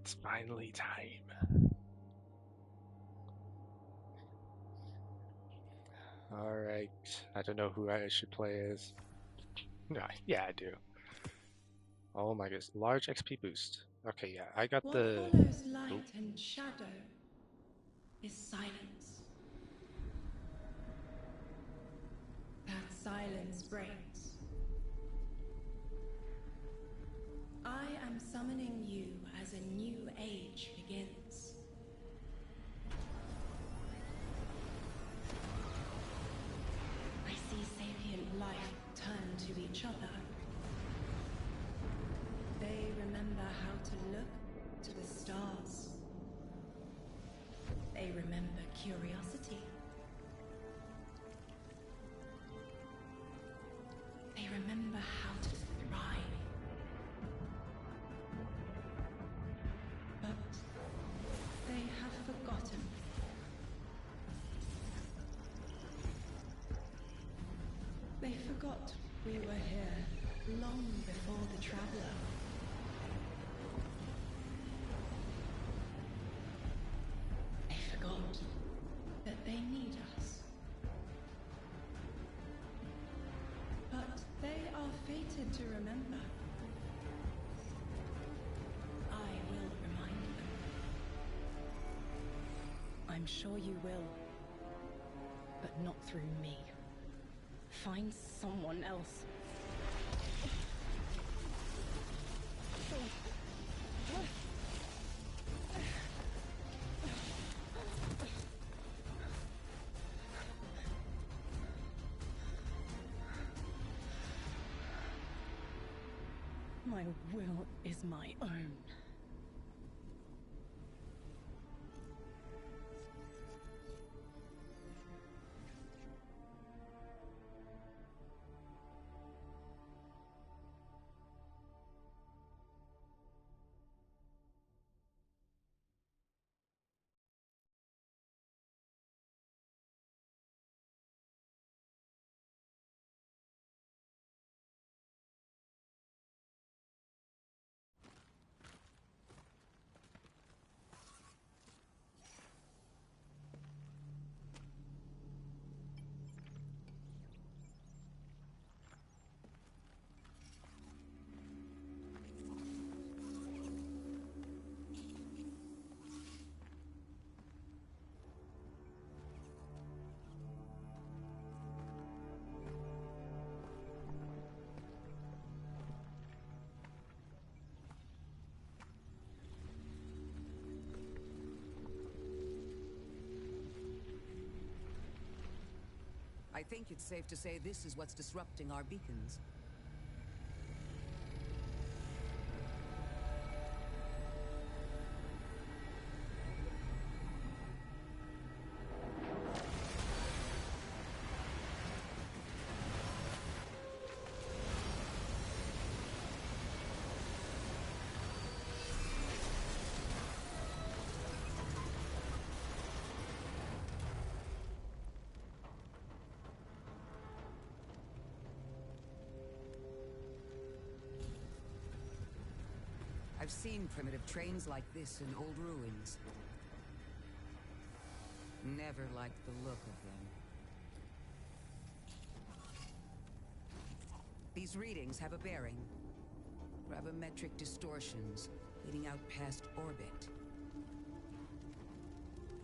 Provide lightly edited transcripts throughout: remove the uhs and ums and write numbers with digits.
It's finally time. Alright. I don't know who I should play as. No, yeah, I do. Oh my goodness. Large XP boost. Okay, yeah. I got What the. follows Oh, light and shadow is silence. That silence breaks. I am summoning you as a new age begins. I see sapient life turn to each other. They remember how to look to the stars. They remember curiosity. They remember how to thrive. But they have forgotten. They forgot we were here long before the Traveler. They forgot that they need us. But they are fated to remember. I will remind them. I'm sure you will. But not through me. Find someone else. My will is my own. I think it's safe to say this is what's disrupting our beacons. I've seen primitive trains like this in old ruins. Never liked the look of them. These readings have a bearing. Gravimetric distortions leading out past orbit.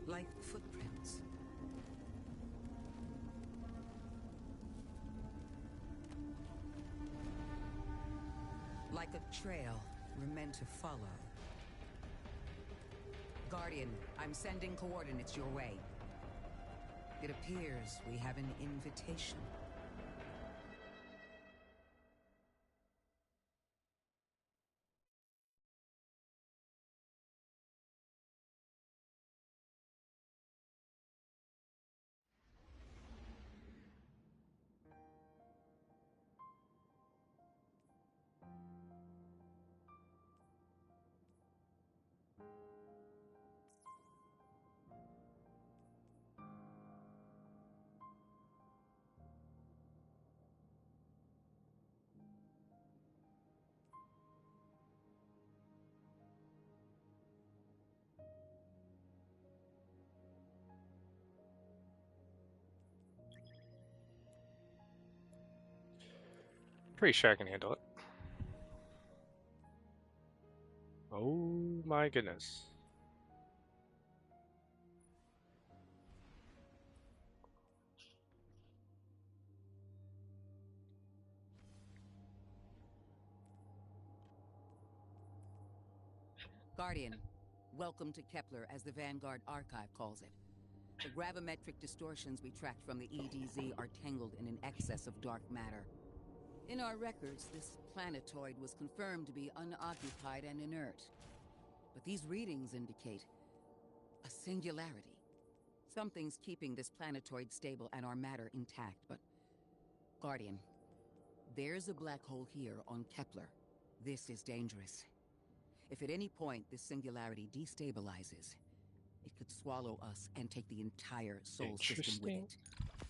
Like footprints. Like a trail we're meant to follow. Guardian, I'm sending coordinates your way. It appears we have an invitation. Pretty sure I can handle it. Oh my goodness. Guardian, welcome to Kepler, as the Vanguard Archive calls it. The gravimetric distortions we tracked from the EDZ are tangled in an excess of dark matter. In our records, this planetoid was confirmed to be unoccupied and inert. But these readings indicate a singularity. Something's keeping this planetoid stable and our matter intact, but... Guardian, there's a black hole here on Kepler. This is dangerous. If at any point this singularity destabilizes, it could swallow us and take the entire Sol system with it.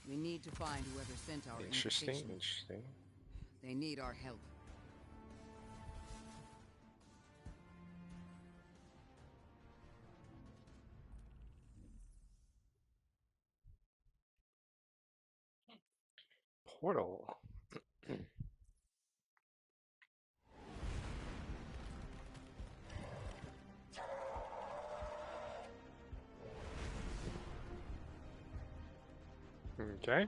We need to find whoever sent our invitation. Interesting. They need our help. Portal. Okay.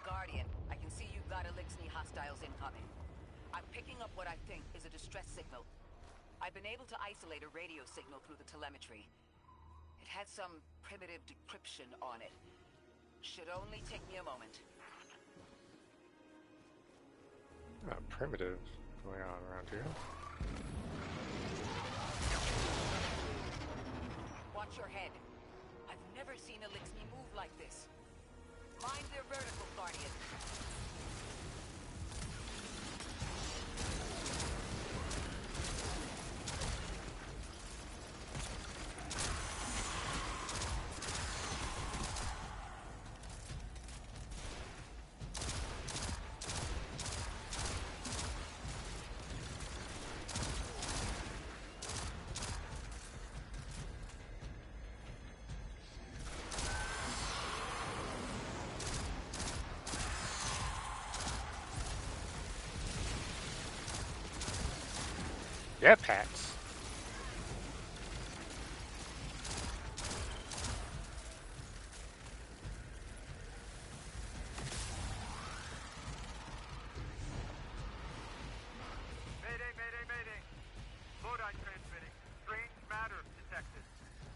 Guardian, I can see you've got Elixni hostiles incoming. I'm picking up what I think is a distress signal. I've been able to isolate a radio signal through the telemetry. It had some primitive decryption on it. Should only take me a moment. Primitive going on around here. Watch your head. I've never seen Elixni move like this. Mind their vertical, Guardian. Jetpacks. Mayday. Lodi transmitting. Strange matter detected.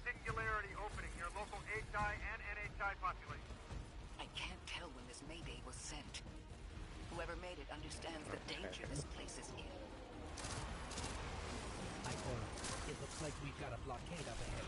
Singularity opening near local HI and NHI population. I can't tell when this Mayday was sent. Whoever made it understands the danger this place is in. It looks like we've got a blockade up ahead.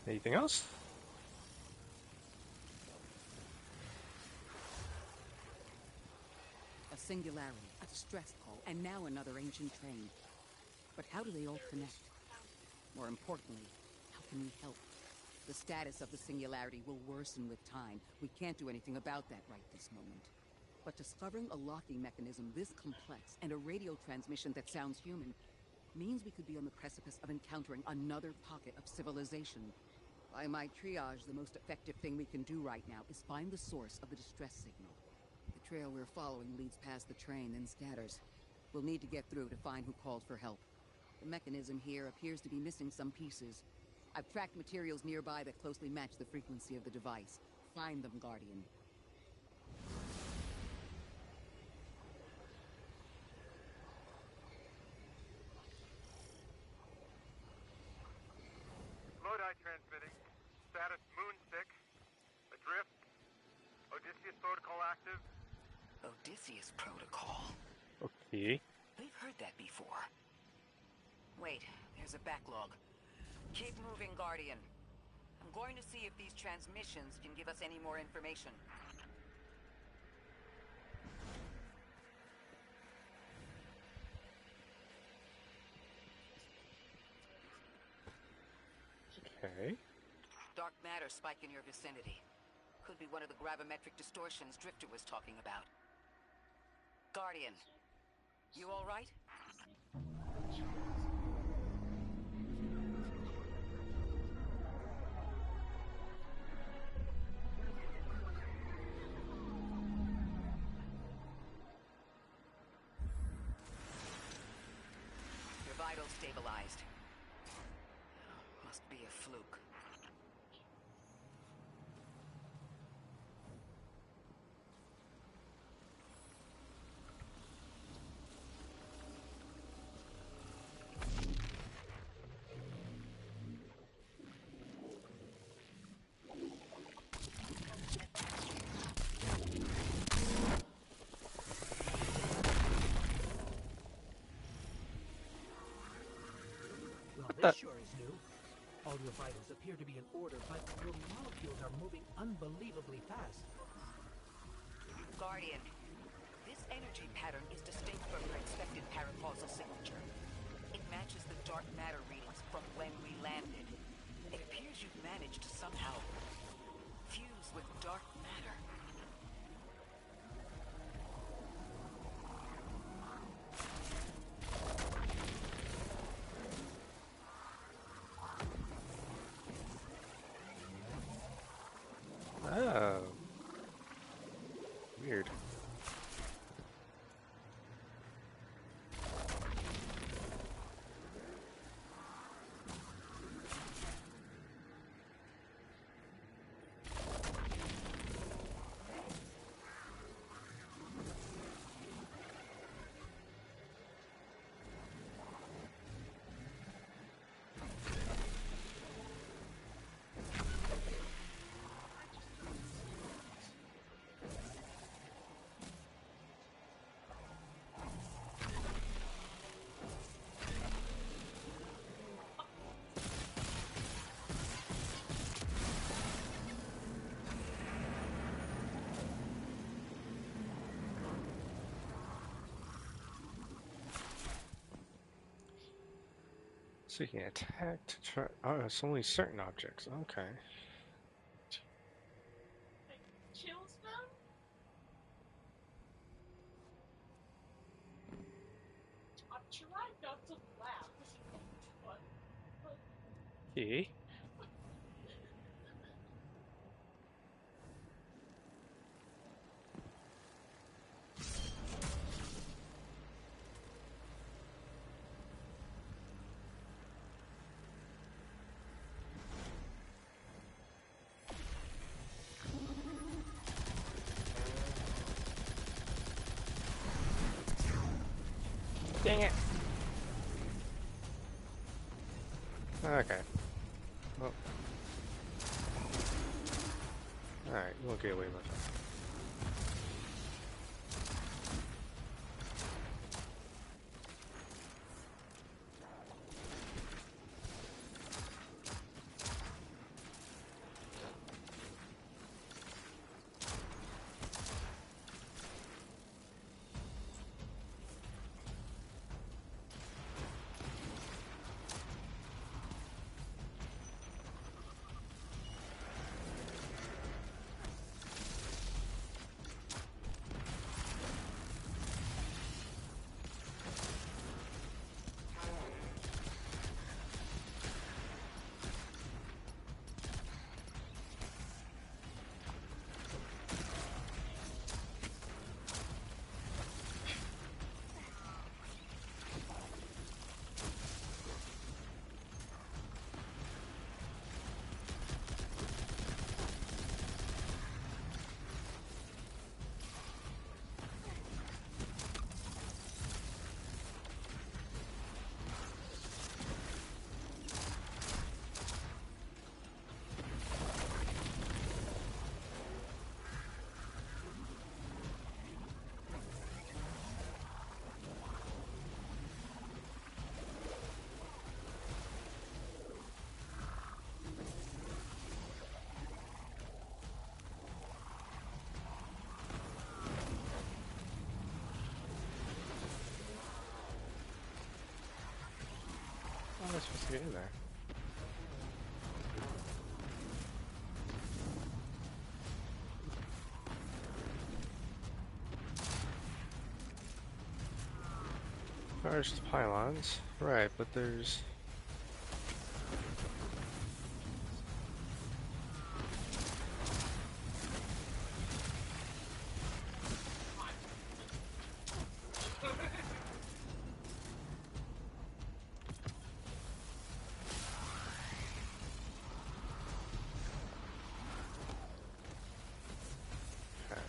Anything else? A singularity, a distress call, and now another ancient train. But how do they all connect? More importantly, how can we help? The status of the singularity will worsen with time. We can't do anything about that right this moment. But discovering a locking mechanism this complex and a radio transmission that sounds human means we could be on the precipice of encountering another pocket of civilization. By my triage, the most effective thing we can do right now is find the source of the distress signal. The trail we're following leads past the train, then scatters. We'll need to get through to find who called for help. The mechanism here appears to be missing some pieces. I've tracked materials nearby that closely match the frequency of the device. Find them, Guardian. Lodi transmitting. Status Moonstick. Adrift. Odysseus protocol active. Odysseus protocol. Okay. We've heard that before. Wait, there's a backlog. Keep moving, Guardian. I'm going to see if these transmissions can give us any more information. Okay. Dark matter spike in your vicinity. Could be one of the gravimetric distortions Drifter was talking about. Guardian, you all right? Your vitals stabilized. Must be a fluke. Well, this sure is new. All your vitals appear to be in order, but your molecules are moving unbelievably fast. Guardian, this energy pattern is distinct from your expected paracausal signature. It matches the dark matter readings from when we landed. It appears you've managed to somehow fuse with dark matter. Oh. Weird. So you can attack to try. Oh, it's only certain objects. Okay. Kills them? I'm trying not to laugh. But Okay. Dang it. Okay. Well. Alright, you won't get away with it. How am I supposed to get in there? There's the pylons. Right, but there's... Okay.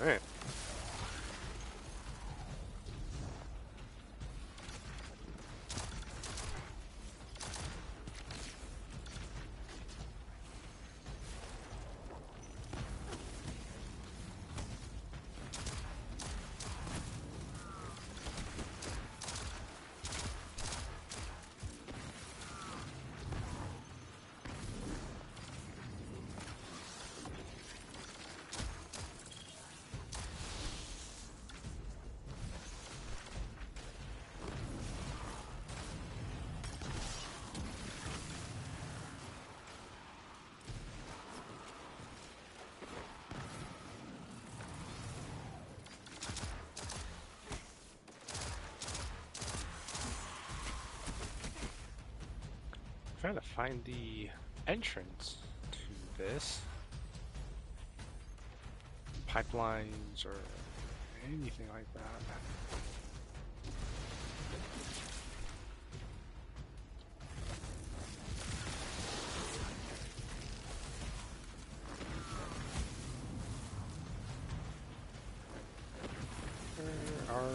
Alright. Trying to find the entrance to this. Pipelines or anything like that. Where are...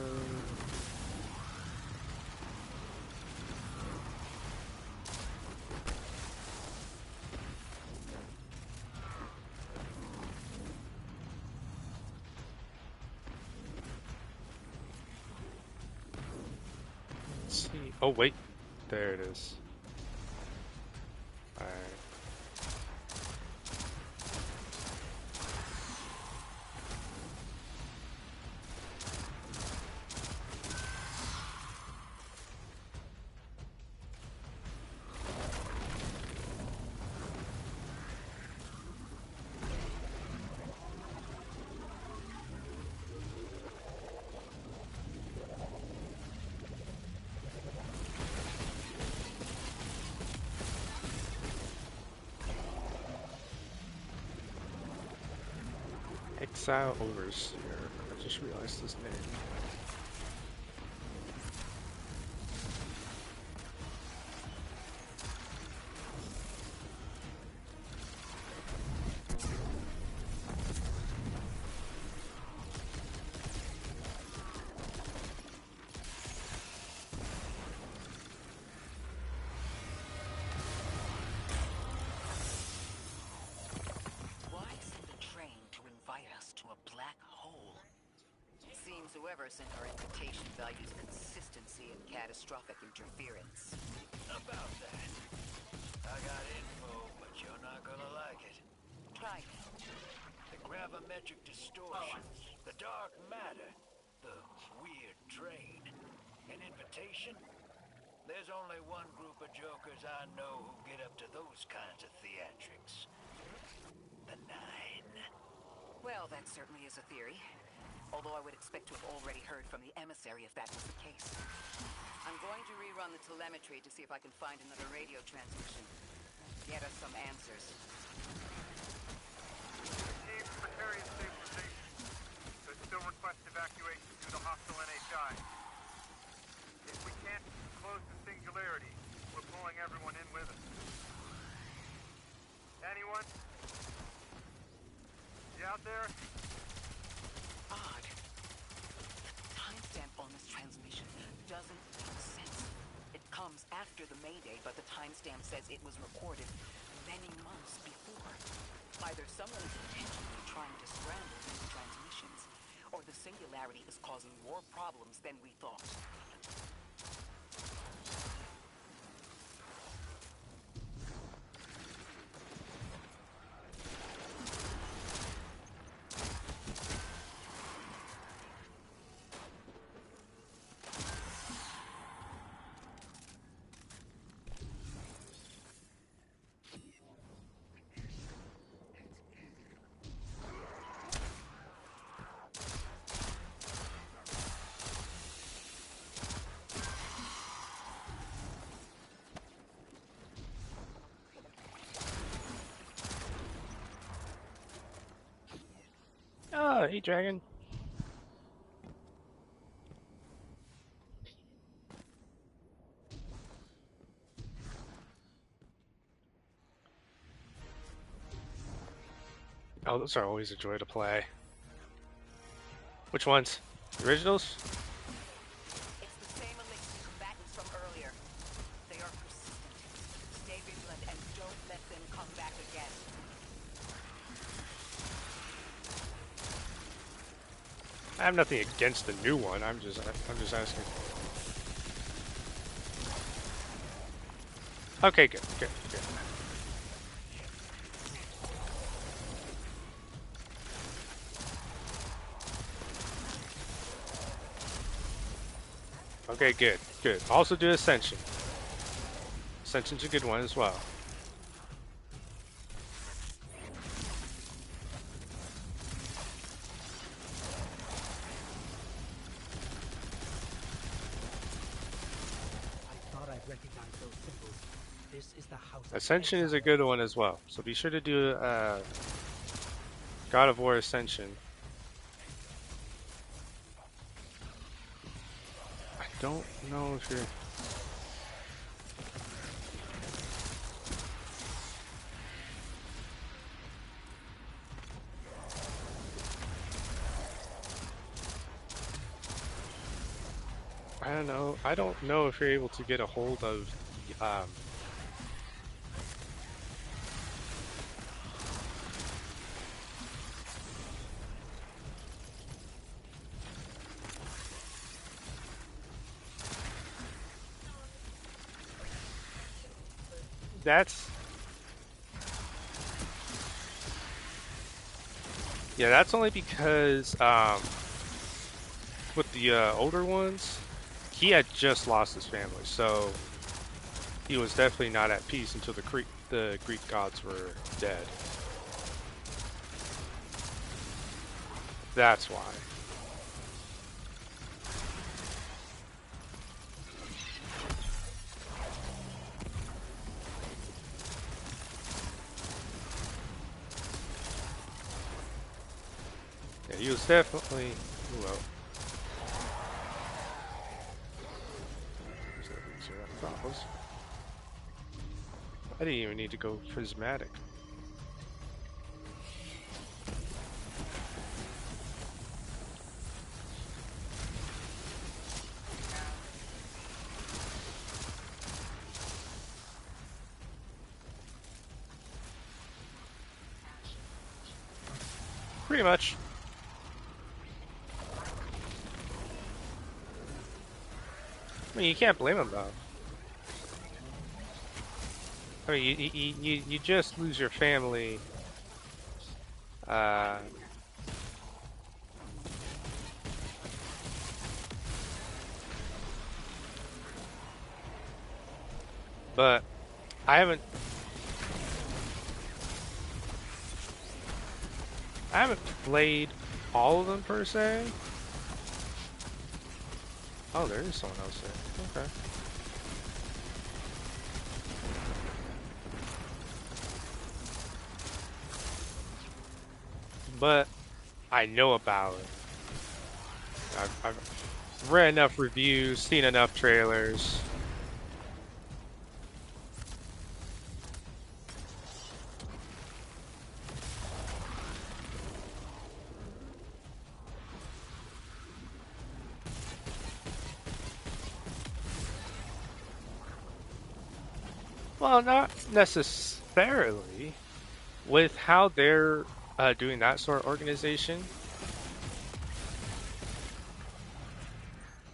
Let's see. Oh wait, there it is. Alright. Exile Overseer. I just realized his name. Why send a train to invite us to a black hole? Seems whoever sent our invitation values consistency and catastrophic interference. About that. I got info, but you're not gonna like it. Try it. The gravimetric distortions, the dark matter, the weird train. An invitation? There's only one group of jokers I know who get up to those kinds of theatrics. The Nine. Well, that certainly is a theory. Although I would expect to have already heard from the emissary if that was the case. I'm going to rerun the telemetry to see if I can find another radio transmission. Get us some answers. Teams, precarious safe station. There's still request evacuation due to hostile NHI. If we can't close the singularity, we're pulling everyone in with us. Anyone? You out there? timestamp says it was recorded many months before. Either someone is intentionally trying to scramble these transmissions, or the singularity is causing more problems than we thought. Oh, hey, dragon. Oh, those are always a joy to play. Which ones? The originals? It's the same elixir combatants from earlier. They are persistent. Stay vigilant and don't let them come back again. I have nothing against the new one. I'm just asking. Okay, good. Okay, good. Also do Ascension. Ascension's a good one as well. Ascension is a good one as well, so be sure to do God of War Ascension. I don't know if you're... I don't know if you're able to get a hold of the, that's only because with the older ones, he had just lost his family, so he was definitely not at peace until the Greek gods were dead. That's why. Yeah, he was definitely... Well, I didn't even need to go prismatic. Pretty much. I mean, you can't blame him though. I mean, you just lose your family. But I haven't played all of them per se. Oh, there is someone else there. Okay. But I know about it. I've read enough reviews, seen enough trailers. Well, not necessarily. With how they're doing that sort of organization,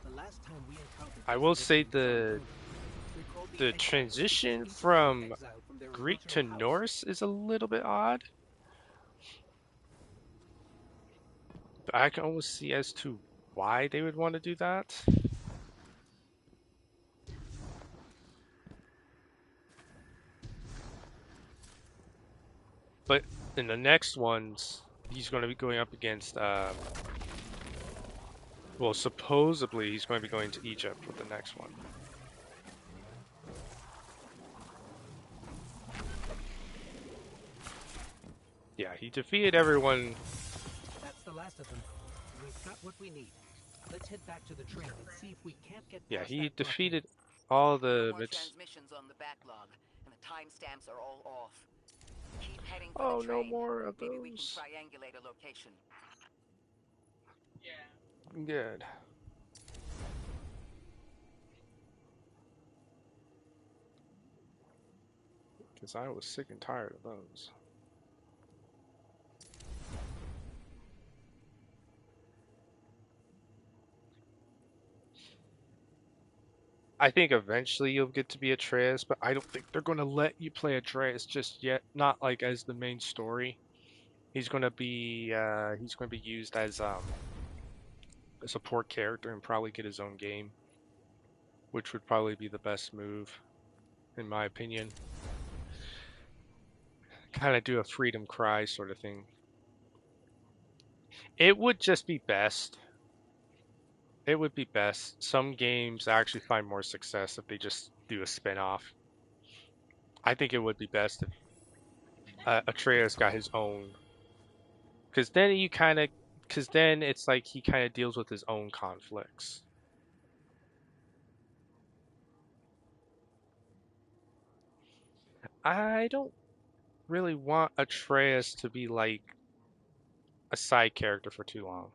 The last time we encountered I this will say mission, the transition from Greek to Norse is a little bit odd. But I can almost see as to why they would want to do that. But in the next ones, he's going to be going up against, well, supposedly he's going to be going to Egypt with the next one. Yeah, he defeated everyone. That's the last of them. We've got what we need. Let's head back to the train and see if we can't get. Yeah, past he that defeated all the. No more transmissions on the backlog, and the timestamps are all off. Keep heading for Oh, the train. no more of Maybe we can those. triangulate a location. Yeah. Good. Because I was sick and tired of those. I think eventually you'll get to be Atreus, but I don't think they're going to let you play Atreus just yet. Not like as the main story. He's going to be used as a support character and probably get his own game, which would probably be the best move, in my opinion. Kind of do a Freedom Cry sort of thing. It would just be best. It would be best. Some games actually find more success if they just do a spin-off. I think it would be best if Atreus got his own. Because then it's like he kind of deals with his own conflicts. I don't really want Atreus to be like a side character for too long.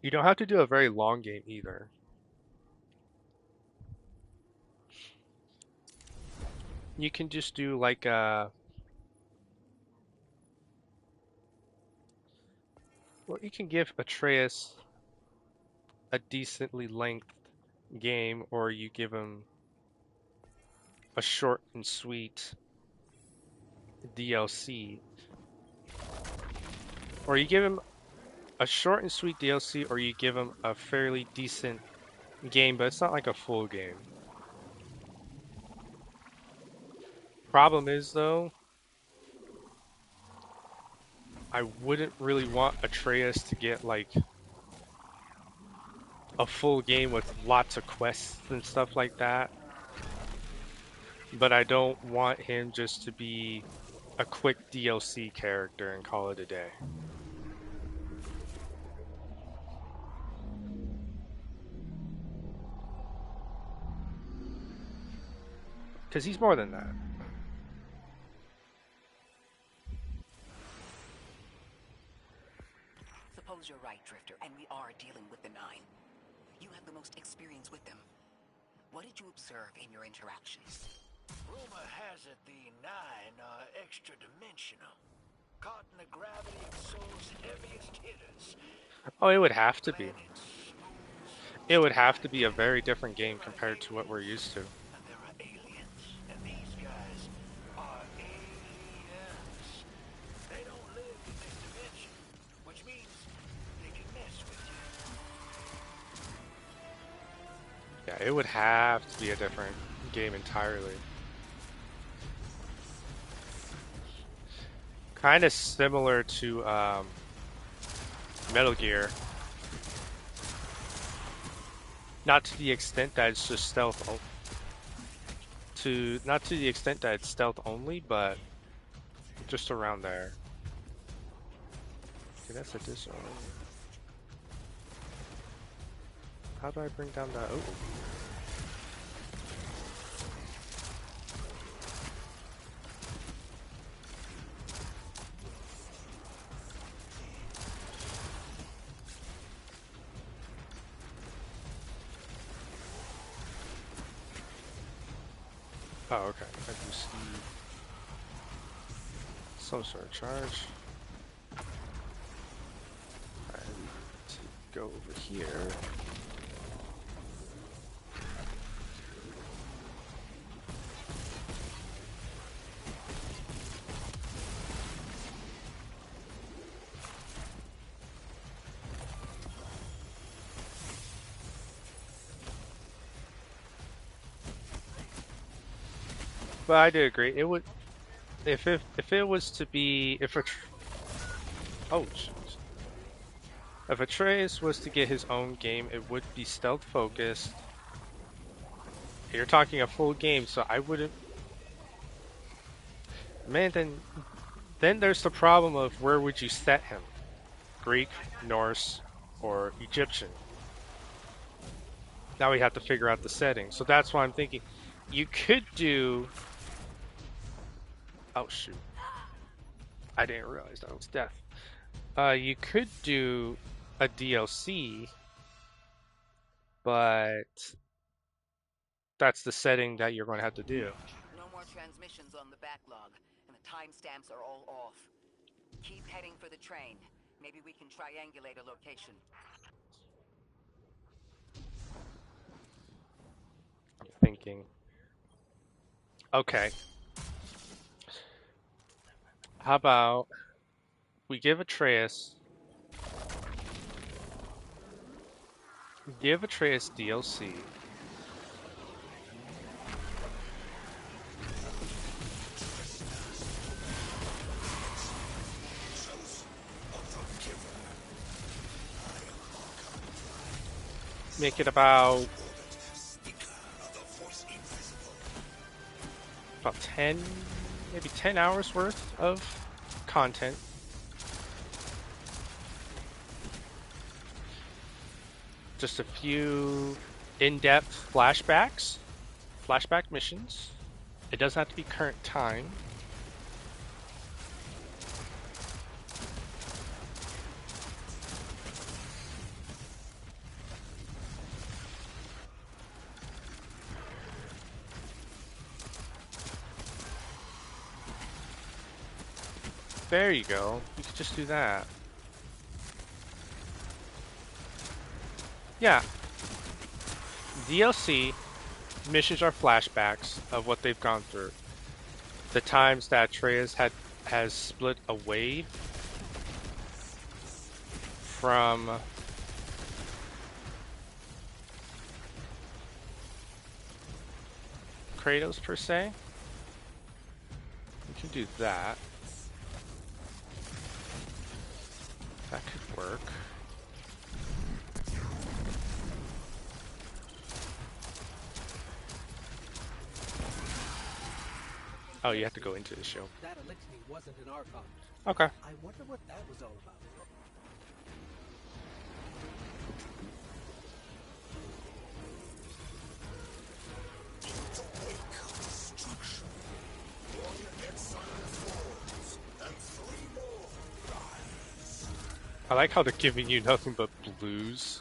You don't have to do a very long game either. You can just do like a... Well, you can give Atreus a decently length game, or you give him a short and sweet DLC. Or you give him a short and sweet DLC, or you give him a fairly decent game, but it's not like a full game. Problem is, though, I wouldn't really want Atreus to get like a full game with lots of quests and stuff like that. But I don't want him just to be a quick DLC character and call it a day. Because he's more than that. Suppose you're right, Drifter, and we are dealing with the Nine. You have the most experience with them. What did you observe in your interactions? Rumor has it the Nine are extra-dimensional, caught in the gravity of Sol's heaviest hitters. Oh, it would have to be. It would have to be a very different game compared to what we're used to. And there are aliens, and these guys are aliens. They don't live in this dimension, which means they can mess with you. Yeah, it would have to be a different game entirely. Kind of similar to Metal Gear. Not to the extent that it's just stealth. Not to the extent that it's stealth only, but just around there. Okay, that's a disorder. How do I bring down that? Oh. Oh, okay. I do see some sort of charge. I need to go over here. But I do agree. It would if it was to be oh jeez. If Atreus was to get his own game, it would be stealth focused. You're talking a full game, so I wouldn't. Man, then there's the problem of where would you set him? Greek, Norse, or Egyptian? Now we have to figure out the setting. So that's why I'm thinking you could do. Oh shoot! I didn't realize that was death. You could do a DLC, but that's the setting that you're going to have to do. No more transmissions on the backlog, and the timestamps are all off. Keep heading for the train. Maybe we can triangulate a location. I'm thinking. Okay. How about we give Atreus DLC. Make it about 10, maybe 10 hours worth of content. Just a few in-depth flashback missions. It doesn't have to be current time. There you go. You could just do that. Yeah. DLC missions are flashbacks of what they've gone through. The times that Atreus has split away from Kratos per se. We can do that. That could work. Oh, you have to go into the show. That elixir wasn't an Archon. Okay. I wonder what that was all about. I like how they're giving you nothing but blues.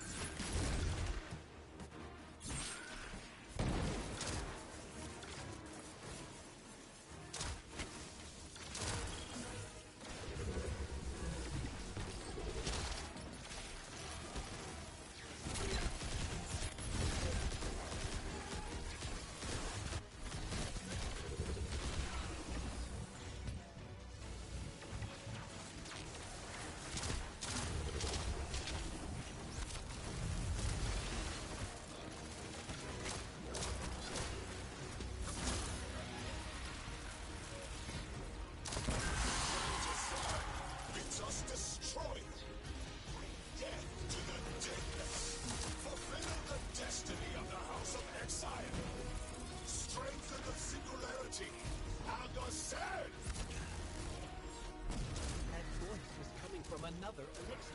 Another elixir.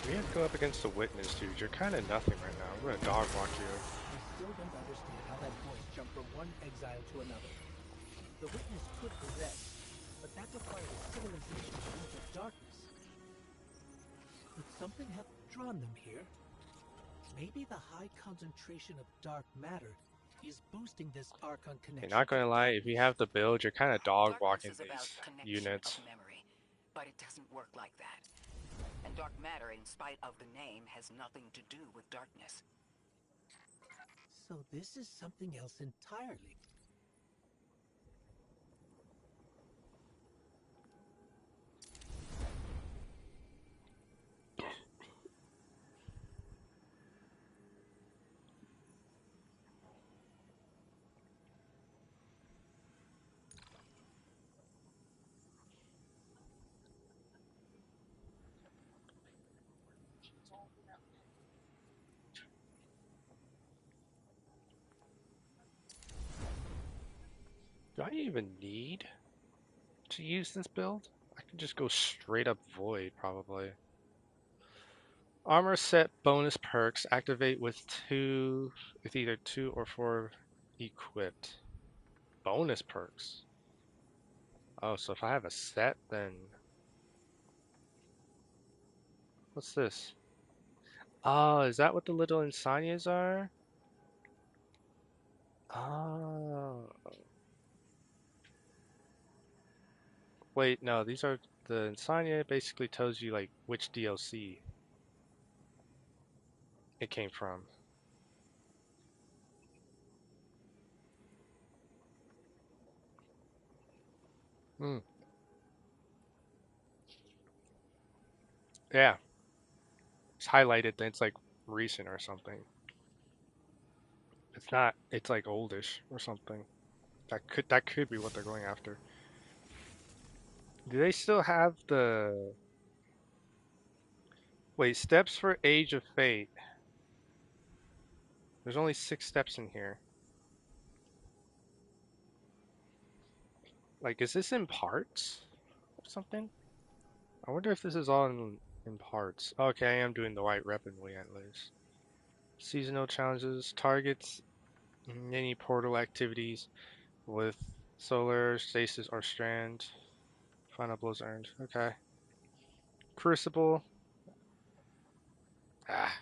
We have to go up against the witness, dude. You're kind of nothing right now. I'm gonna dog walk you. I still don't understand how that voice jumped from one exile to another. The witness could possess, but that required a civilization into darkness. Could something have drawn them here? Maybe the high concentration of dark matter is boosting this Archon connection. You're not gonna lie, if you have the build, you're kind of dog walking Darkness is about these connection units. of memory, but it doesn't work like that. And dark matter, in spite of the name, has nothing to do with darkness. So this is something else entirely. Do I even need to use this build? I can just go straight up void, probably. Armor set bonus perks activate with either 2 or 4 equipped. Bonus perks. Oh, so if I have a set, then what's this? Oh, is that what the little insignias are? Oh. Wait, no, these are the insignia basically tells you like which DLC it came from. Hmm. Yeah. It's highlighted, then it's like recent or something. It's not, it's like oldish or something. That could be what they're going after. Do they still have the wait, steps for Age of Fate? There's only 6 steps in here. Like, is this in parts or something? I wonder if this is all in parts. Okay, I am doing the white weaponry at least. Seasonal challenges, targets, mini portal activities with solar, stasis, or strand. Final blows earned. Okay. Crucible. Ah,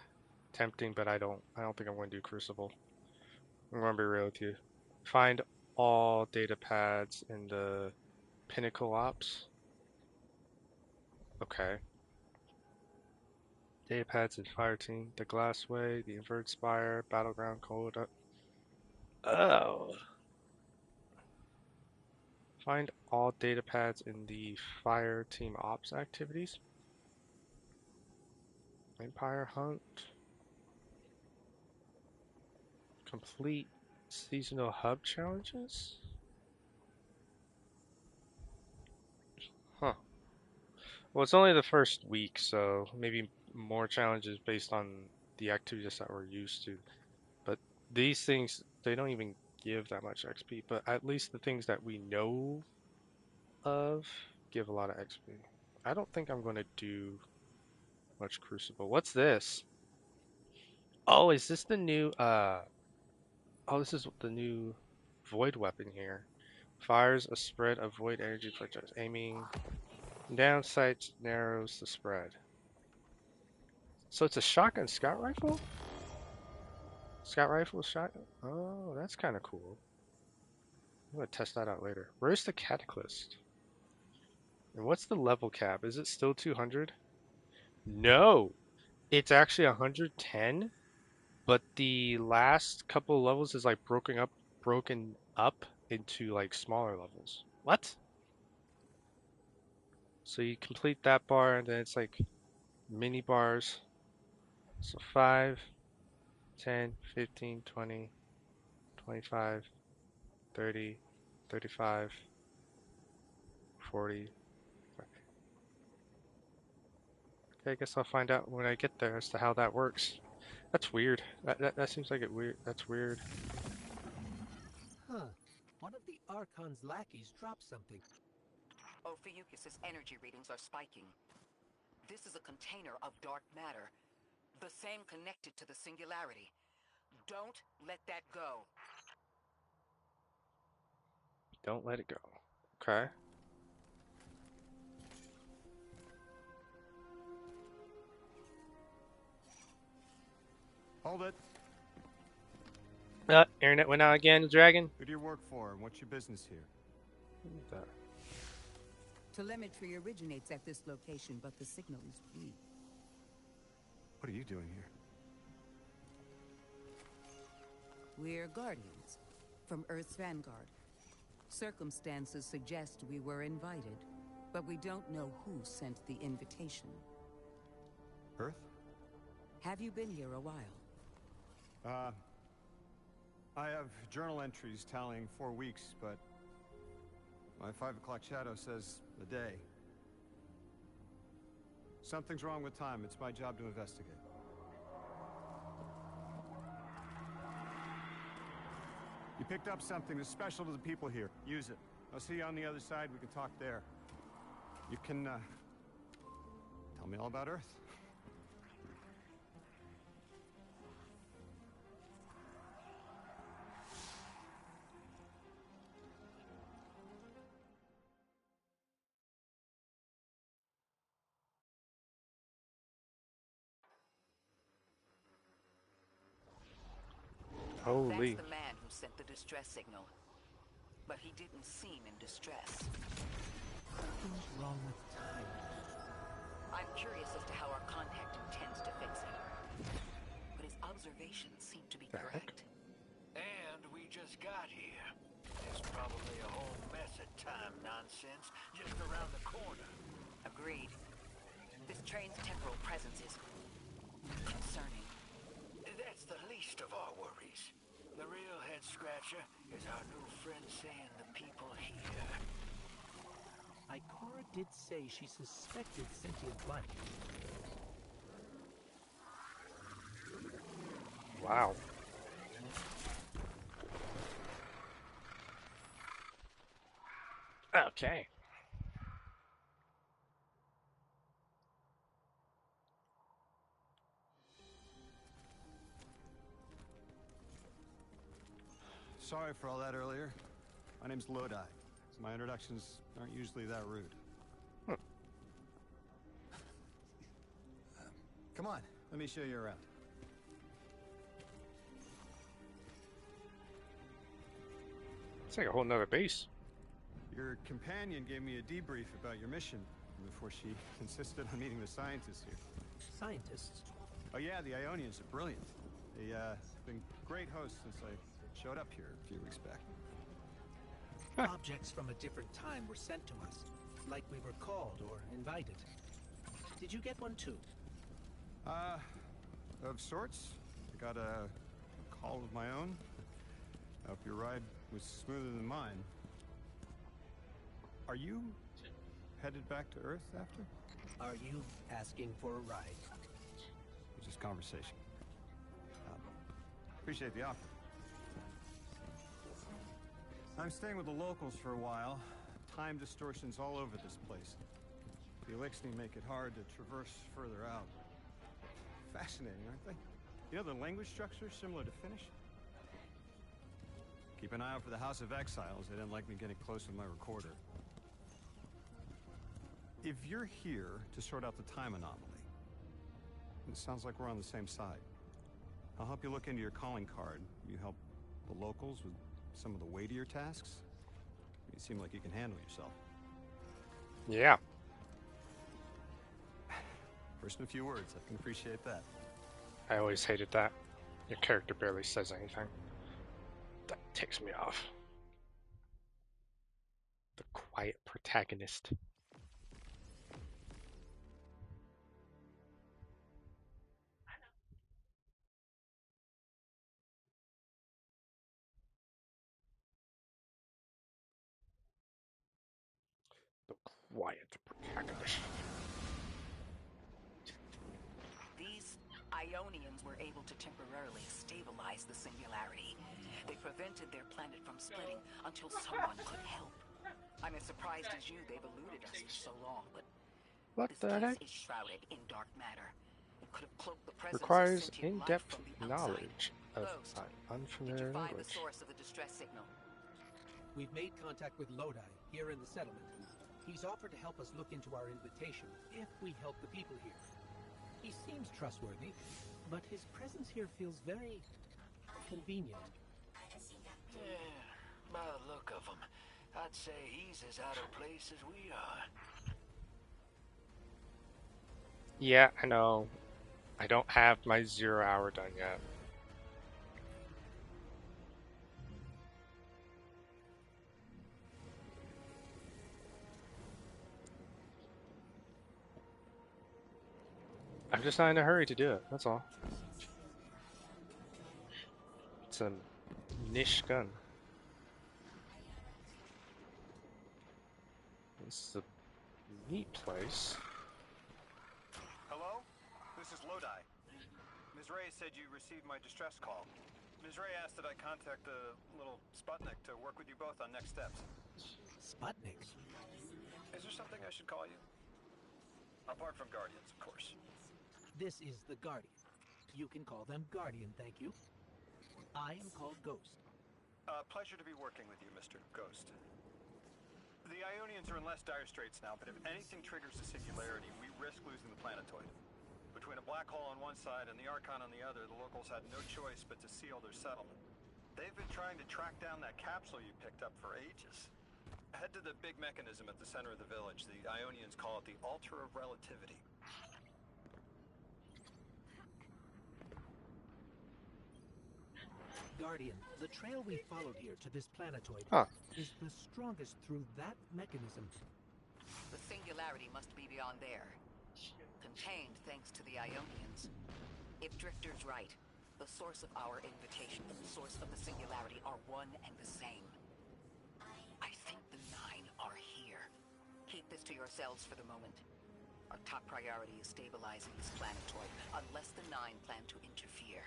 tempting, but I don't think I'm going to do Crucible. I'm going to be real with you. Find all data pads in the Pinnacle Ops. Okay. Data pads in Fireteam, the Glassway, the Invert Spire, Battleground, Cold. Oh. Find all data pads in the Fireteam Ops activities. Empire Hunt. Complete seasonal hub challenges? Huh. Well, it's only the first week, so maybe more challenges based on the activities that we're used to. But these things, they don't even give that much XP, but at least the things that we know of give a lot of XP. I don't think I'm going to do much Crucible. What's this? Oh, is this the new, oh, this is the new Void weapon here. Fires a spread of Void energy projectiles. Aiming down sights narrows the spread. So it's a shotgun scout rifle? Scout rifle shotgun? Oh, that's kind of cool. I'm going to test that out later. Where's the Cataclysm? And what's the level cap? Is it still 200? No! It's actually 110, but the last couple levels is like broken up into like smaller levels. What? So you complete that bar and then it's like mini bars. So 5, 10, 15, 20, 25, 30, 35, 40. Okay, I guess I'll find out when I get there as to how that works. That's weird. That seems like it weird. That's weird. Huh. One of the Archon's lackeys dropped something. Ophiuchus's energy readings are spiking. This is a container of dark matter, the same connected to the singularity. Don't let that go. Don't let it go. Okay. Hold it. Internet went out again, Dragon. Who do you work for, and what's your business here? Telemetry originates at this location, but the signal is weak. What are you doing here? We're Guardians, from Earth's vanguard. Circumstances suggest we were invited, but we don't know who sent the invitation. Earth? Have you been here a while? I have journal entries tallying 4 weeks, but my 5 o'clock shadow says a day. Something's wrong with time. It's my job to investigate. You picked up something that's special to the people here. Use it. I'll see you on the other side. We can talk there. You can, tell me all about Earth. Holy. That's the man who sent the distress signal. But he didn't seem in distress. Something's wrong with time. I'm curious as to how our contact intends to fix it. But his observations seem to be correct. And we just got here. There's probably a whole mess of time nonsense just around the corner. Agreed. This train's temporal presence is concerning. That's the least of our worries. The real head-scratcher is our new friend saying the people here. Ikora did say she suspected sentient life. Wow. Okay. Sorry for all that earlier. My name's Lodi, so my introductions aren't usually that rude. Come on, let me show you around. It's like a whole nother base. Your companion gave me a debrief about your mission before she insisted on meeting the scientists here. Scientists? Oh yeah, the Ionians are brilliant. They've been great hosts since I showed up here a few weeks back. Objects from a different time were sent to us, like we were called or invited. Did you get one too? Of sorts. I got a call of my own. I hope your ride was smoother than mine. Are you headed back to Earth after? Are you asking for a ride? It's just conversation. Appreciate the offer. I'm staying with the locals for a while. Time distortions all over this place. The Elixni make it hard to traverse further out. Fascinating, aren't they? You know, the language structure is similar to Finnish. Keep an eye out for the House of Exiles. They didn't like me getting close with my recorder. If you're here to sort out the time anomaly, it sounds like we're on the same side. I'll help you look into your calling card. You help the locals with some of the weightier tasks. You seem like you can handle yourself. Yeah. First in a few words, I can appreciate that. I always hated that. Your character barely says anything. That ticks me off. The quiet protagonist. The quiet protagonist. These Ionians were able to temporarily stabilize the singularity. They prevented their planet from splitting until someone could help. I'm as surprised as you they've eluded us for so long, but What This the place heck? is shrouded in dark matter. It could have cloaked the presence Requires of sentient life in-depth from the outside. knowledge of Ghost, unfamiliar did you find language. the source of the distress signal? We've made contact with Lodi here in the settlement. He's offered to help us look into our invitation if we help the people here. He seems trustworthy, but his presence here feels very convenient. Yeah, by the look of him, I'd say he's as out of place as we are. Yeah, I know. I don't have my 0 hour done yet. I'm just not in a hurry to do it, that's all. It's a niche gun. This is a neat place. Hello? This is Lodi. Ms. Ray said you received my distress call. Ms. Ray asked that I contact the little Sputnik to work with you both on next steps. Sputnik? Is there something I should call you? Apart from Guardians, of course. This is the Guardian. You can call them Guardian, thank you. I am called Ghost. Pleasure to be working with you, Mr. Ghost. The Ionians are in less dire straits now, but if anything triggers the singularity, we risk losing the planetoid. Between a black hole on one side and the Archon on the other, the locals had no choice but to seal their settlement. They've been trying to track down that capsule you picked up for ages. Head to the big mechanism at the center of the village. The Ionians call it the Altar of Relativity. Guardian, the trail we followed here to this planetoid is the strongest through that mechanism. The singularity must be beyond there. Contained thanks to the Ionians. If Drifter's right, the source of our invitation and the source of the singularity are one and the same. I think the Nine are here. Keep this to yourselves for the moment. Our top priority is stabilizing this planetoid, unless the Nine plan to interfere.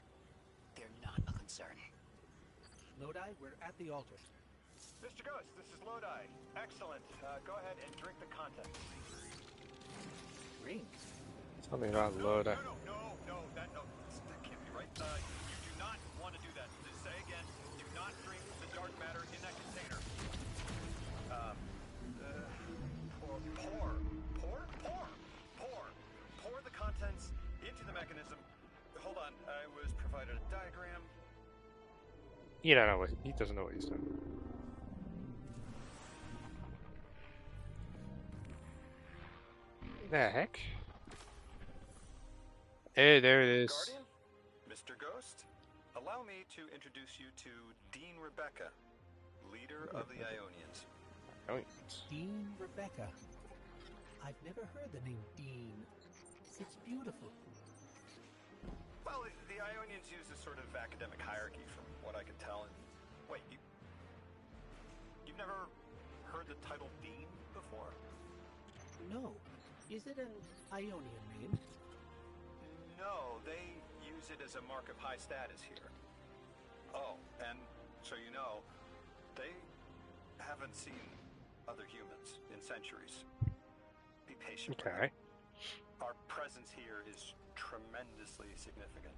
They're not a concern. Lodi, we're at the altar. Mr. Ghost, this is Lodi. Excellent. Go ahead and drink the contents. Rings? Something about Lodi. No, that can't be right. You do not want to do that. Just say again, do not drink the dark matter in that container. Pour the contents into the mechanism. Hold on, I was provided a diagram. He don't know what he doesn't know what he's doing. The heck? Hey, there it is. Guardian? Mr. Ghost? Allow me to introduce you to Dean Rebecca, leader of the Ionians. Dean Rebecca. I've never heard the name Dean. It's beautiful. Well, the Ionians use a sort of academic hierarchy from what I can tell. And wait, you've never heard the title Dean before? No. Is it an Ionian name? No, they use it as a mark of high status here. Oh, and so you know, they haven't seen other humans in centuries. Be patient. Okay. Our presence here is tremendously significant.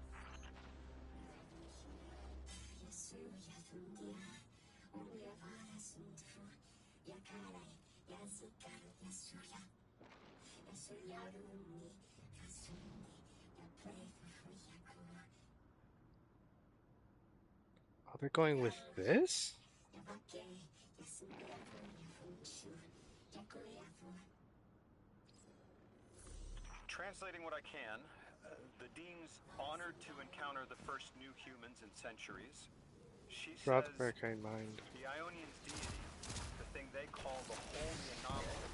Oh, they're going with this? Translating what I can, the Dean's honored to encounter the first new humans in centuries. She Throughout says the Barricade Mind. the Ionians' deity, the thing they call the Holy Anomaly,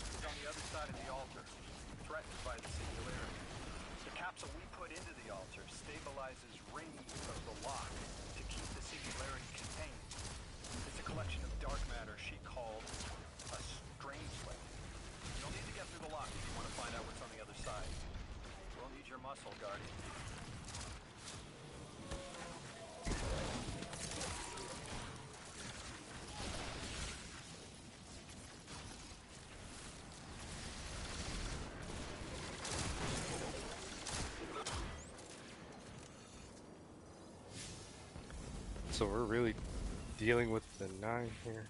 is on the other side of the altar, threatened by the singularity. The capsule we put into the altar stabilizes rings of the lock to keep the singularity contained. It's a collection of dark matter she called a Strangeling. You'll need to get through the lock if you want to find out what's on the other side. We'll need your muscle, Guardian. So we're really dealing with the 9 here.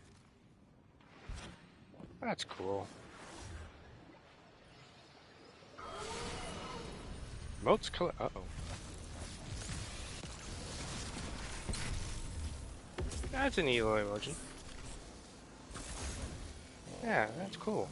That's cool. Moats color. Uh-oh. That's an Eloy emoji. Yeah, that's cool.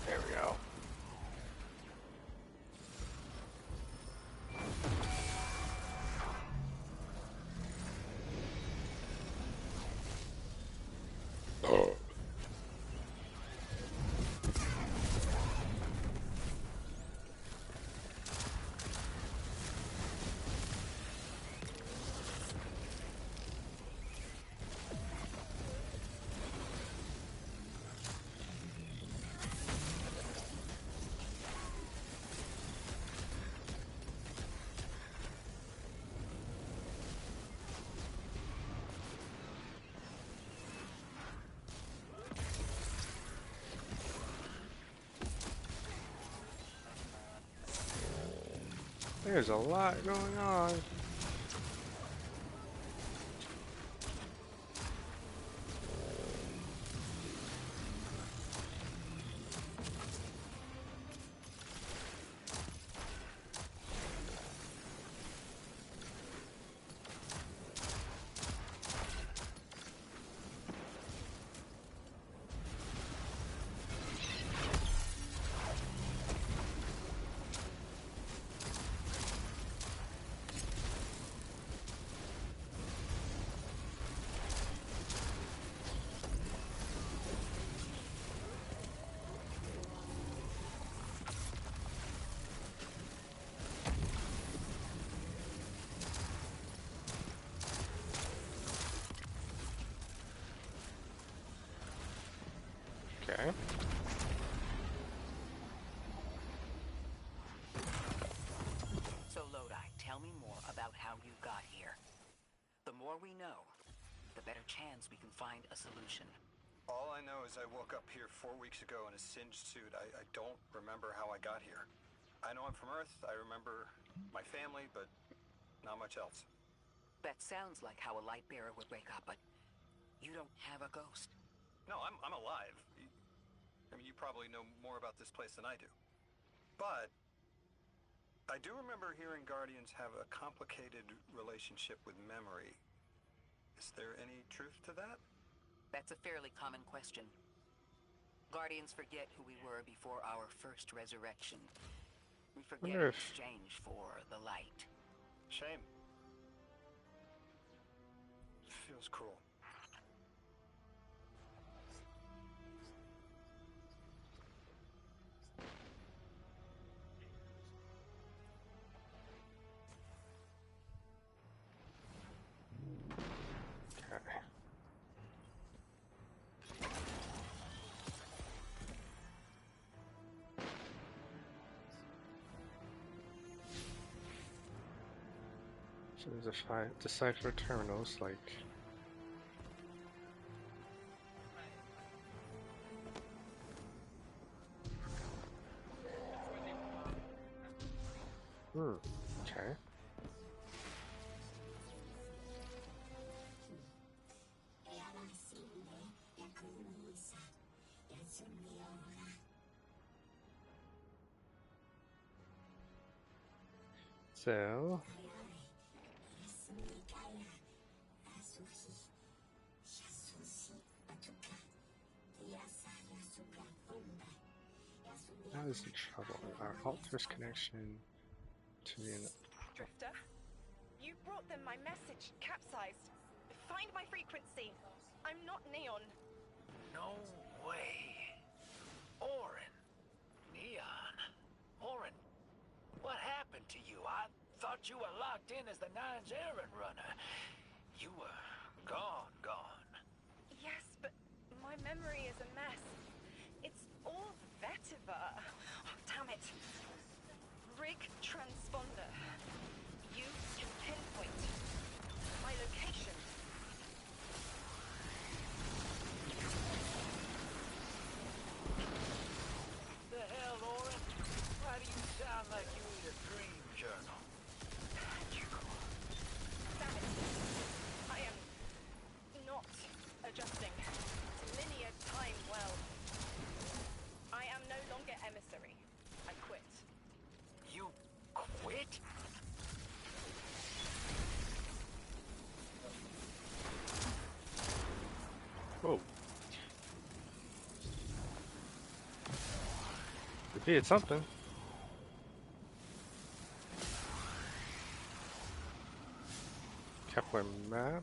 There we go. Oh. There's a lot going on. Okay. So Lodi, tell me more about how you got here. The more we know, the better chance we can find a solution. All I know is I woke up here 4 weeks ago in a singed suit. I don't remember how I got here. I know I'm from Earth. I remember my family, but not much else. That sounds like how a light bearer would wake up, but you don't have a ghost. No, I'm alive. I mean, you probably know more about this place than I do. But I do remember hearing Guardians have a complicated relationship with memory. Is there any truth to that? That's a fairly common question. Guardians forget who we were before our first resurrection. We forget in exchange for the light. Shame. Feels cruel. Okay. So there's a decipher terminals like. Okay. So What is the trouble? Our Alter's connection to the... Drifter, you brought them my message, capsized. Find my frequency. I'm not Neon. No way. Orin. Neon. Orin, what happened to you? I thought you were locked in as the Nine's errand runner. You were gone. Yes, but my memory is a mess. It's all vetiver. Oh, damn it. Rig transponder. You can pinpoint my location. The hell, Orin? Why do you sound like you need a dream journal? Damn it. I am not adjusting to linear time well. I am no longer emissary. I quit. You quit? Whoa. Defeated something. Kepler map.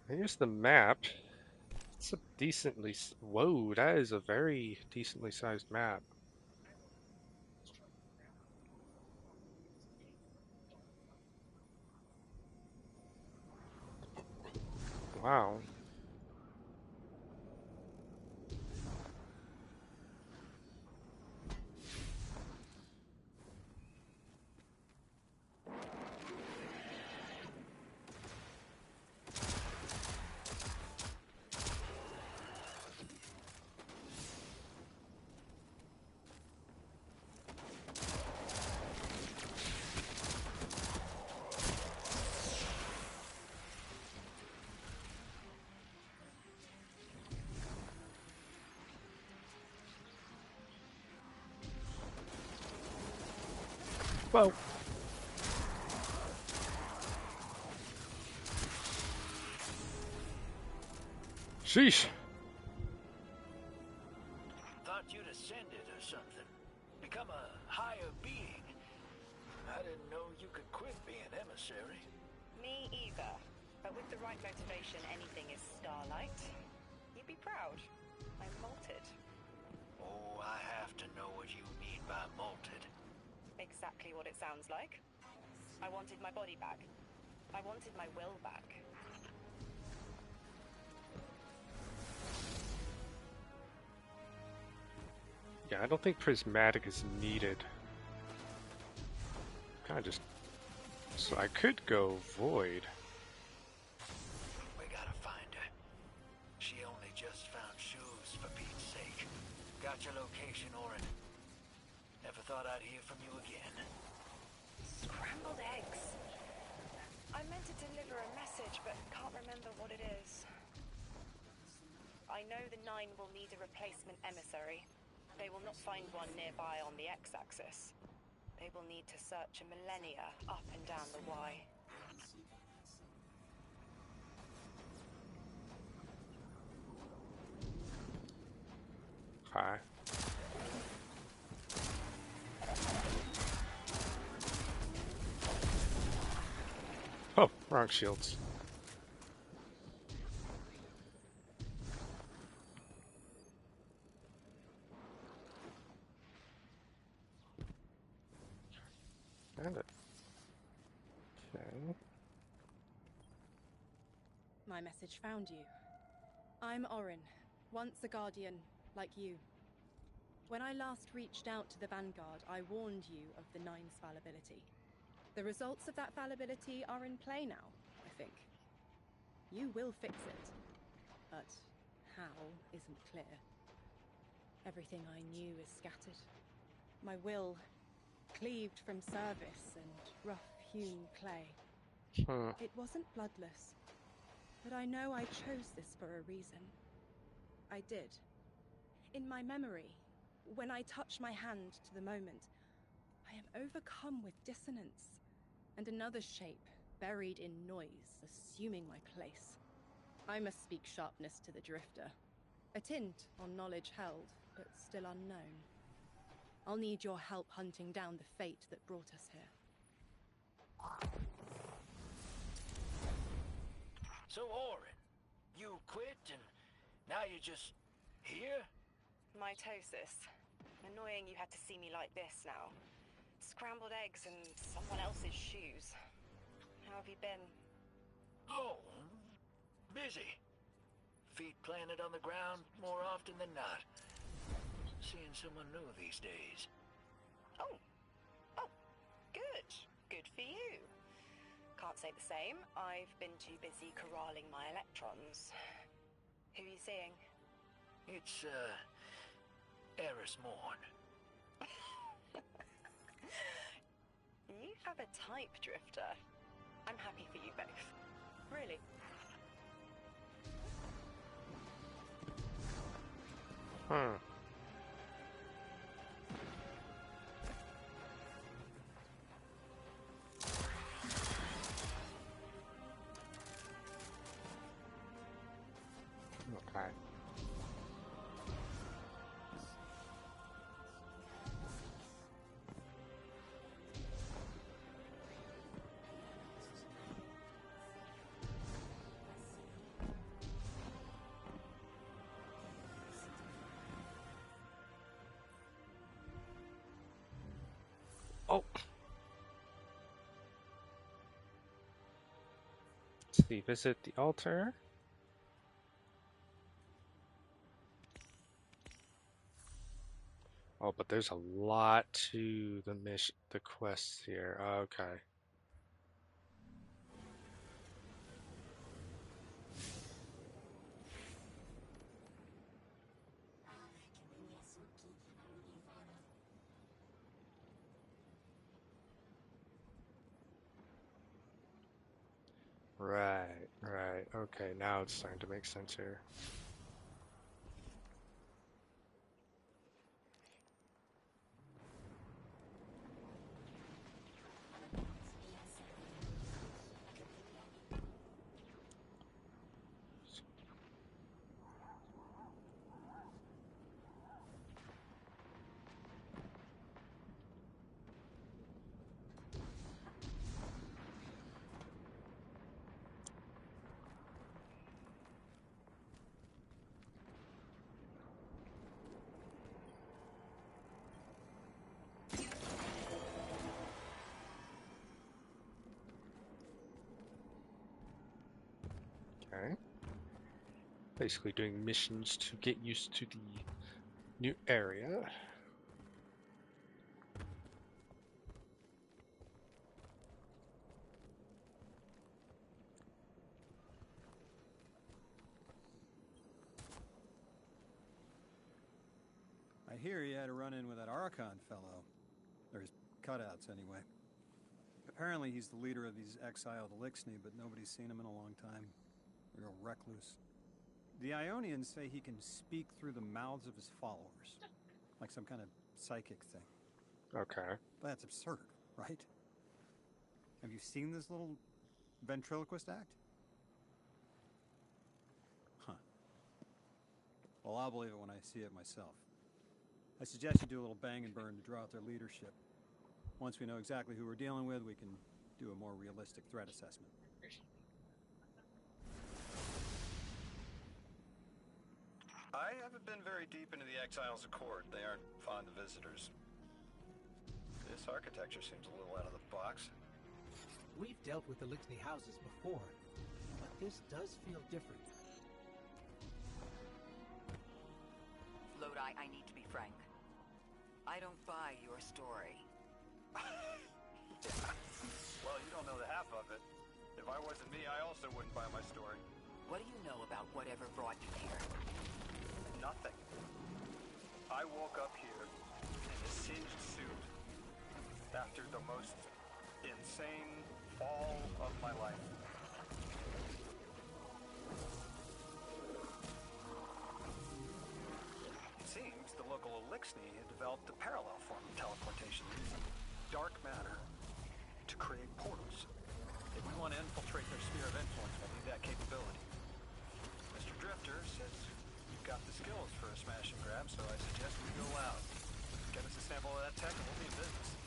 Here's the map. It's a decently... Whoa, that is a very decently sized map. Wow. Whoa. Sheesh. Thought you'd ascended or something. Become a higher being. I didn't know you could quit being emissary. Me either. But with the right motivation, anything is starlight. You'd be proud. I'm molted. Oh, I have to know what you mean by molted. Exactly what it sounds like. I wanted my body back. I wanted my will back. Yeah, I don't think prismatic is needed. Kind of just... So I could go void. We gotta find her. She only just found shoes, for Pete's sake. Got your location, Orin. Never thought I'd hear from you again. Scrambled eggs. I meant to deliver a message, but can't remember what it is. I know the Nine will need a replacement emissary. They will not find one nearby on the X-axis. They will need to search a millennia up and down the Y. Hi. Oh, wrong shields. Found it. Okay. My message found you. I'm Orin, once a Guardian, like you. When I last reached out to the Vanguard, I warned you of the Nine's fallibility. The results of that fallibility are in play now, I think. You will fix it, but how isn't clear. Everything I knew is scattered. My will cleaved from service and rough-hewn clay. It wasn't bloodless, but I know I chose this for a reason. I did. In my memory, when I touch my hand to the moment, I am overcome with dissonance. and another shape, buried in noise, assuming my place. I must speak sharpness to the Drifter. A tint on knowledge held, but still unknown. I'll need your help hunting down the fate that brought us here. So, Orin, you quit and now you're just here? Mitosis. Annoying you had to see me like this now. Scrambled eggs in someone else's shoes. How have you been? Oh, busy. Feet planted on the ground more often than not. Seeing someone new these days. Oh, good. Good for you. Can't say the same. I've been too busy corralling my electrons. Who are you seeing? It's, Eris Morn. You have a type, Drifter. I'm happy for you both. Really. Okay. Oh. Let's see, visit the altar. Oh, but there's a lot to the mission, the quests here. Okay. Right. Okay, now it's starting to make sense here. Okay. Basically doing missions to get used to the new area. I hear you had a run-in with that Archon fellow. Or his cutouts, anyway. Apparently he's the leader of these exiled Elixni, but nobody's seen him in a long time. A real recluse. The Ionians say he can speak through the mouths of his followers. Like some kind of psychic thing. Okay. But that's absurd, right? Have you seen this little ventriloquist act? Huh. Well, I'll believe it when I see it myself. I suggest you do a little bang and burn to draw out their leadership. Once we know exactly who we're dealing with, we can do a more realistic threat assessment. I haven't been very deep into the Exiles Accord. They aren't fond of visitors. This architecture seems a little out of the box. We've dealt with the Elixni houses before, but this does feel different. Lodi, I need to be frank. I don't buy your story. Well, you don't know the half of it. If I wasn't me, I also wouldn't buy my story. What do you know about whatever brought you here? Nothing. I woke up here in a singed suit after the most insane fall of my life. It seems the local Elixni had developed a parallel form of teleportation using dark matter. to create portals. If we want to infiltrate their sphere of influence, we'll need that capability. Mr. Drifter says you've got the skills for a smash and grab, so I suggest we go loud. Get us a sample of that tech and we'll be in business.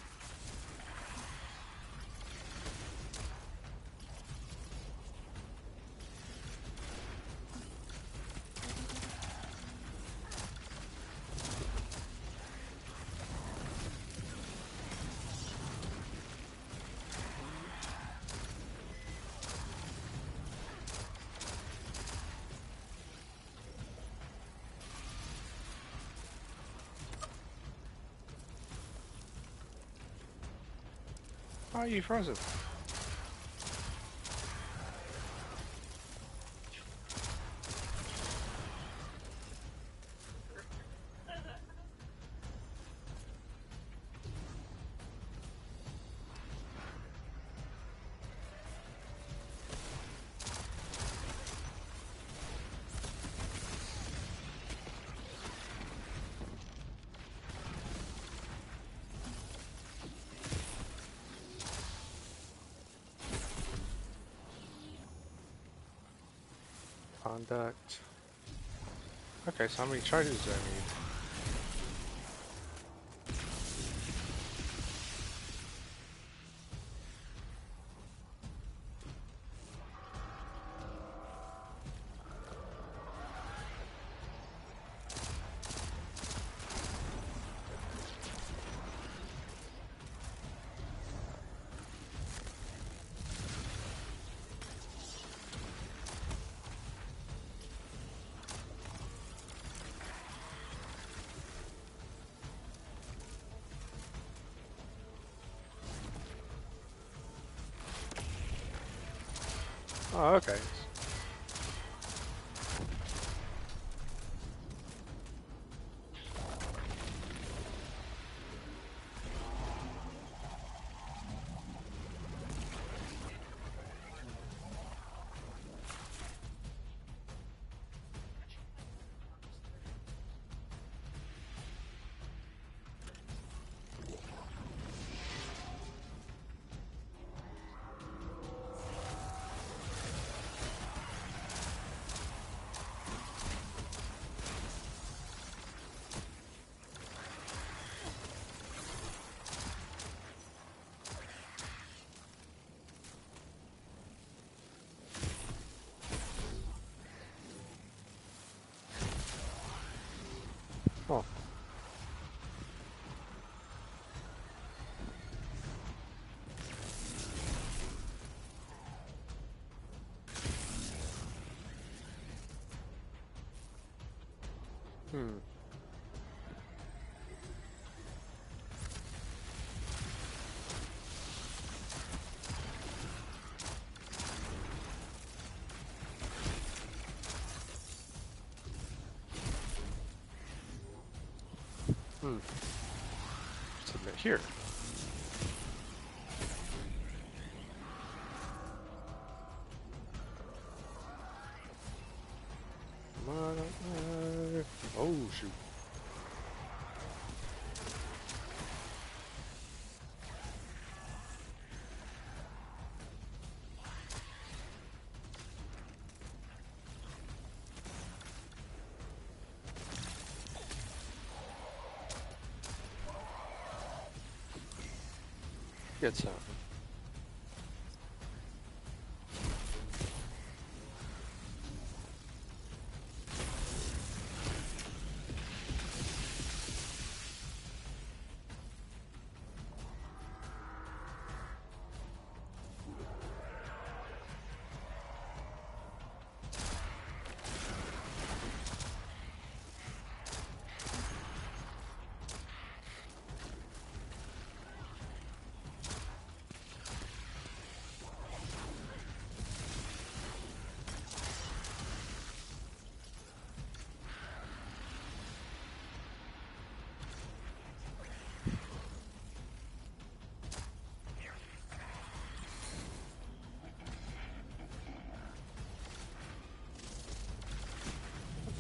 Why are you frozen? Conduct. Okay, so how many charges do I need? Oh, okay. Oh. Hmm. Submit here. Come on. Oh, shoot. Get some.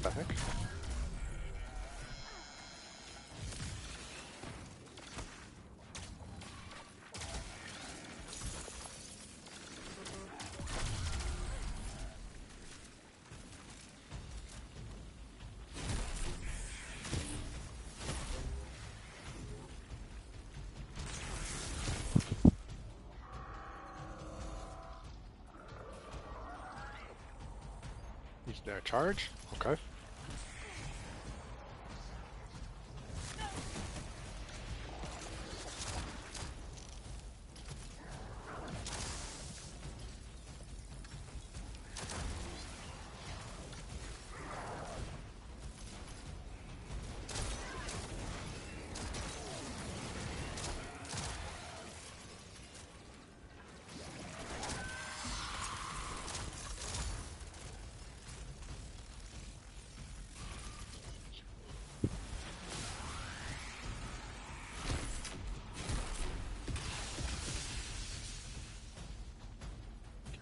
What the heck? Their charge? Okay.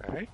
Okay.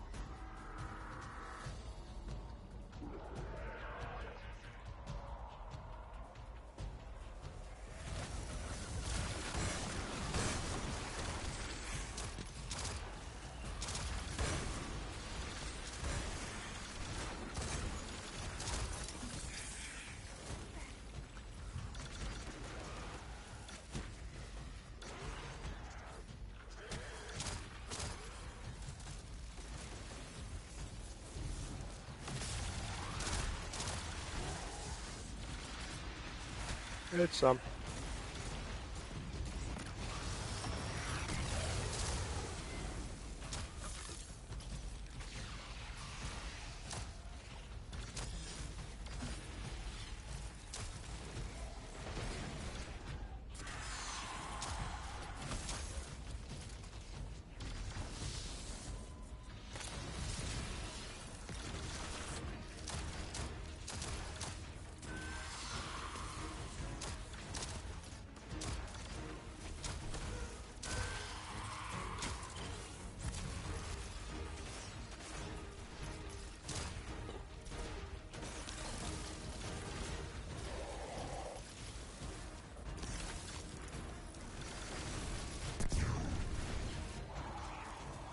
It's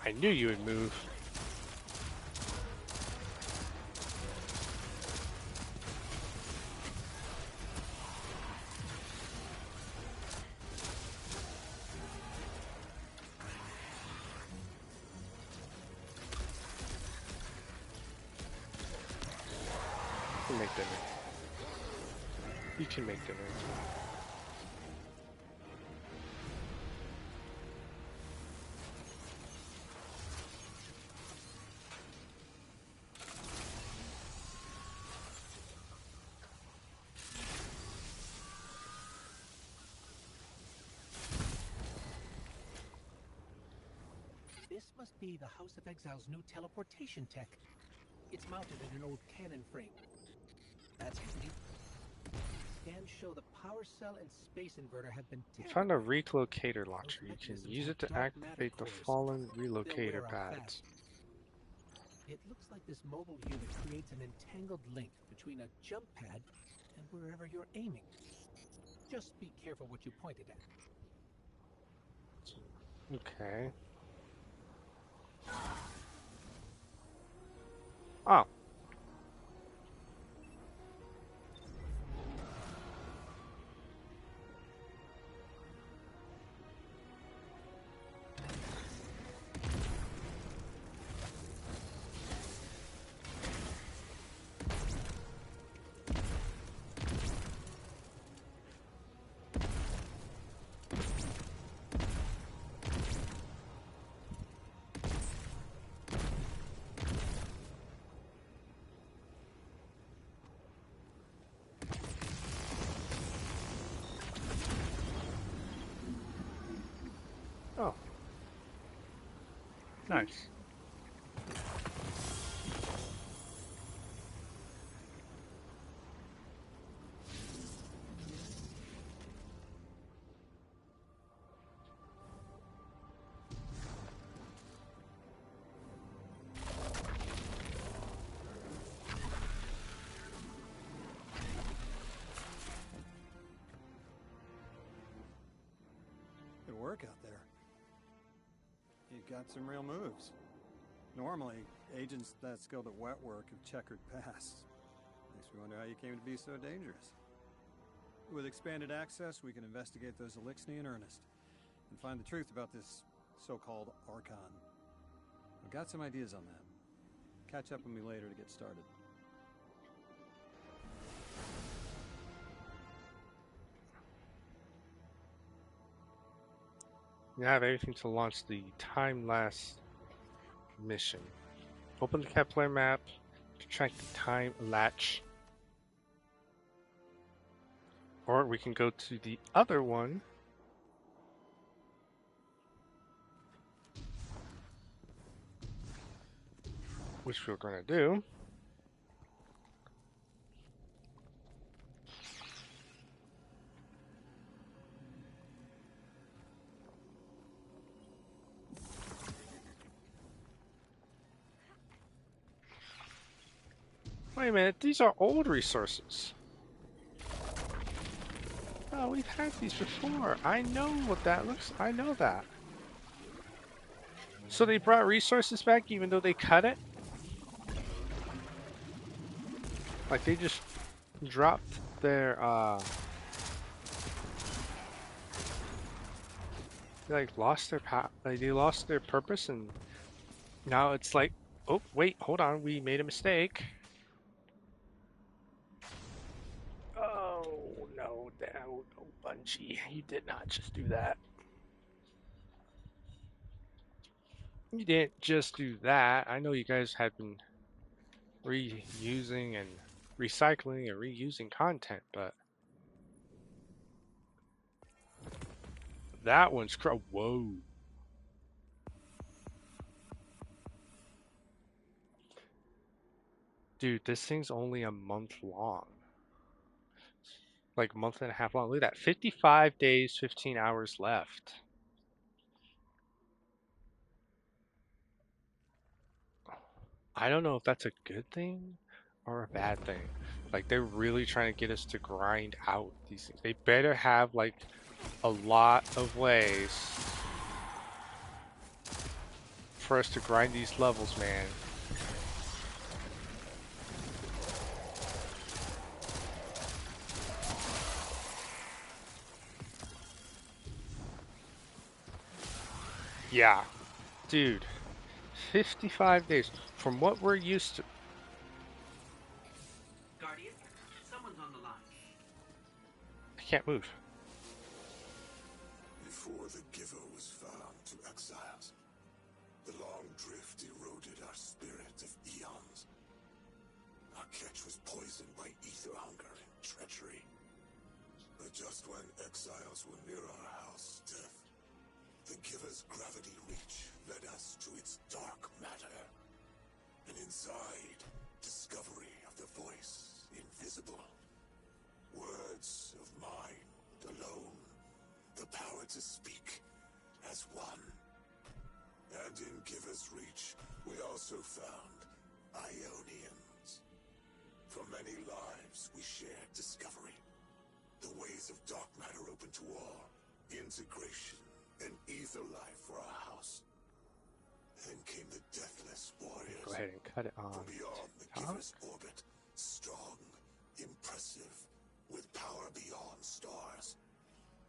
I knew you would move. You can make dinner. You can make dinner. This must be the House of Exile's new teleportation tech. It's mounted in an old cannon frame. That's handy. Scans show the power cell and space inverter have been You tampered found a with. relocator launcher. You can use it to activate the fallen relocator pads. It looks like this mobile unit creates an entangled link between a jump pad and wherever you're aiming. Just be careful what you pointed at. Okay. Oh. Oh. Nice. Good work out there. You got some real moves. Normally, agents that skilled at wet work have checkered past. Makes me wonder how you came to be so dangerous. With expanded access, we can investigate those Elixni in earnest and find the truth about this so-called Archon. I've got some ideas on that. Catch up with me later to get started. You have everything to launch the time-lapse mission. Open the Kepler map to track the time latch. Or we can go to the other one. Which we're going to do. Wait a minute, these are old resources. Oh, we've had these before. I know what that looks. I know that. So they brought resources back even though they cut it? Like they just dropped their they like lost their like they lost their purpose, and now it's like, oh wait, hold on, we made a mistake. Oh no, no, Bungie, you did not just do that. You didn't just do that. I know you guys had been reusing and recycling and reusing content, but that one's whoa. Dude, this thing's only a month long. Like a month and a half long. Look at that. 55 days, 15 hours left. I don't know if that's a good thing or a bad thing. Like, they're really trying to get us to grind out these things. They better have, like, a lot of ways for us to grind these levels, man. Yeah, dude, 55 days from what we're used to. Guardian, someone's on the line. I can't move. Before the Giver was found to exiles, the long drift eroded our spirit of eons. Our catch was poisoned by ether hunger and treachery. But just when exiles were near our house, death, the Giver's gravity reach led us to its dark matter. And inside, discovery of the voice invisible. Words of mind alone. The power to speak as one. And in Giver's reach, we also found Ionians. For many lives, we shared discovery. The ways of dark matter open to all. Integration and ether life for our house. Then came the Deathless Warriors. Go ahead and cut it on. From beyond the Giver's orbit. Strong, impressive, with power beyond stars.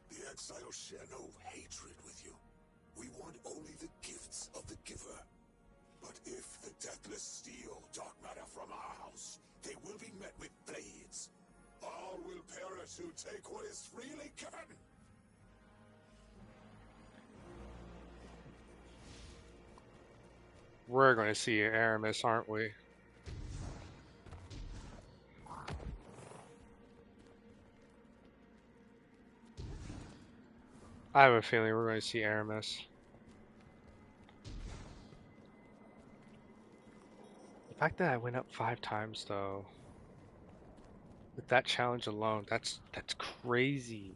The exiles share no hatred with you. We want only the gifts of the Giver. But if the Deathless steal dark matter from our house, they will be met with blades. All will perish who take what is freely given. We're going to see Aramis, aren't we? I have a feeling we're going to see Aramis. The fact that I went up 5 times, though, with that challenge alone, that's crazy.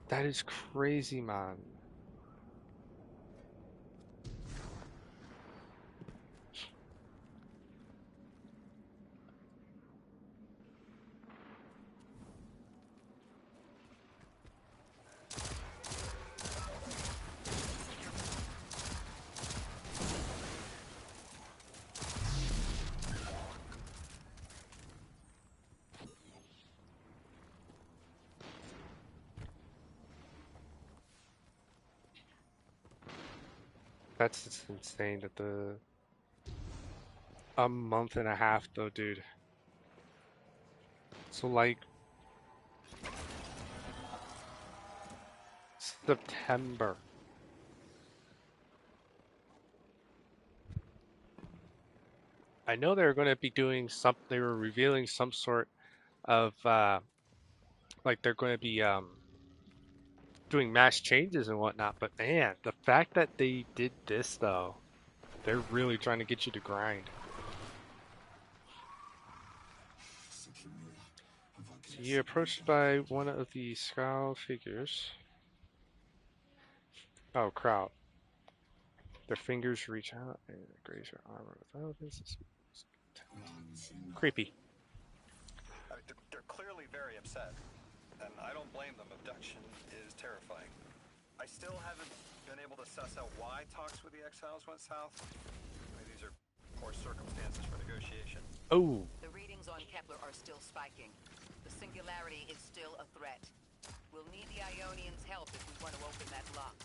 That is crazy, man. That's just insane that a month and a half though, dude. So like September. I know they were going to be doing some. They were revealing some sort of like they're going to be doing mass changes and whatnot. But man, the fact that they did this though, they're really trying to get you to grind. So you're approached by one of the Scowl figures. Oh, crowd. Their fingers reach out and graze your armor without this. Creepy. I mean, they're clearly very upset, and I don't blame them. Abduction is terrifying. I still haven't been able to suss out why talks with the Exiles went south. I mean, these are poor circumstances for negotiation. Oh. The readings on Kepler are still spiking. The singularity is still a threat. We'll need the Ionians' help if we want to open that lock.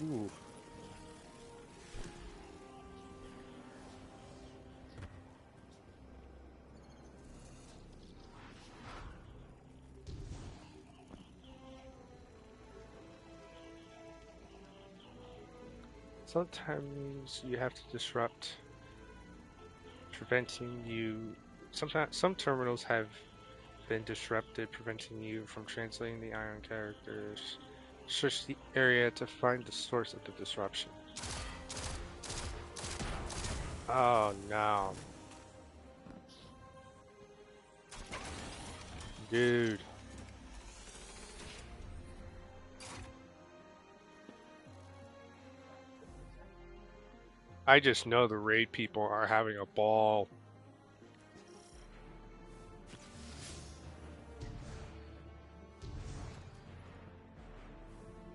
Ooh. Sometimes you have to disrupt, preventing you. Sometimes some terminals have been disrupted, preventing you from translating the ion characters. Search the area to find the source of the disruption. Oh no. Dude. I just know the raid people are having a ball.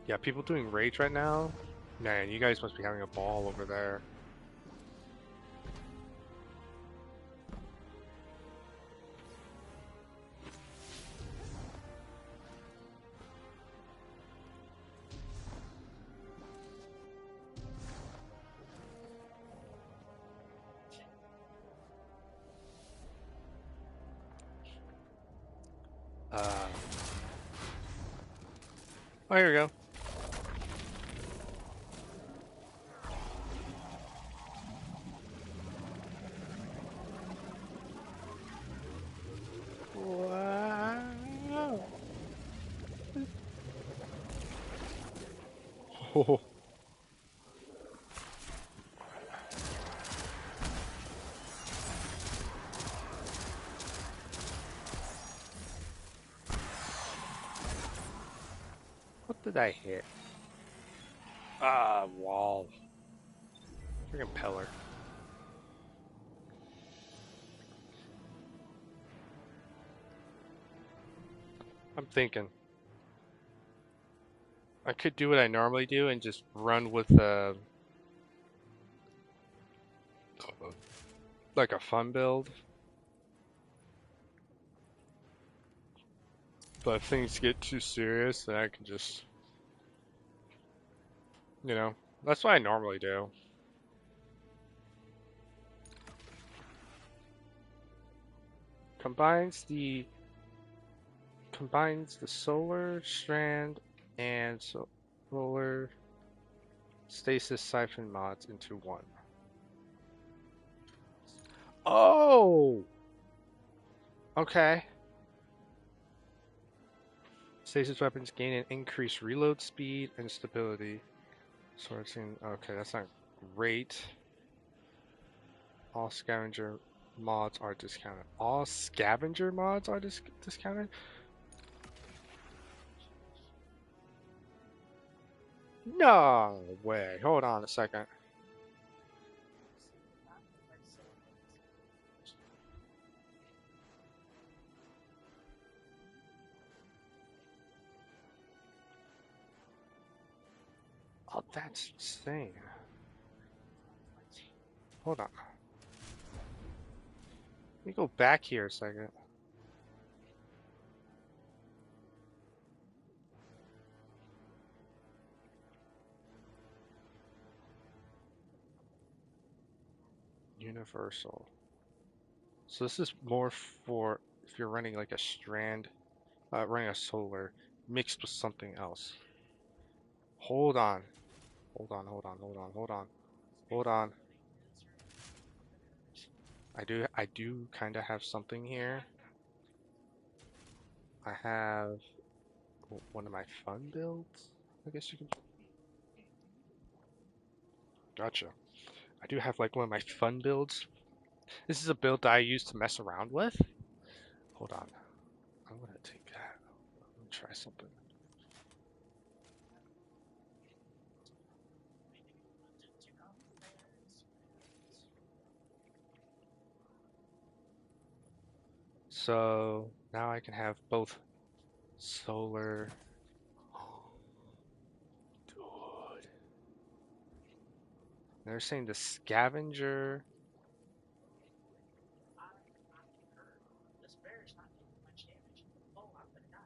Yeah, people doing raids right now? Man, you guys must be having a ball over there. Oh, here we go. Wow. Oh. What did I hit? Ah, wall. Freaking pillar. I'm thinking. I could do what I normally do and just run with like a fun build. But if things get too serious, then I can just, you know, that's what I normally do. Combines the solar strand and solar stasis siphon mods into one. Oh! Okay. Stasis weapons gain an increased reload speed and stability. Sorting. Okay, that's not great. All scavenger mods are discounted. All scavenger mods are discounted? No way. Hold on a second. I'll That's insane. Hold on. Let me go back here a second. Universal. So this is more for if you're running like a strand, running a solar mixed with something else. Hold on. Hold on, hold on, hold on, hold on. Hold on. I do kind of have something here. I have one of my fun builds, I guess you can. Gotcha. I do have like one of my fun builds. This is a build that I use to mess around with. Hold on. I'm gonna take that. Let me try something. So now I can have both solar. Dude. They're saying the scavenger. This bear's not taking much damage. Oh, I'm gonna die.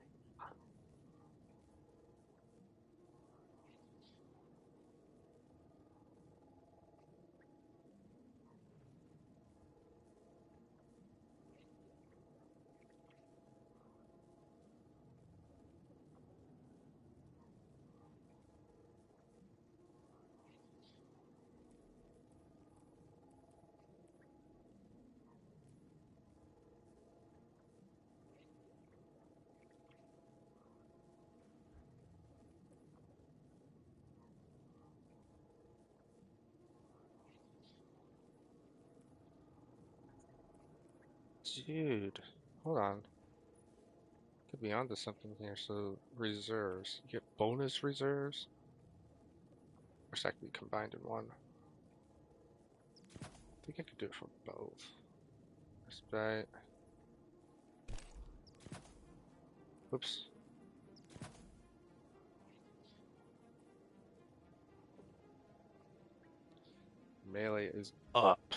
Dude, hold on. Could be onto something here. So reserves. You get bonus reserves. Or that could be combined in one. I think I could do it for both. Respite. Whoops. Melee is up.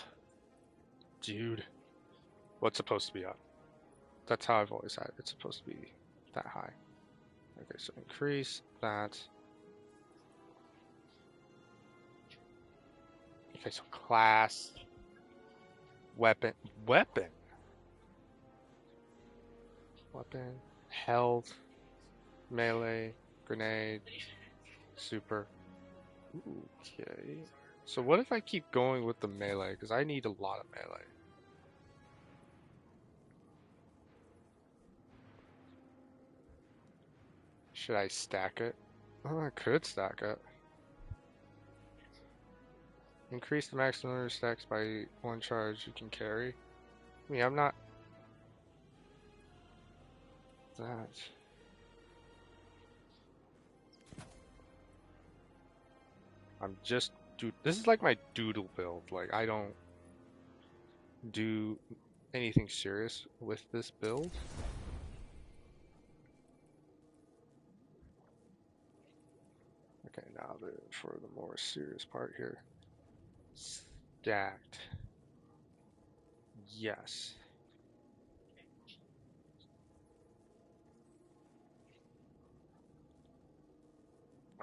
Dude. What's supposed to be up? That's how I've always had it. It's supposed to be that high. Okay, so increase that. Okay, so class. Weapon. Weapon? Weapon. Health. Melee. Grenade. Super. Ooh, okay. So what if I keep going with the melee? Because I need a lot of melee. Should I stack it? Oh, I could stack it. Increase the maximum number of stacks by one charge you can carry. I mean, I'm not... That... I'm just... Dude, this is like my doodle build. Like, I don't do anything serious with this build. Okay, now for the more serious part here. Stacked. Yes.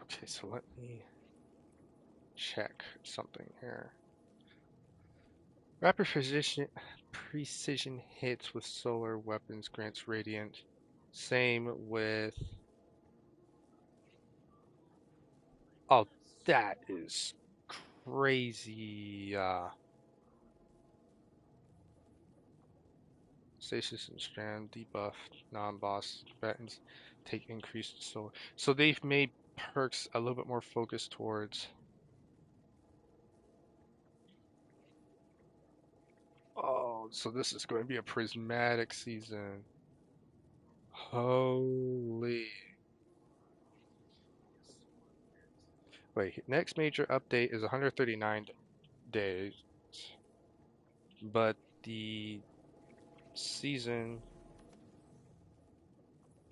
Okay, so let me check something here. Rapid precision hits with solar weapons grants radiant. Same with... Oh, that is crazy. Stasis and strand debuff non-boss combatants take increased solar. So they've made perks a little bit more focused towards... Oh, so this is going to be a prismatic season. Holy. Wait, next major update is 139 days, but the season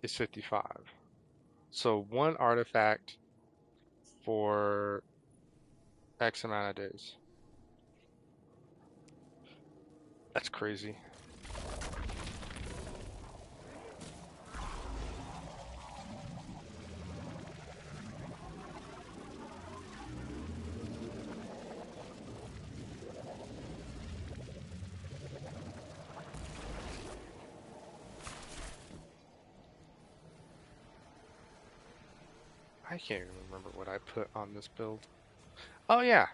is 55. So one artifact for X amount of days. That's crazy. I can't even remember what I put on this build. Oh yeah.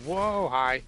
Whoa, hi.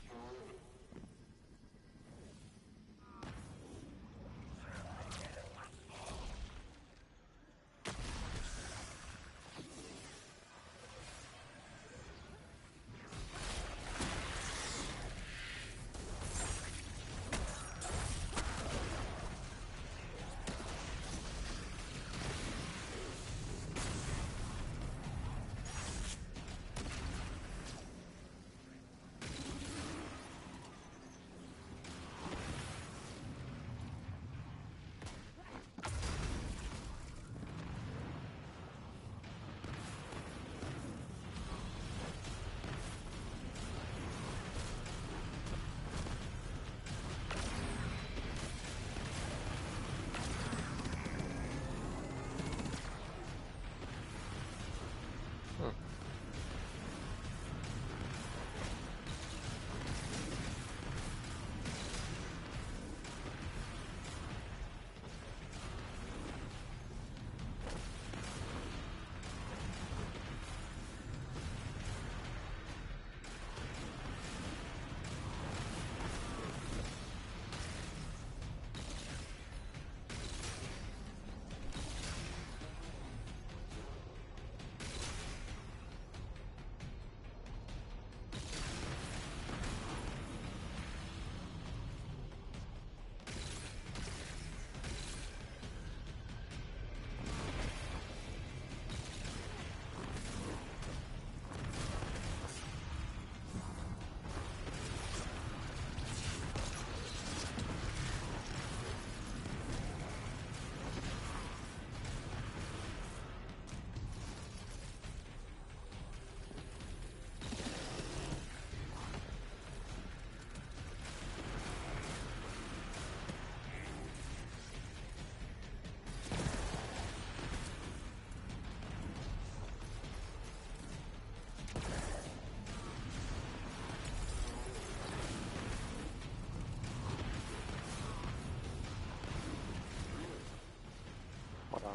Hold on.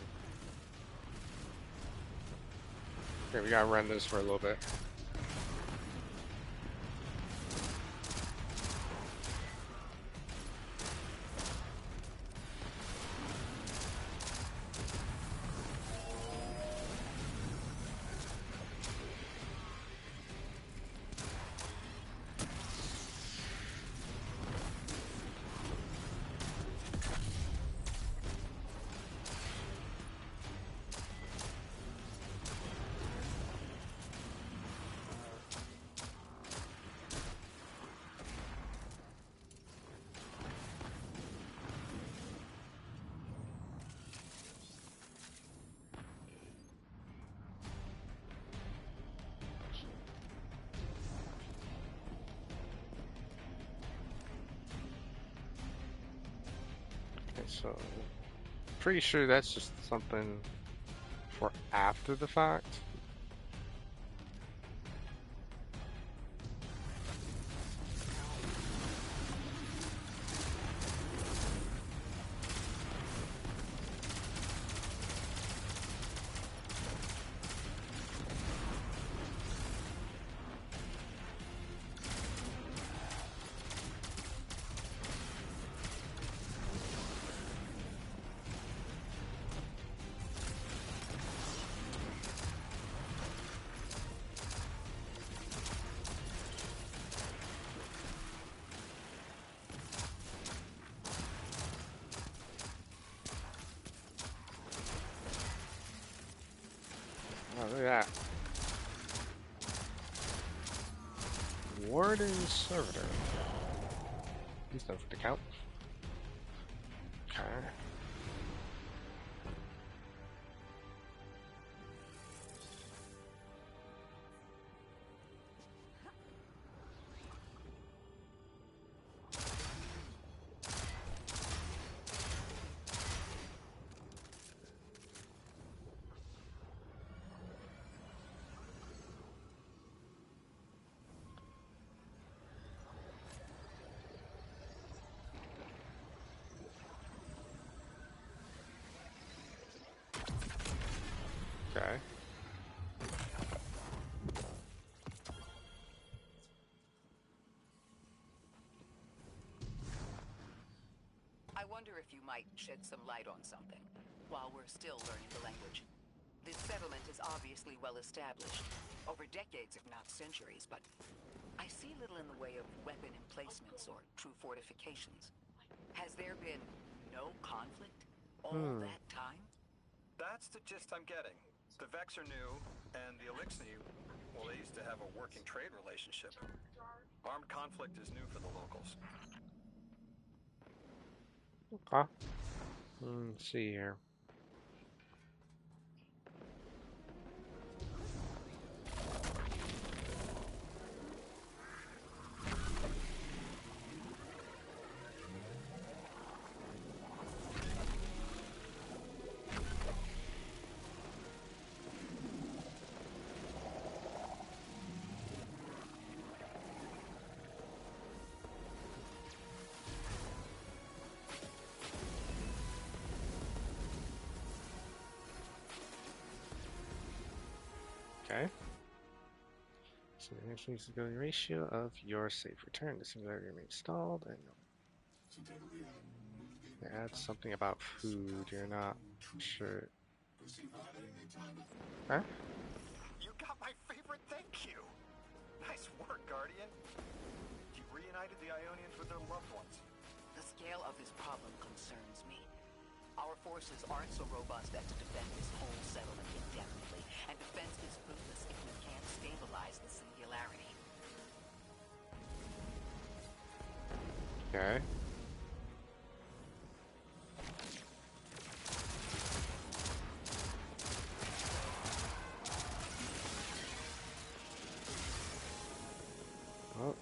Okay, we gotta run this for a little bit. So, pretty sure that's just something for after the fact. look at that. Warden Servitor. He's done for the count. Okay. Okay. I wonder if you might shed some light on something while we're still learning the language. This settlement is obviously well established, over decades if not centuries, but I see little in the way of weapon emplacements or true fortifications. Has there been no conflict all that time? That's the gist I'm getting. The Vex are new, and the Elixni, well, they used to have a working trade relationship. Armed conflict is new for the locals. Okay. Let's see here. Okay. So the next is the ratio of your safe return. The singularity remains stalled, and it adds something about food. You're not sure. Huh? You got my favorite thank you! Nice work, Guardian. You reunited the Ionians with their loved ones. The scale of this problem concerns me. Our forces aren't so robust as to defend this whole settlement indefinitely, and defense is fruitless if we can't stabilize the singularity. Okay. Oh.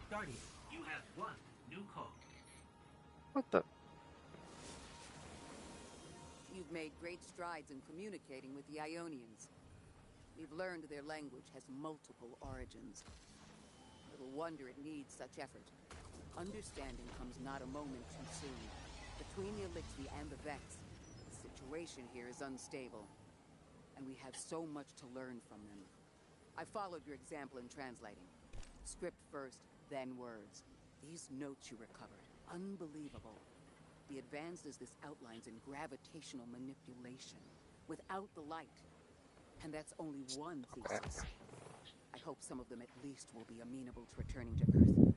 Guardian, you have one new call. What the? You've made great strides in communicating with the Ionians. We've learned their language has multiple origins. Little wonder it needs such effort. Understanding comes not a moment too soon. Between the Elixni and the Vex, the situation here is unstable. And we have so much to learn from them. I followed your example in translating. Script first, then words. These notes you recovered, unbelievable. The advances this outlines in gravitational manipulation, without the light. And that's only one thesis. I hope some of them at least will be amenable to returning to Earth.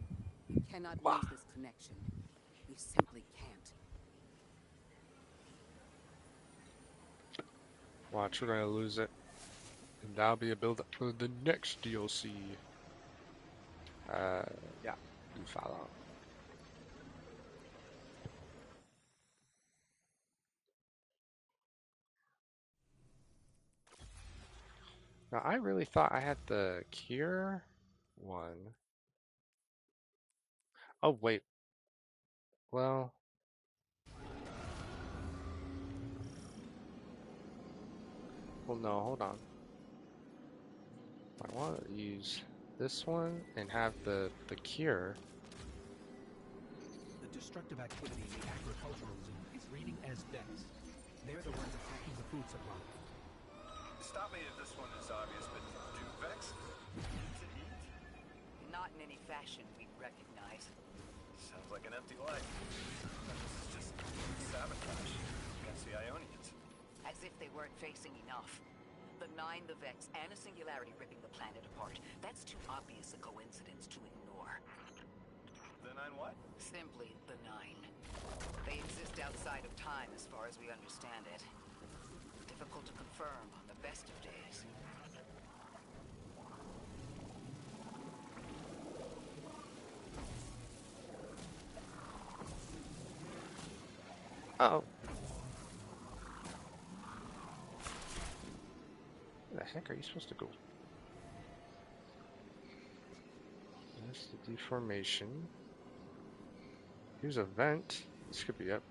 We cannot lose this connection. We simply can't. Watch, we're gonna lose it. And that'll be a build-up for the next DLC. Yeah, do follow. Now, I really thought I had the cure one. Oh, wait. Well... Well, no, hold on. I want to use this one and have the cure. The destructive activity in the agricultural zone is reading as Vex. They're the ones attacking the food supply. Stop me if this one is obvious, but do Vex need to eat? Not in any fashion we recognize. Sounds like an empty life. This is just sabotage against the Ionians. As As if they weren't facing enough. The Nine, the Vex, and a singularity ripping the planet apart. That's too obvious a coincidence to ignore. The Nine what? Simply the Nine. They exist outside of time as far as we understand it. Difficult to confirm on the best of days. Uh-oh. Where the heck are you supposed to go? That's the deformation. Here's a vent. This could be up.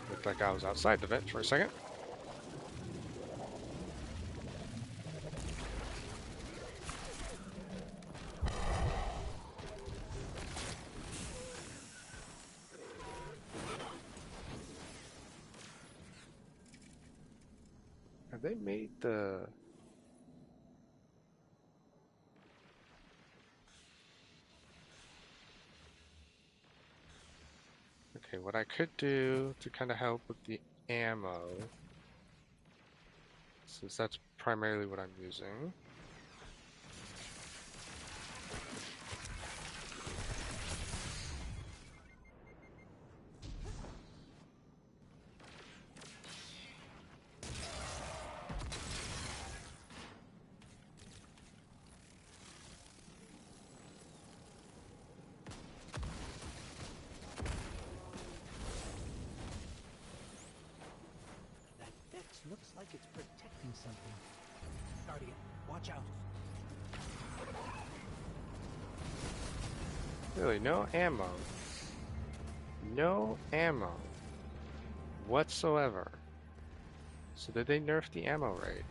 Looked like I was outside the vent for a second. Have they made the... Okay, what I could do to kind of help with the ammo, since that's primarily what I'm using. Looks like it's protecting something. Guardian, watch out. Really, no ammo. No ammo. Whatsoever. So did they nerf the ammo rate?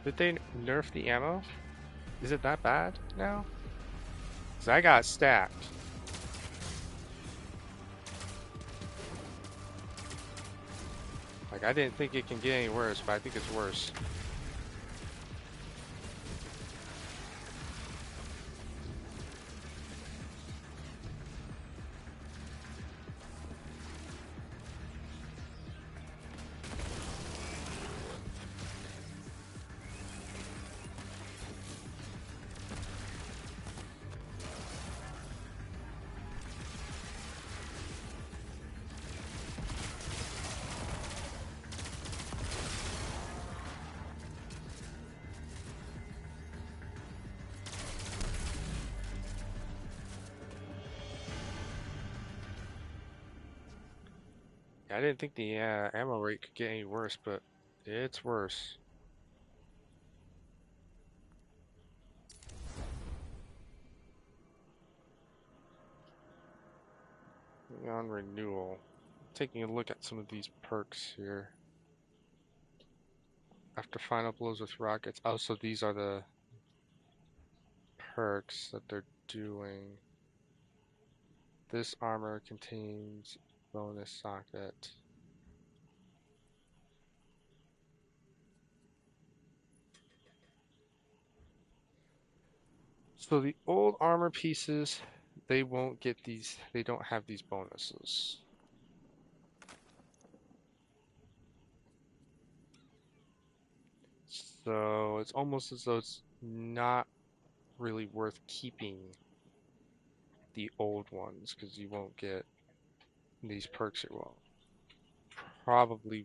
Did they nerf the ammo? Is it that bad now? 'Cause I got stacked. Like, I didn't think it can get any worse, but I think it's worse. I didn't think the ammo rate could get any worse, but it's worse. On renewal, taking a look at some of these perks here. After final blows with rockets. Oh, so these are the perks that they're doing. This armor contains bonus socket. So the old armor pieces, they won't get these, they don't have these bonuses. So it's almost as though it's not really worth keeping the old ones because you won't get these perks. Well, probably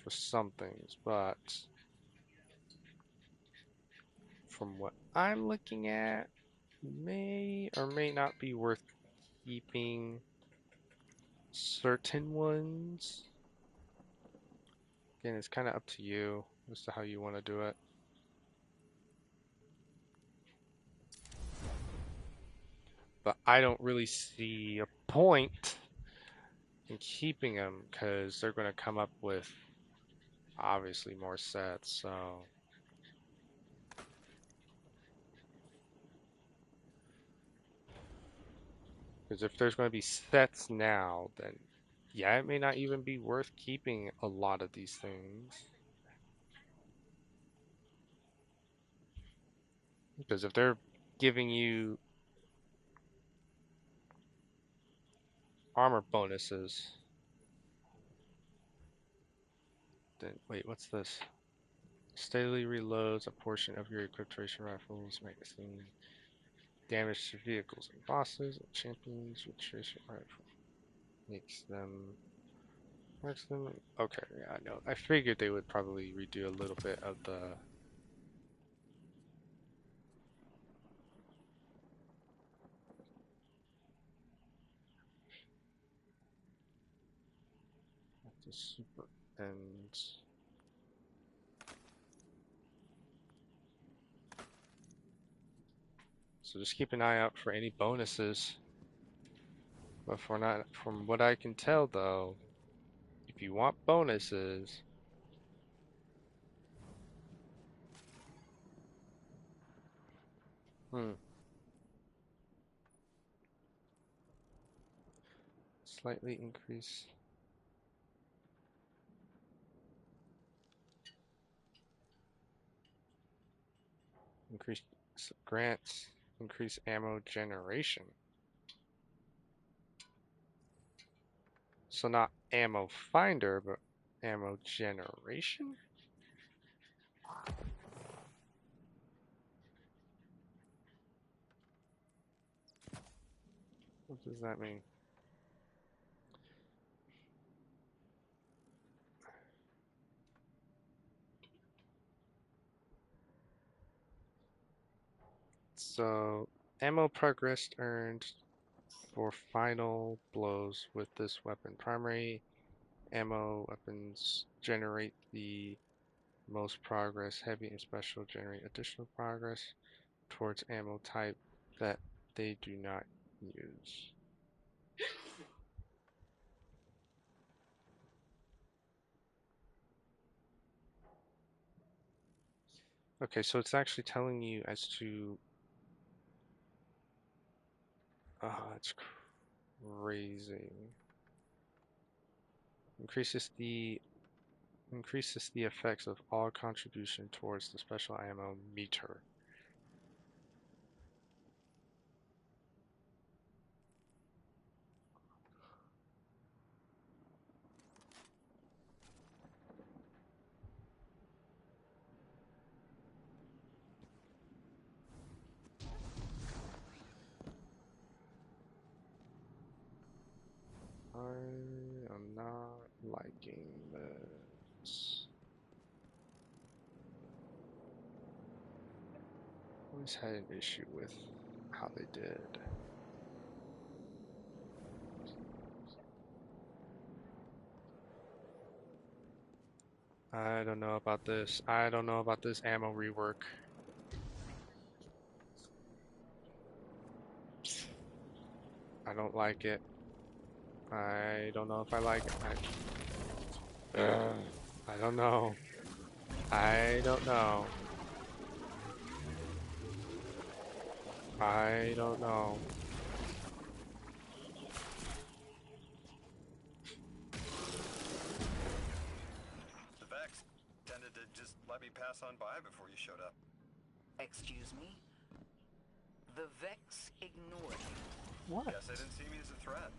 for some things, but from what I'm looking at, may or may not be worth keeping certain ones. Again, it's kind of up to you as to how you want to do it. But I don't really see a point in keeping them because they're going to come up with obviously more sets. So Because if there's going to be sets now, then yeah, it may not even be worth keeping a lot of these things. Because if they're giving you armor bonuses, then wait, what's this? Steadily reloads a portion of your equipped ration rifles, magazine. Damage to vehicles and bosses and champions with ration rifle. Marks them. Okay, yeah, I know. I figured they would probably redo a little bit of the super ends. So just keep an eye out for any bonuses. But for not, from what I can tell though, if you want bonuses, slightly increase. Increase grants, increase ammo generation. So not ammo finder, but ammo generation? What does that mean? So, ammo progress earned for final blows with this weapon. Primary ammo weapons generate the most progress. Heavy and special generate additional progress towards ammo type that they do not use. Okay, so it's actually telling you as to... it's crazy. Increases the effects of all contribution towards the special ammo meter. I am not liking this. Always had an issue with how they did. I don't know about this. I don't know about this ammo rework. I don't like it. I don't know if I like it. I don't know. I don't know. I don't know. The Vex tended to just let me pass on by before you showed up. Excuse me? The Vex ignored you. What? Guess they didn't see me as a threat.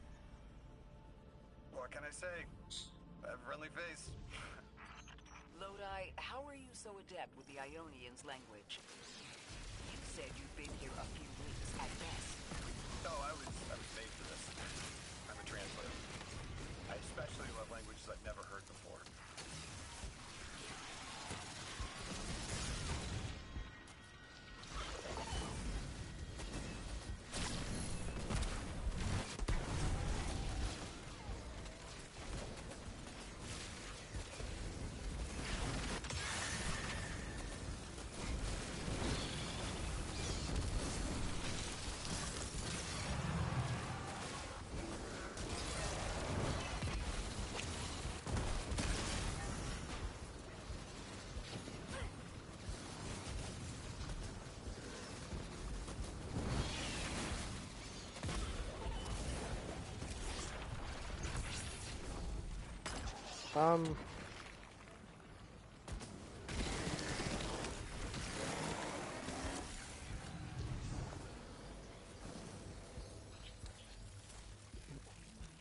What can I say? I have a friendly face. Lodi, how are you so adept with the Ionians' language? You said you've been here a few weeks at best. No, I was made for this. I'm a translator. I especially love languages I've never heard before.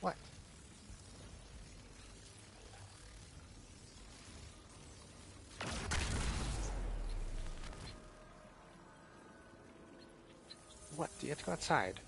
What? What? Do you have to go outside?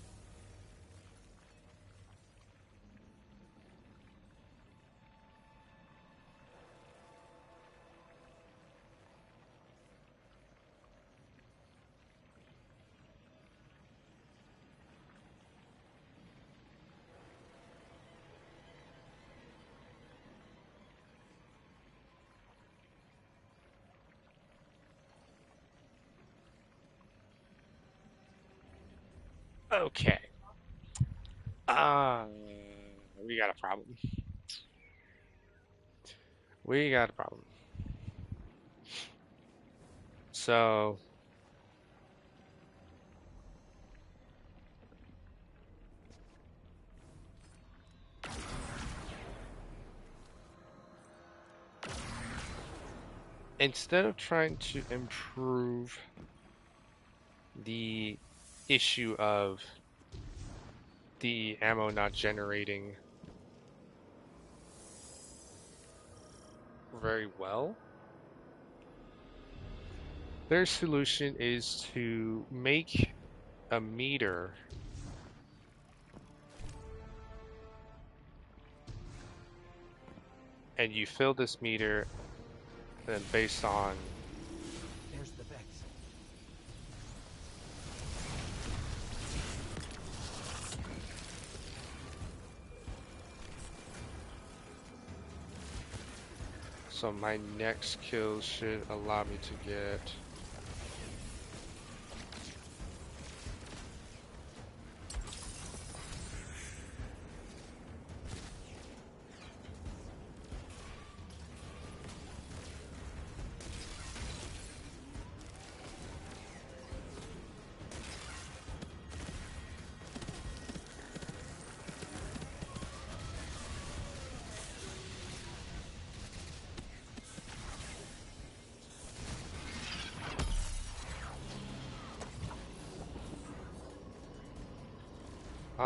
Okay. We got a problem. We got a problem. So, instead of trying to improve the issue of the ammo not generating very well, their solution is to make a meter and you fill this meter then based on There's the Vex. so my next kill should allow me to get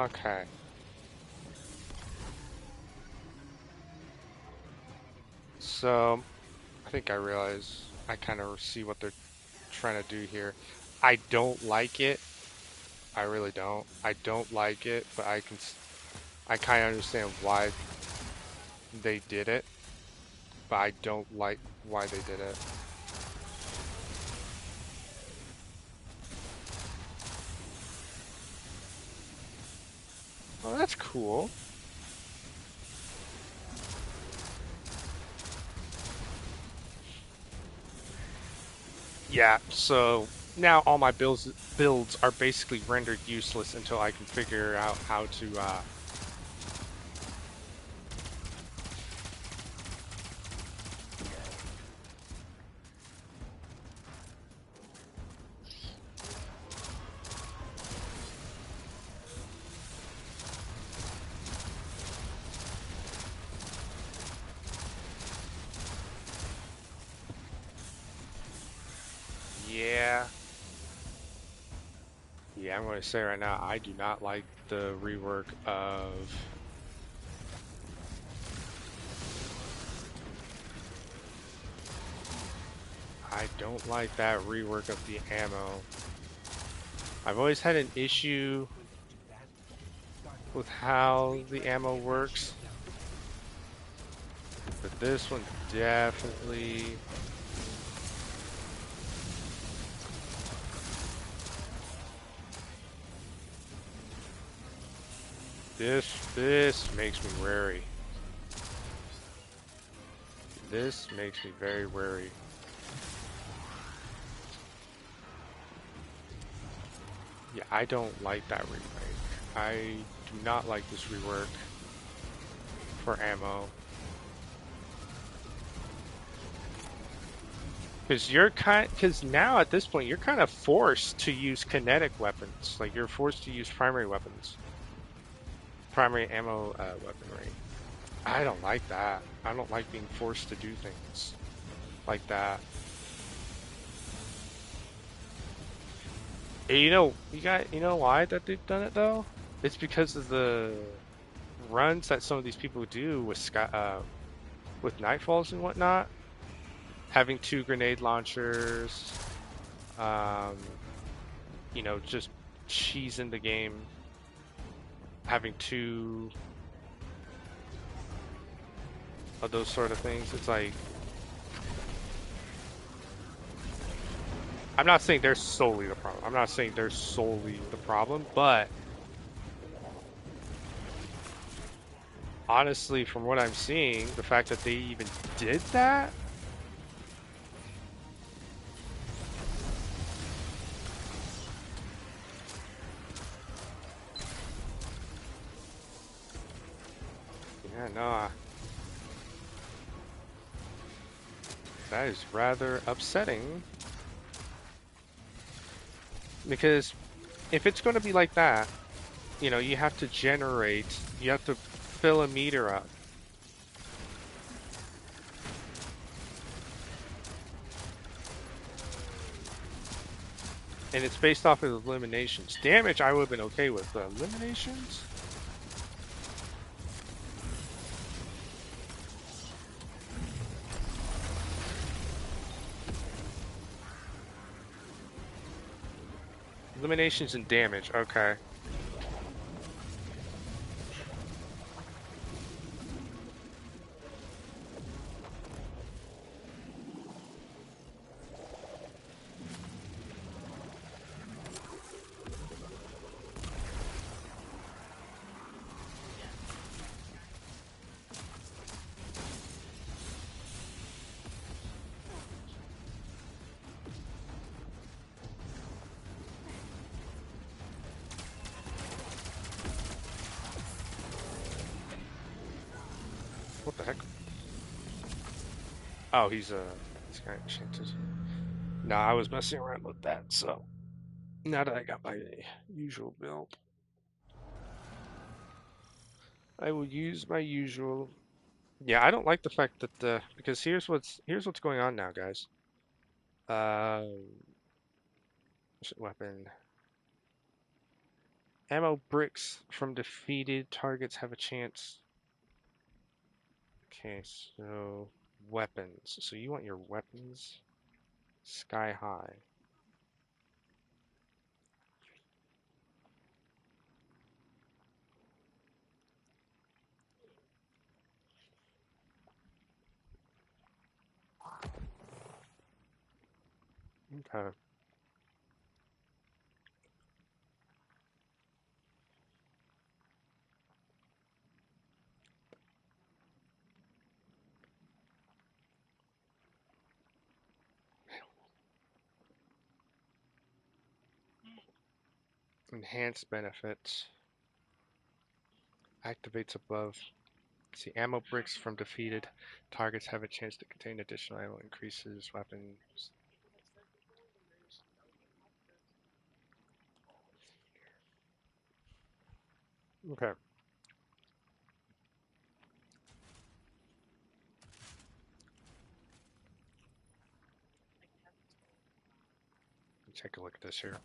okay. So, I think I realize I kind of see what they're trying to do here. I don't like it. I really don't. I don't like it, but I kind of understand why they did it, but I don't like why they did it. Oh, that's cool. Yeah, so now all my builds are basically rendered useless until I can figure out how to Yeah, I'm going to say right now, I do not like the rework of I don't like that rework of the ammo. I've always had an issue with how the ammo works, but this one definitely this makes me wary. This makes me very wary. Yeah, I don't like that remake. I do not like this rework for ammo. Because now at this point you're kind of forced to use kinetic weapons. Like you're forced to use primary weapons, primary ammo weaponry. I don't like that. I don't like being forced to do things like that. And you know why that they've done it though? It's because of the runs that some of these people do with Nightfalls and whatnot, having 2 grenade launchers, um, just cheesing the game, having 2 of those sort of things. It's like, I'm not saying they're solely the problem. I'm not saying they're solely the problem, but honestly, from what I'm seeing, the fact that they even did that. Yeah, no. That is rather upsetting. Because if it's going to be like that, you have to fill a meter up. And it's based off of eliminations. Damage I would have been okay with, but eliminations? Eliminations and damage, okay. What the heck? Oh, he's kind of chances. No, I was messing around with that, so now that I got my usual build, I will use my usual. Yeah, I don't like the fact that because here's what's going on now, guys. Weapon. Ammo bricks from defeated targets have a chance. Okay, so weapons. So you want your weapons sky high. Okay. Enhanced benefits. Activates above. See, ammo bricks from defeated targets have a chance to contain additional ammo. Increases weapons. Okay. Let's take a look at this here.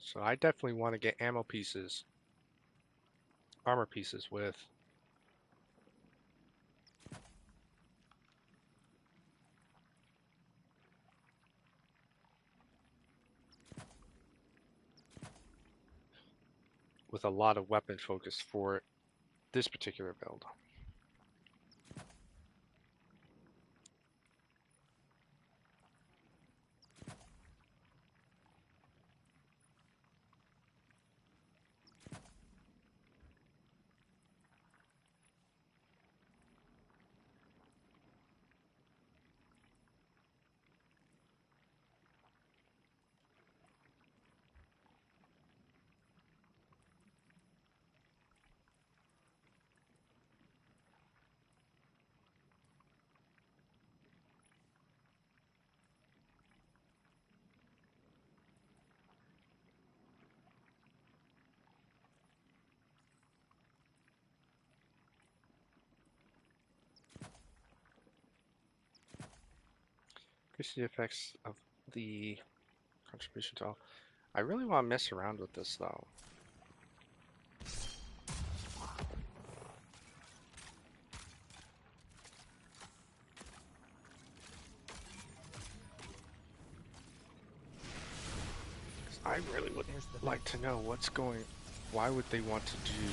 So I definitely want to get ammo pieces, armor pieces with a lot of weapon focus for this particular build. Increase the effects of the contribution to all. I really want to mess around with this though. I really would like to know what's going. Why would they want to do?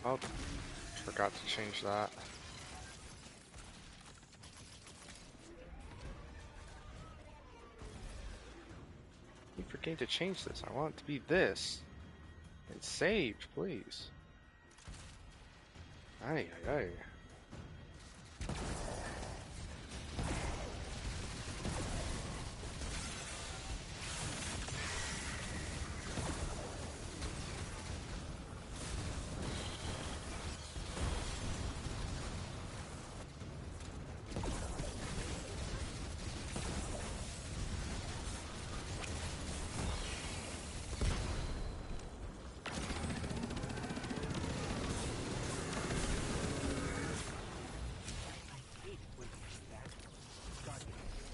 Oh, forgot to change that. You forget to change this. I want it to be this. And saved, please. Ay, ay, ay.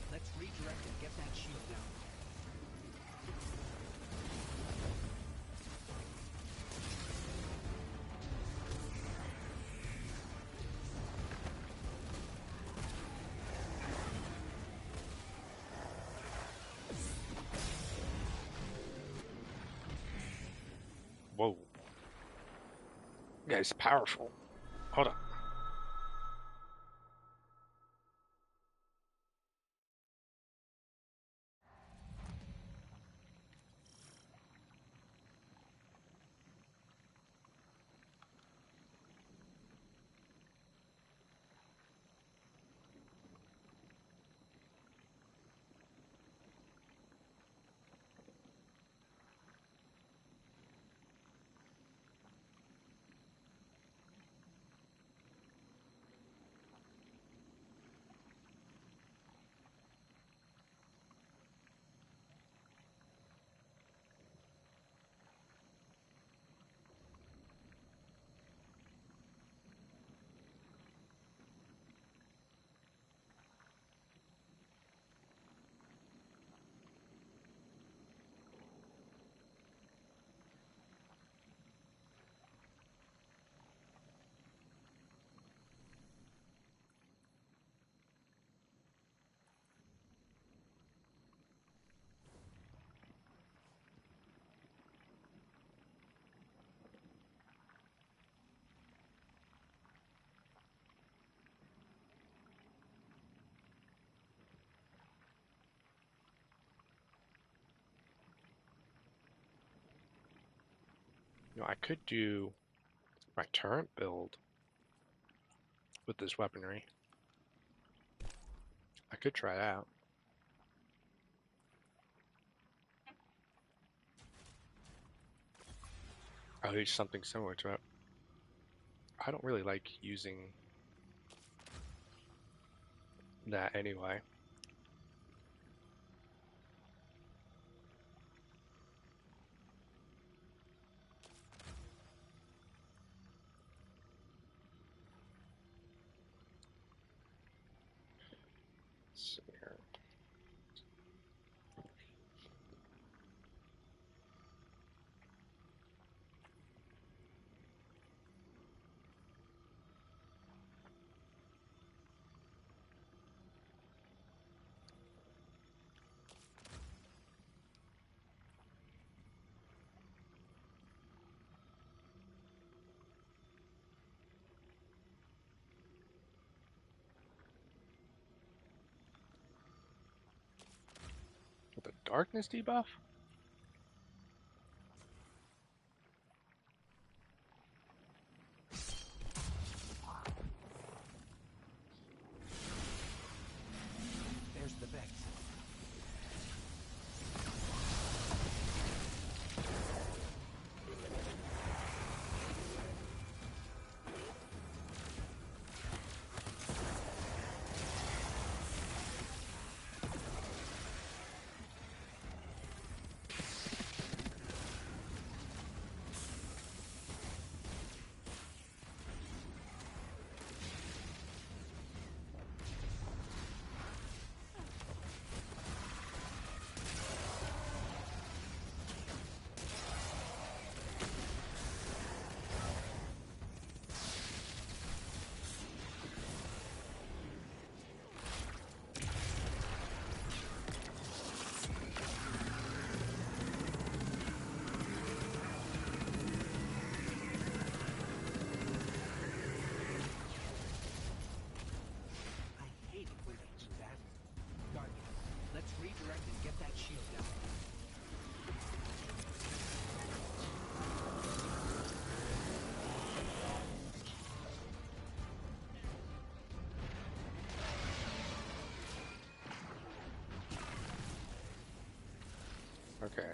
Let's redirect and get that shield down. Whoa. Guy's powerful. Hold on. You know, I could do my turret build with this weaponry. I could try it out. At least something similar to it. I don't really like using that anyway. Let's see here. With the darkness debuff? There's the Vex. Okay.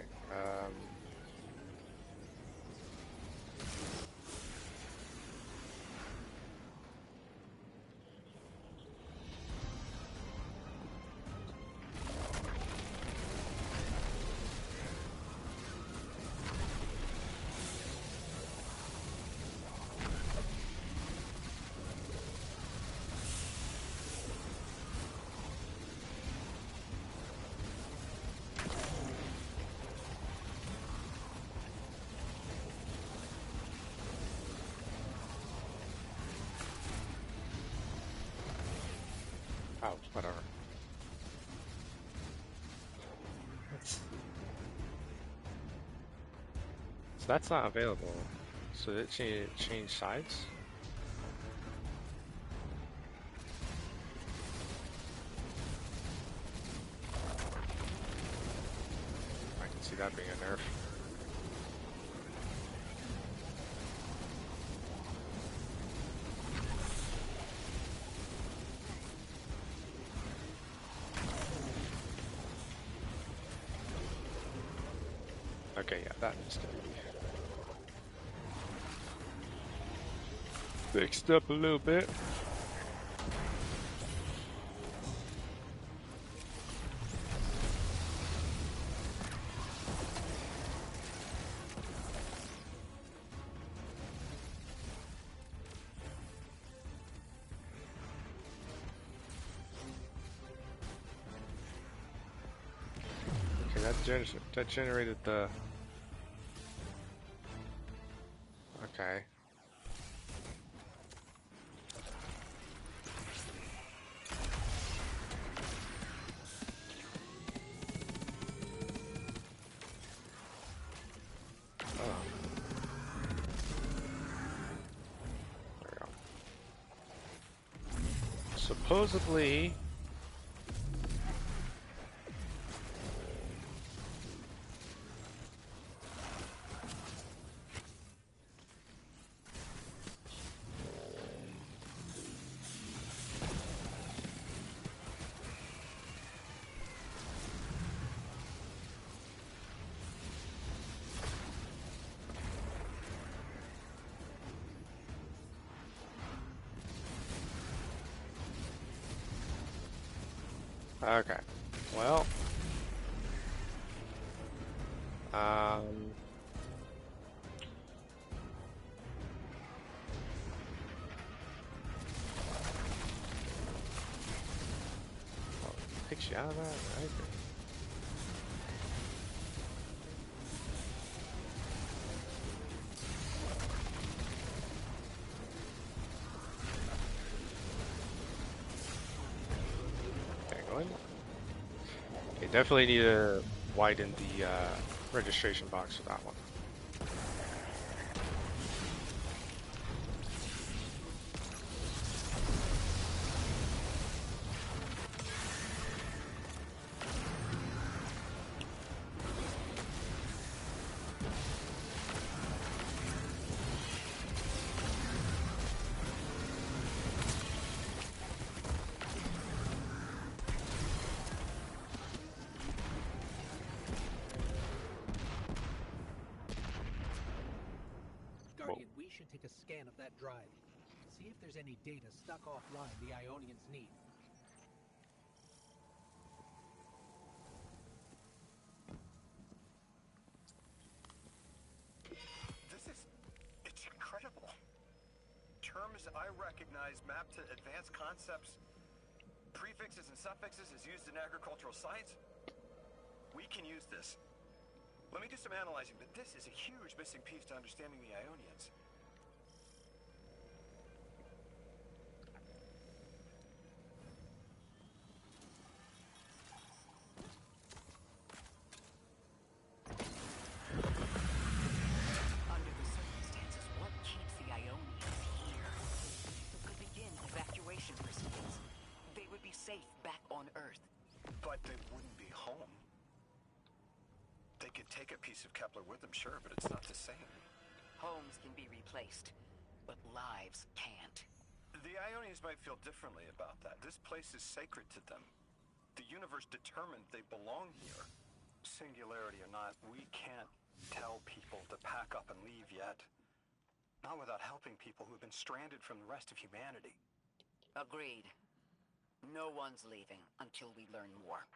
Oh, whatever. So that's not available. So it change sides? I can see that being a nerf. Okay, yeah, that needs to be fixed up a little bit. Okay, that generated the... Okay. Supposedly... Okay. Well... Well, takes you out of that, right? Okay, going. Okay, definitely need to widen the registration box for that one. Guardian, we should take a scan of that drive. See if there's any data stuck offline the Ionians need. It's incredible. Terms I recognize mapped to advanced concepts, prefixes and suffixes as used in agricultural science. We can use this. Let me do some analyzing, but this is a huge missing piece to understanding the Ionians. Under the circumstances, what keeps the Ionians here? Could begin evacuation proceedings. They would be safe back on Earth. But they wouldn't be home. They could take a piece of Kepler with them, sure, but it's not the same. Homes can be replaced, but lives can't. The Ionians might feel differently about that. This place is sacred to them. The universe determined they belong here. Singularity or not, we can't tell people to pack up and leave yet. Not without helping people who've been stranded from the rest of humanity. Agreed. No one's leaving until we learn more.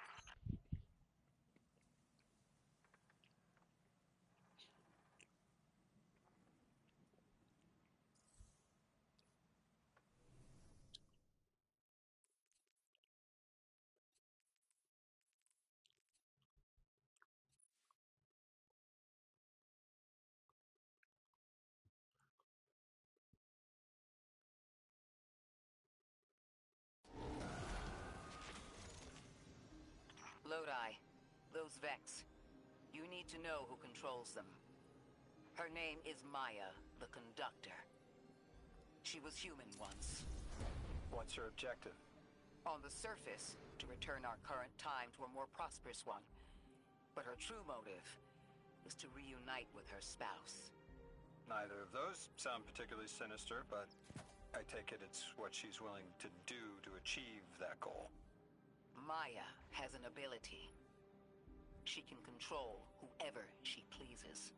Lodi, those Vex. You need to know who controls them. Her name is Maya, the Conductor. She was human once. What's her objective? On the surface, to return our current time to a more prosperous one. But her true motive is to reunite with her spouse. Neither of those sound particularly sinister, but I take it it's what she's willing to do to achieve that goal. Maya has an ability. She can control whoever she pleases.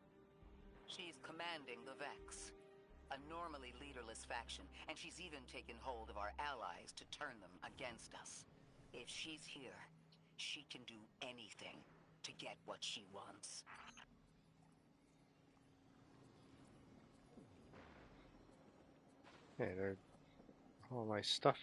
She's commanding the Vex, a normally leaderless faction, and she's even taken hold of our allies to turn them against us. If she's here, she can do anything to get what she wants. Hey, they're all my stuff.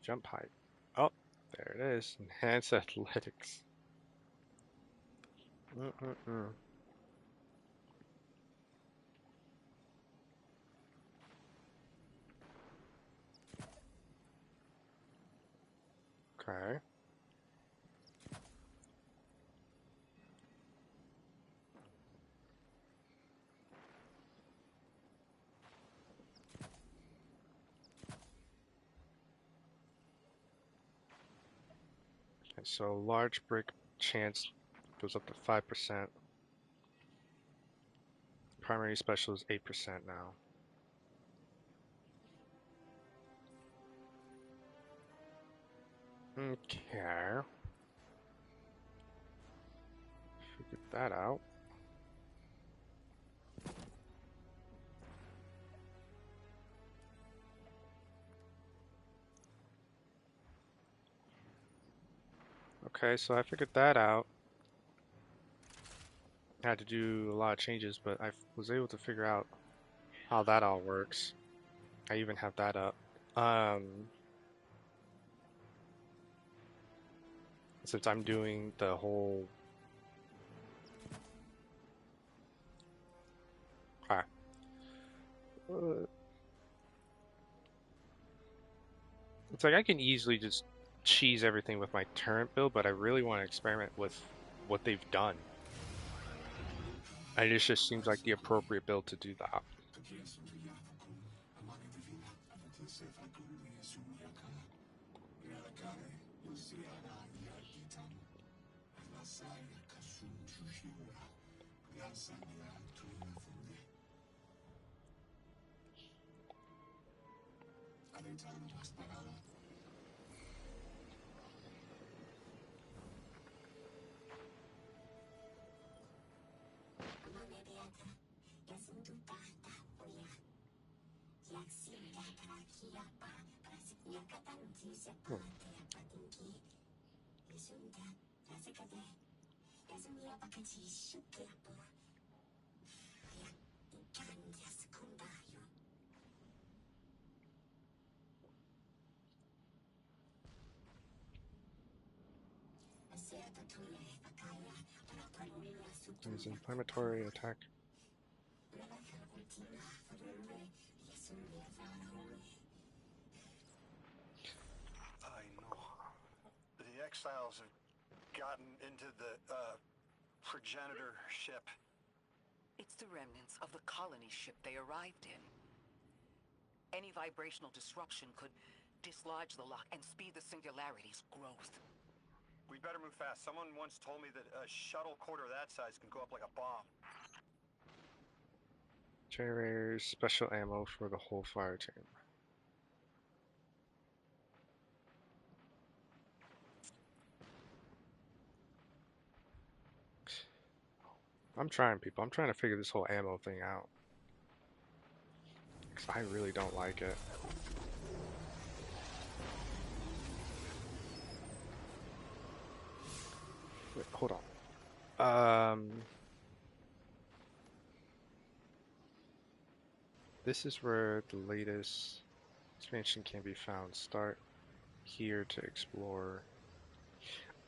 Jump height. Oh, there it is. Enhanced athletics. Okay. So large brick chance goes up to 5%. Primary special is 8% now. Okay. Figured that out. Okay, so I figured that out. I had to do a lot of changes, but I was able to figure out how that all works. I even have that up. Since I'm doing the whole... it's like I can easily just cheese everything with my current build, but I really want to experiment with what they've done. And it just seems like the appropriate build to do that. There's inflammatory attack. I know. The exiles have gotten into the, progenitor ship. It's the remnants of the colony ship they arrived in. Any vibrational disruption could dislodge the lock and speed the Singularity's growth. We'd better move fast. Someone once told me that a shuttle quarter that size can go up like a bomb. Generators, special ammo for the whole fire team. I'm trying, people. I'm trying to figure this whole ammo thing out. Because I really don't like it. Wait, hold on. This is where the latest expansion can be found. Start here to explore.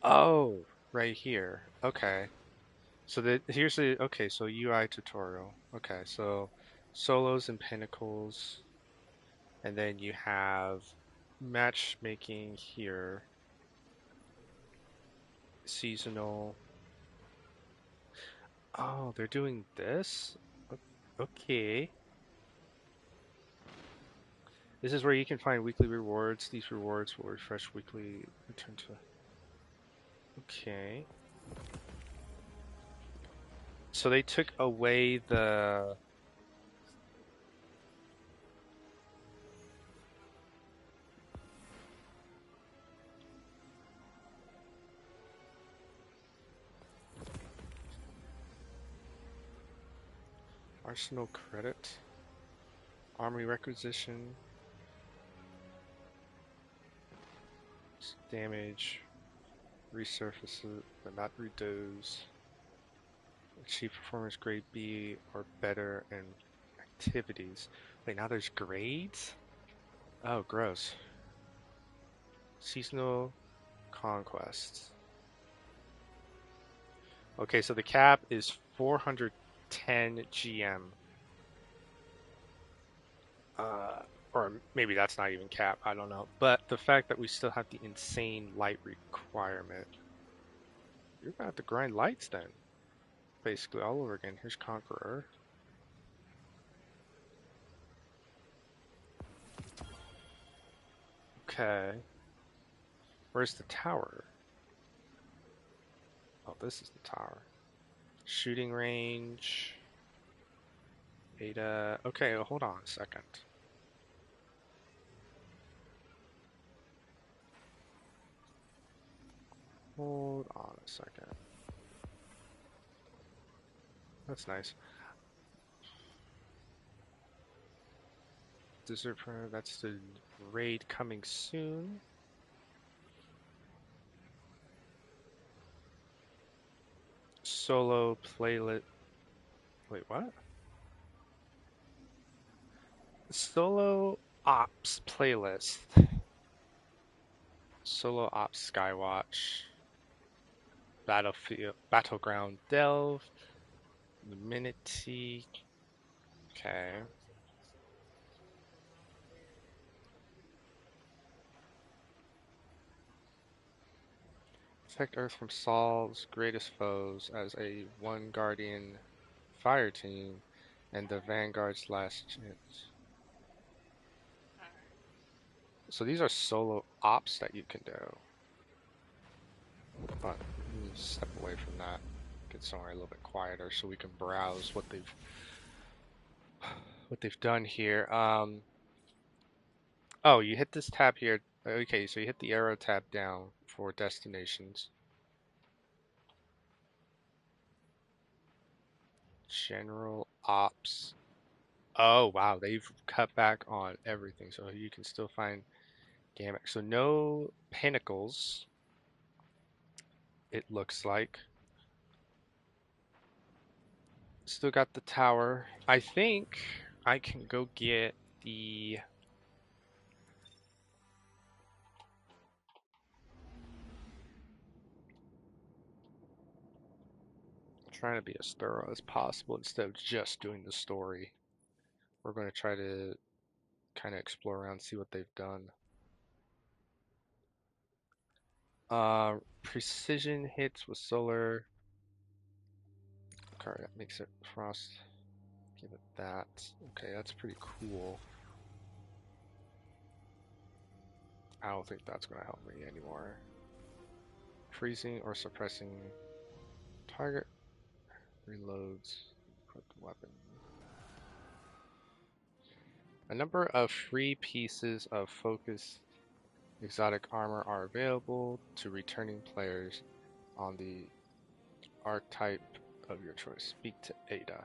Oh, right here. Okay. So here's the okay. So UI tutorial. Okay, so solos and pinnacles, and then you have matchmaking here. Seasonal. Oh, they're doing this? Okay. This is where you can find weekly rewards. These rewards will refresh weekly. Return to. Okay. So they took away the. Arsenal credit. Armory requisition. Damage. Resurfaces, but not redos. Achieve performance grade B or better in activities. Wait, now there's grades? Oh, gross. Seasonal conquests. Okay, so the cap is 410 GM. Or maybe that's not even cap, I don't know. But the fact that we still have the insane light requirement. You're gonna have to grind lights then. Basically all over again. Here's Conqueror. Okay. Where's the tower? Oh, this is the tower. Shooting range. Ada. Okay, well, hold on a second. Hold on a second. That's nice. Desert Prayer, that's the raid coming soon. Solo playlist. Wait, what? Solo Ops playlist. Solo Ops Skywatch. Battleground Delve. Minity. Okay. Protect Earth from Saul's greatest foes as a one Guardian fire team and the Vanguard's last chance. So these are solo ops that you can do. But let me step away from that. Get somewhere a little bit quieter so we can browse what they've done here. Oh, you hit this tab here. Okay, so you hit the arrow tab down for destinations. General Ops. Oh, wow, they've cut back on everything, so you can still find Gamma. So no pinnacles, it looks like. Still got the tower. I think I can go get the... trying to be as thorough as possible instead of just doing the story. We're going to try to kind of explore around, see what they've done. Precision hits with solar. Okay, that makes it frost. Give it that. Okay, that's pretty cool. I don't think that's going to help me anymore. Freezing or suppressing target. Reloads. Equip the weapon. A number of free pieces of focus exotic armor are available to returning players on the archetype of your choice. Speak to Ada.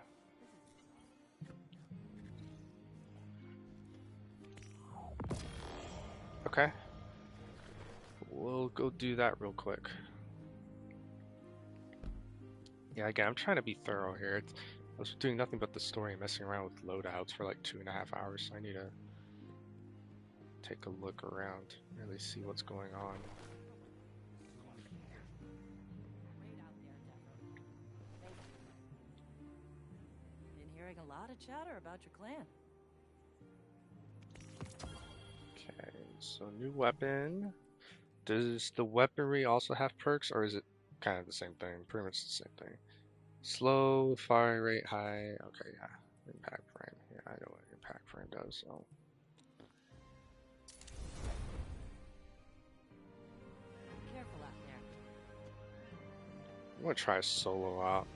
Okay. We'll go do that real quick. Yeah, again, I'm trying to be thorough here. I was doing nothing but the story and messing around with loadouts for like 2.5 hours, so I need to take a look around, really see what's going on. Been hearing a lot of chatter about your clan. Okay, so new weapon. Does the weaponry also have perks, or is it kind of the same thing? Pretty much the same thing. Slow, firing rate high. Okay, yeah. Impact frame. Yeah, I know what impact frame does, so. Careful out there. I'm gonna try a solo out.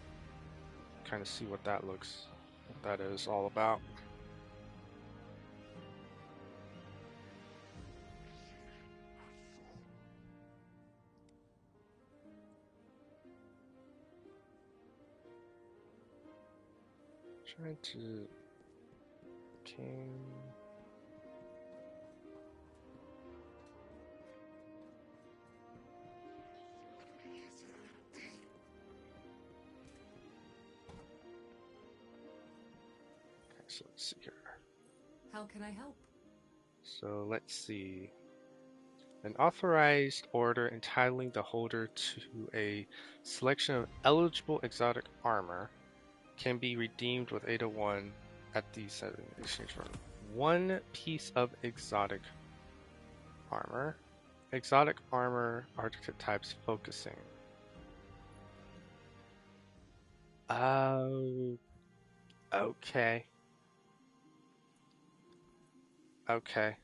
Kind of see what that looks, what that is all about. Trying to king. Okay, so let's see here. How can I help? So let's see. An authorized order entitling the holder to a selection of eligible exotic armor can be redeemed with Ada 1 at the setting exchange for one piece of exotic armor. Exotic armor archetypes focusing. Oh, okay. Okay.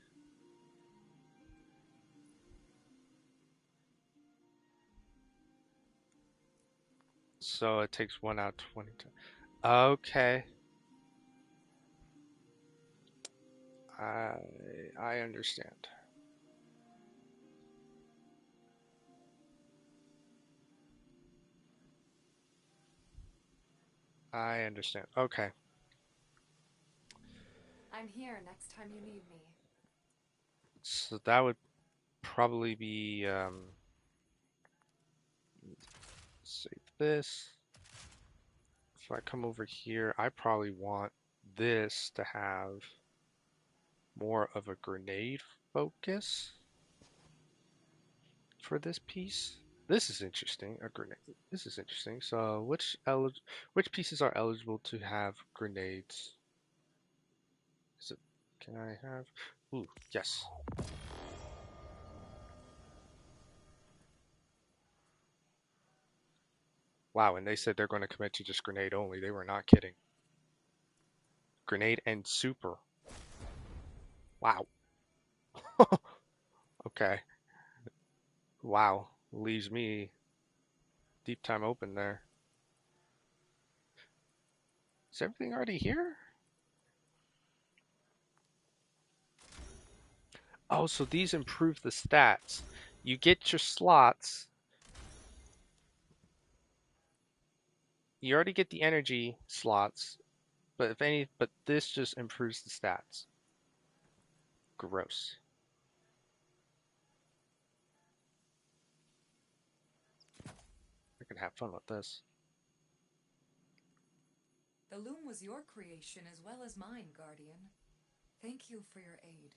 So it takes 1 out of 22. Okay. I understand. I understand. Okay. I'm here next time you need me. So that would probably be save this. If I come over here, I probably want this to have more of a grenade focus for this piece. This is interesting. A grenade. This is interesting. So which pieces are eligible to have grenades? Is it? Can I have? Ooh, yes. Wow, and they said they're going to commit to just grenade only. They were not kidding. Grenade and super. Wow. Okay. Wow. Leaves me deep time open there. Is everything already here? Oh, so these improve the stats. You get your slots. You already get the energy slots, but this just improves the stats. Gross. I can have fun with this. The loom was your creation as well as mine, Guardian. Thank you for your aid.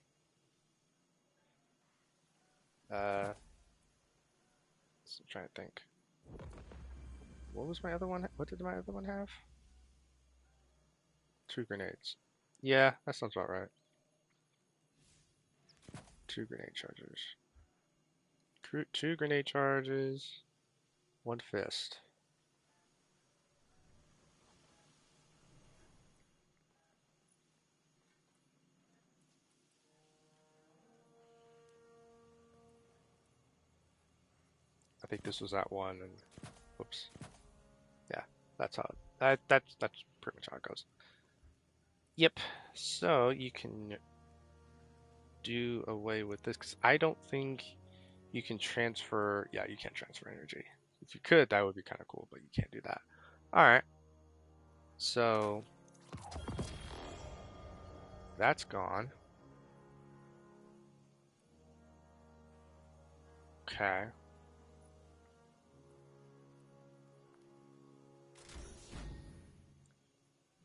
I'm trying to think. What was my other one? What did my other one have? 2 grenades. Yeah, that sounds about right. 2 grenade charges. 2 grenade charges. 1 fist. I think this was that one, and whoops. Yeah, that's how. That's pretty much how it goes. Yep. So you can do away with this because I don't think you can transfer. Yeah, you can't transfer energy. If you could, that would be kind of cool, but you can't do that. All right. So that's gone. Okay.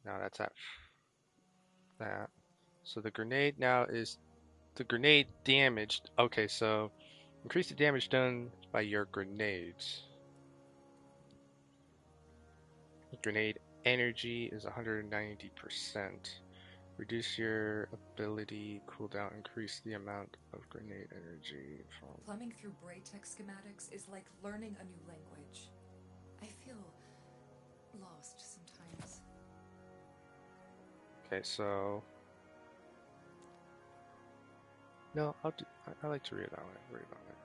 Now that's at that. So the grenade now is the grenade damaged. Okay, so increase the damage done by your grenades. Grenade energy is 190%. Reduce your ability cooldown. Increase the amount of grenade energy from. Plumbing through Braytech schematics is like learning a new language. I feel lost sometimes. Okay, so no, I'll do. I like to read it that way. Read about it.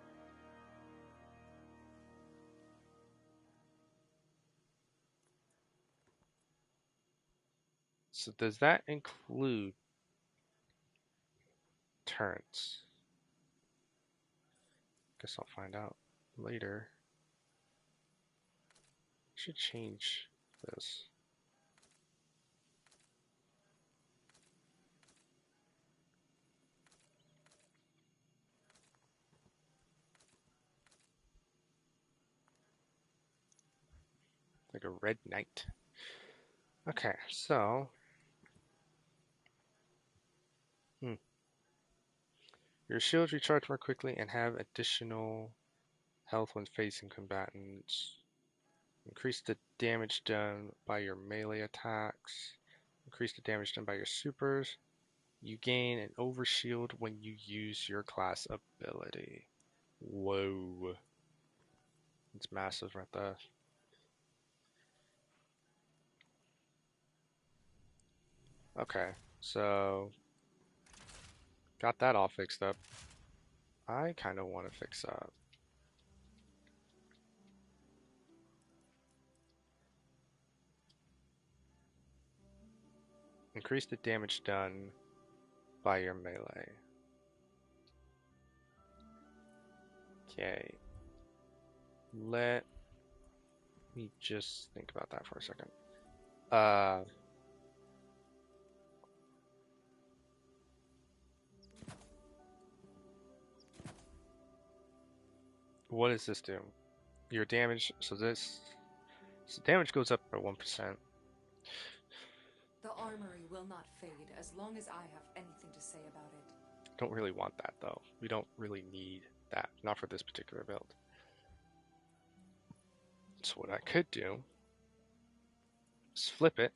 So does that include turrets? Guess I'll find out later. Should change this. Like a red knight. Okay, so your shields recharge more quickly and have additional health when facing combatants. Increase the damage done by your melee attacks. Increase the damage done by your supers. You gain an overshield when you use your class ability. Whoa. It's massive right there. Okay, so got that all fixed up. I kind of want to fix up. Increase the damage done by your melee. Okay. Let me just think about that for a second. What does this do? Your damage, so damage goes up by 1%. The armory will not fade as long as I have anything to say about it. Don't really want that though. We don't really need that. Not for this particular build. So what I could do is flip it.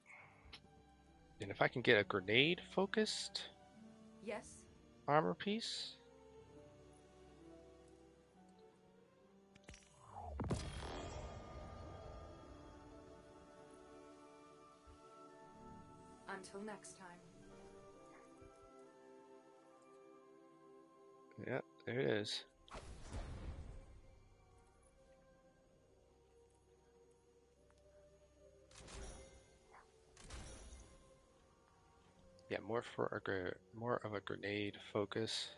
And if I can get a grenade focused armor piece. Until next time. Yep, there it is. Yeah, more of a grenade focus.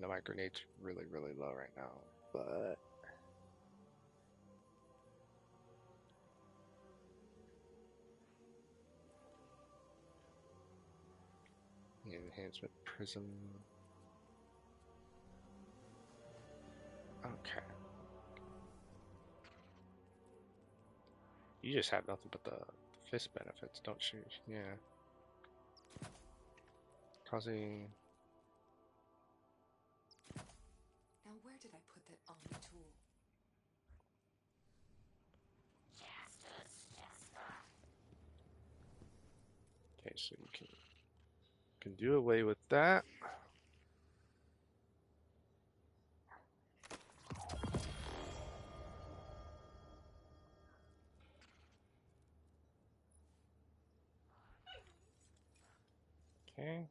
No, my grenade's really, really low right now, but enhancement prism. Okay. You just have nothing but the fist benefits, don't you? Yeah. Causing. Now where did I put that Omni tool? Okay, so you can do away with that. Okay.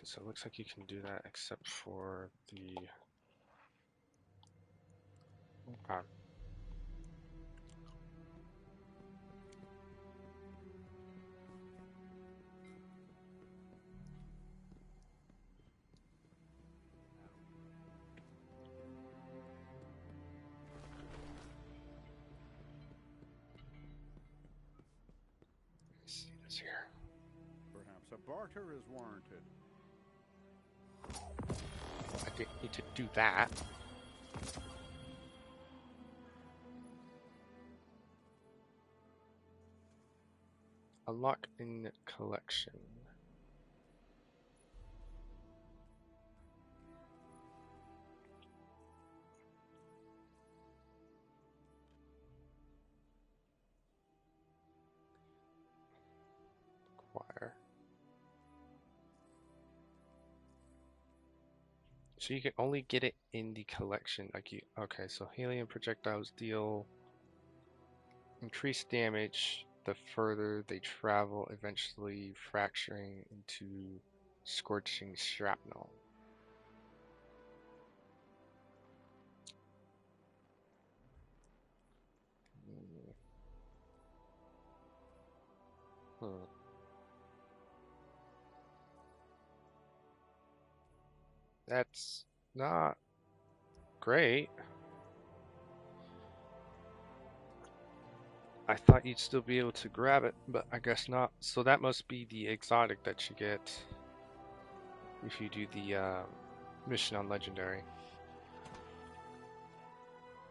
Okay, so it looks like you can do that except for the... Okay. Let's see this here. Perhaps a barter is warranted. I didn't need to do that. Unlock in collection. Acquire. So you can only get it in the collection. Like you, okay, so helium projectiles deal increased damage the further they travel, eventually fracturing into scorching shrapnel. Hmm. That's not great. I thought you'd still be able to grab it, but I guess not. So that must be the exotic that you get if you do the mission on Legendary.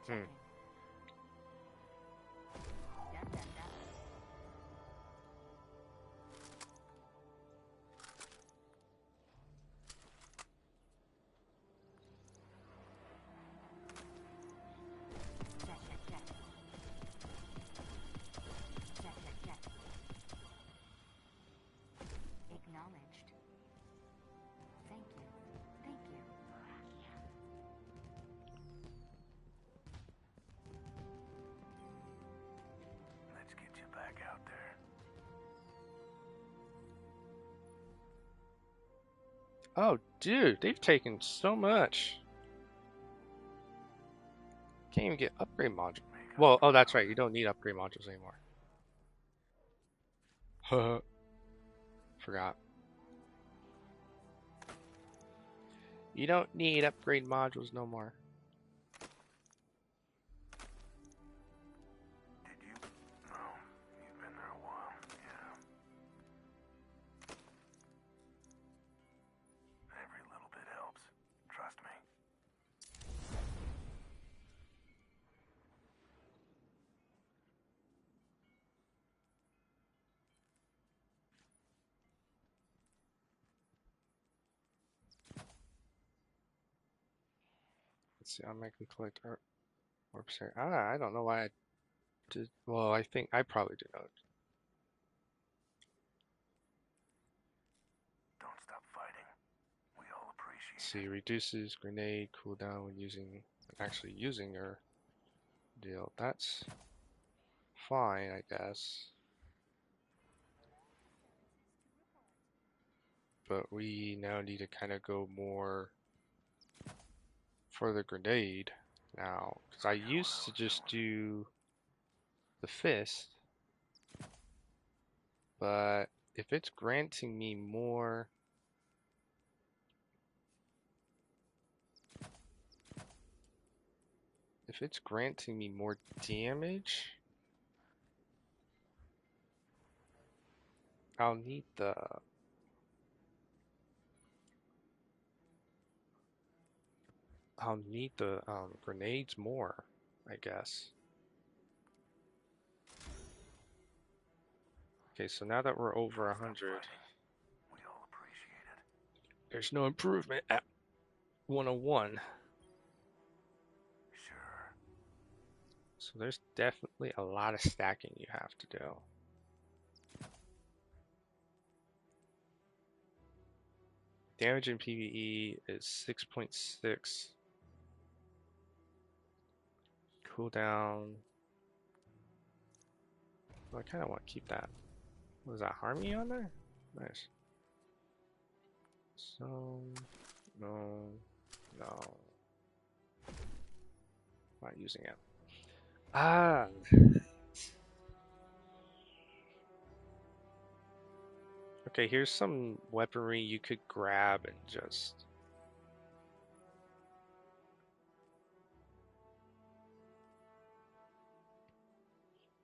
Hmm. Acknowledged. Thank you. Thank you. Let's get you back out there. Oh, dude, they've taken so much. Can't even get upgrade modules. Well, oh, that's right. You don't need upgrade modules anymore. Forgot. You don't need upgrade modules no more. Did you? No, you've been there a while. Yeah. Every little bit helps. Trust me. Let's see. Automatically collect orbs here. I don't know why I did. Well, I think I probably do know. Don't stop fighting. We all appreciate See, reduces grenade cooldown when actually using your deal. That's fine, I guess. But we now need to kind of go more for the grenade now, because I used to just do the fist, but if it's granting me more damage, I'll need the grenades more, I guess. Okay, so now that we're over 100, there's no improvement at 101. Sure. So there's definitely a lot of stacking you have to do. Damage in PvE is 6.6. Cooldown. Well, I kind of want to keep that. Was that harmony on there? Nice. So, no, no. Not using it. Ah! Okay, here's some weaponry you could grab and just...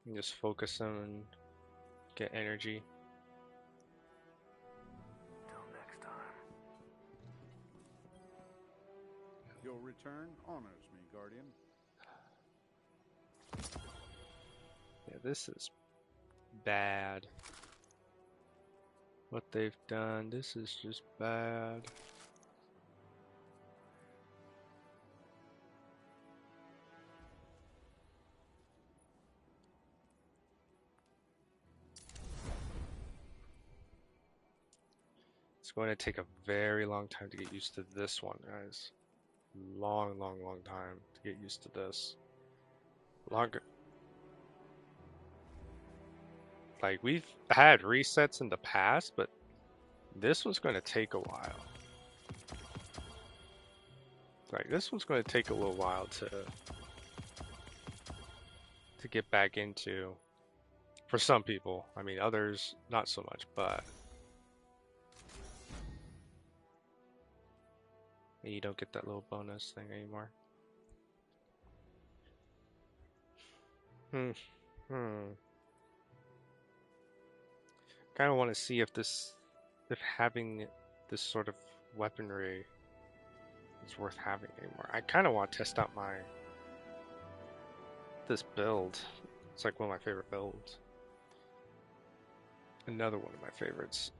And just focus them and get energy. Till next time. Your return honors me, Guardian. Yeah, this is bad. What they've done, this is just bad. It's going to take a very long time to get used to this one, guys. Long, long, long time to get used to this. Longer. Like, we've had resets in the past, but this one's going to take a while. Like, this one's going to take a little while to get back into. For some people. I mean, others, not so much, but... You don't get that little bonus thing anymore. Kind of want to see if having this sort of weaponry is worth having anymore. I kind of want to test out this build. It's like one of my favorite builds. Another one of my favorites.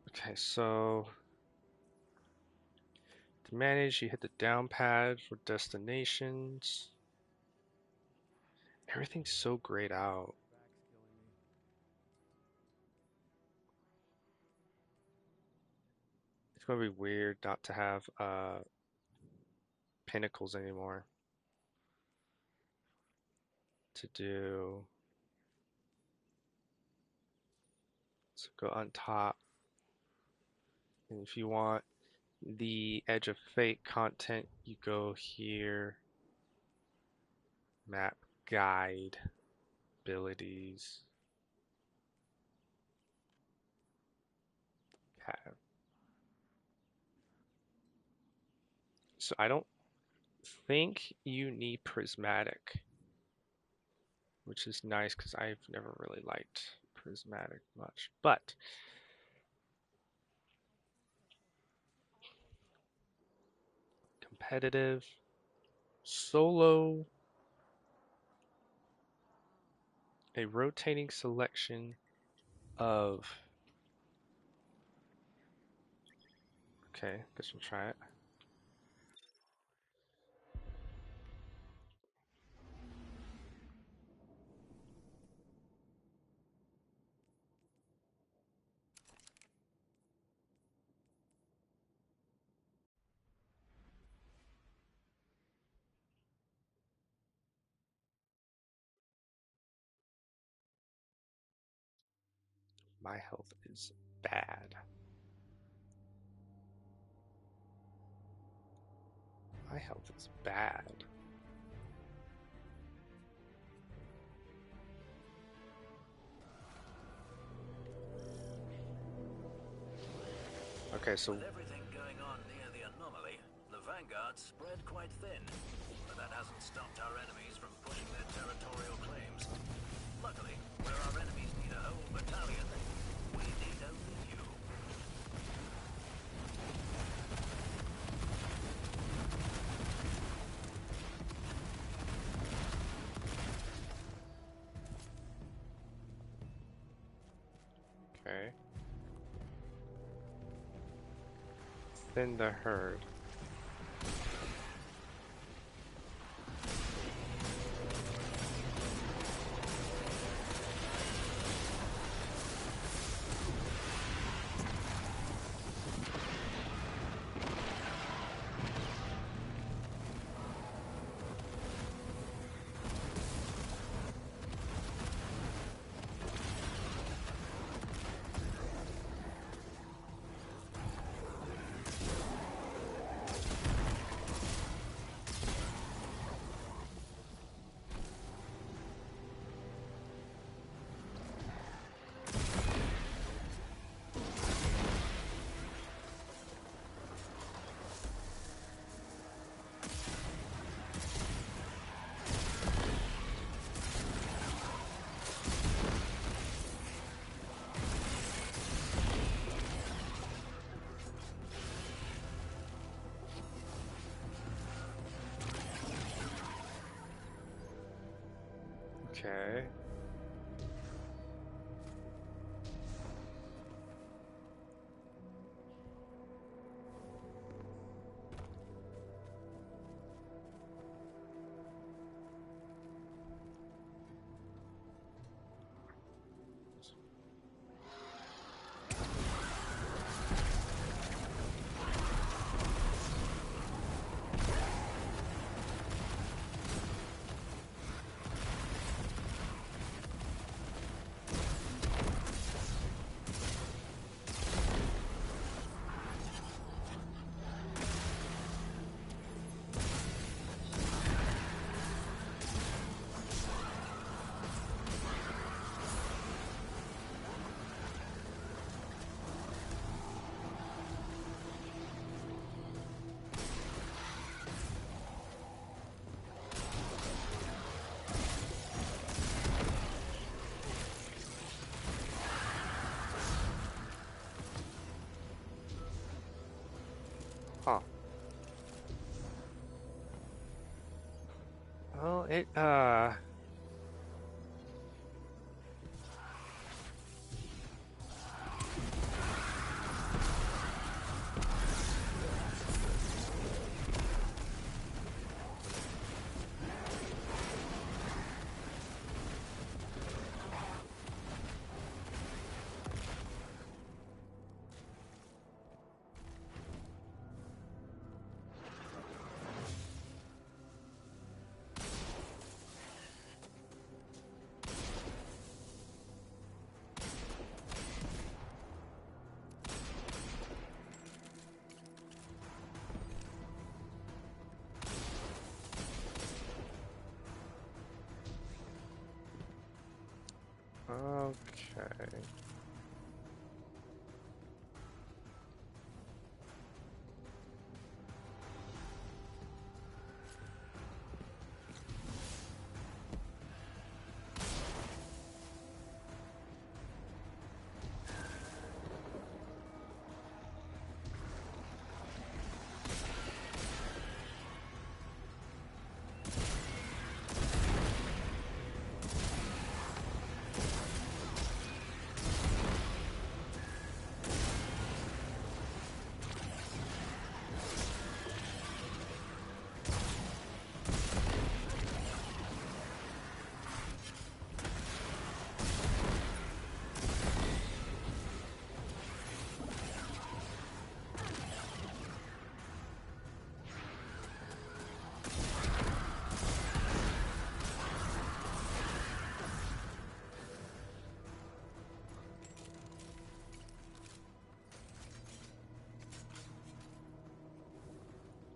Okay, so to manage, you hit the down pad for destinations. Everything's so grayed out. It's gonna be weird not to have pinnacles anymore to do. So go on top, and if you want the Edge of Fate content, you go here, map guide, abilities, have. So I don't think you need prismatic, which is nice because I've never really liked prismatic much, but competitive, solo, a rotating selection of, okay, guess we'll try it. My health is bad. My health is bad. Okay, so with everything going on near the anomaly, the vanguard spread quite thin, but that hasn't stopped our enemies from pushing their territorial claims. Luckily, where our enemies need a whole battalion, we need only you. okay. Thin the herd. Okay. Huh. Well, okay.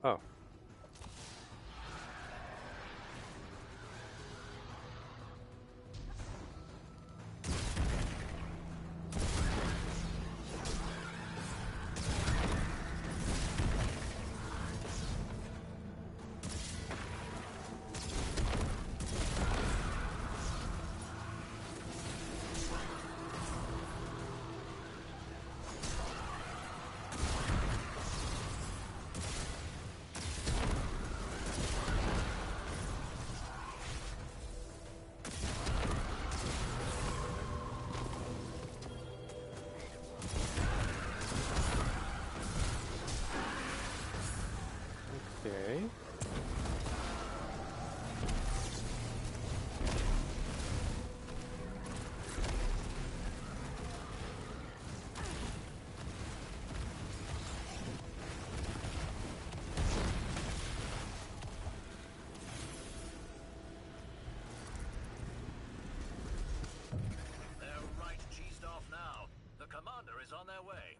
Oh. Okay. They're right cheesed off now. The commander is on their way.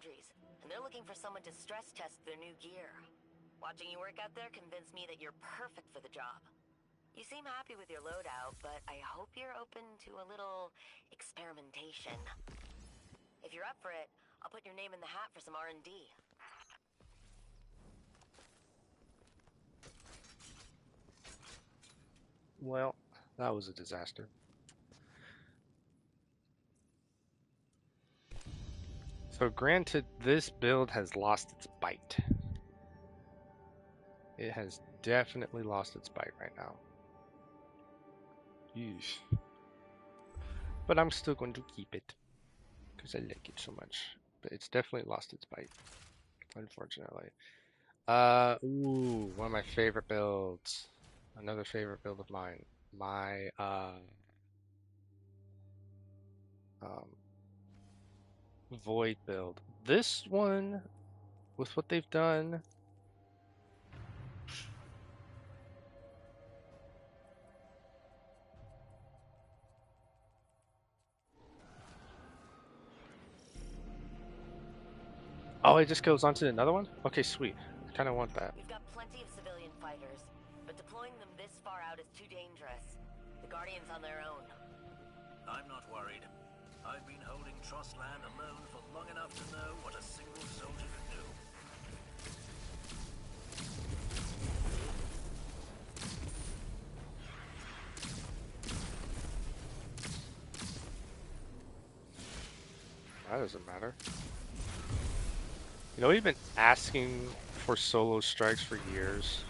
Foundries, and they're looking for someone to stress test their new gear. Watching you work out there convinced me that you're perfect for the job. You seem happy with your loadout, but I hope you're open to a little experimentation. If you're up for it, I'll put your name in the hat for some R&D. Well, that was a disaster. So granted, this build has lost its bite. It has definitely lost its bite right now. Yeesh. But I'm still going to keep it because I like it so much. But it's definitely lost its bite, unfortunately. Ooh, one of my favorite builds. Another favorite build of mine. My Void build. This one, with what they've done, oh, it just goes on to another one? Okay, sweet. I kind of want that. We've got plenty of civilian fighters, but deploying them this far out is too dangerous. The Guardian's on their own. I'm not worried. I've been holding Trostland alone for long enough to know what a single soldier can do. That doesn't matter. You know, we've been asking for solo strikes for years.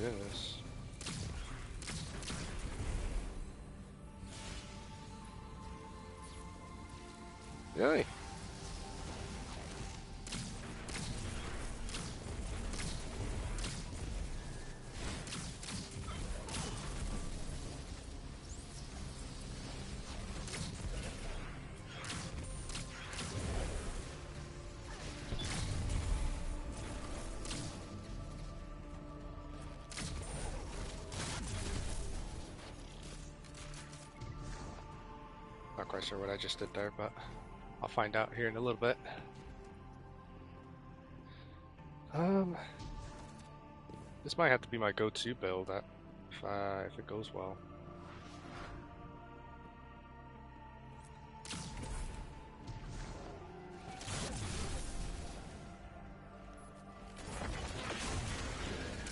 Goodness. Really? Not quite sure what I just did there, but I'll find out here in a little bit. This might have to be my go-to build if it goes well.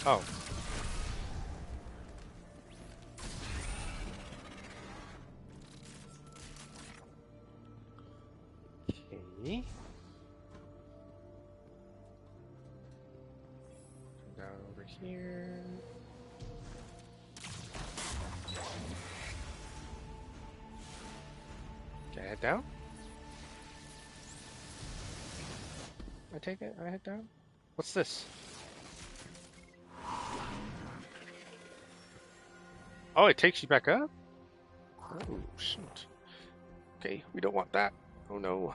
Oh. Okay. Down over here. Can I head down? I take it? I head down? What's this? Oh, it takes you back up? Oh, shoot. Okay, we don't want that. Oh no.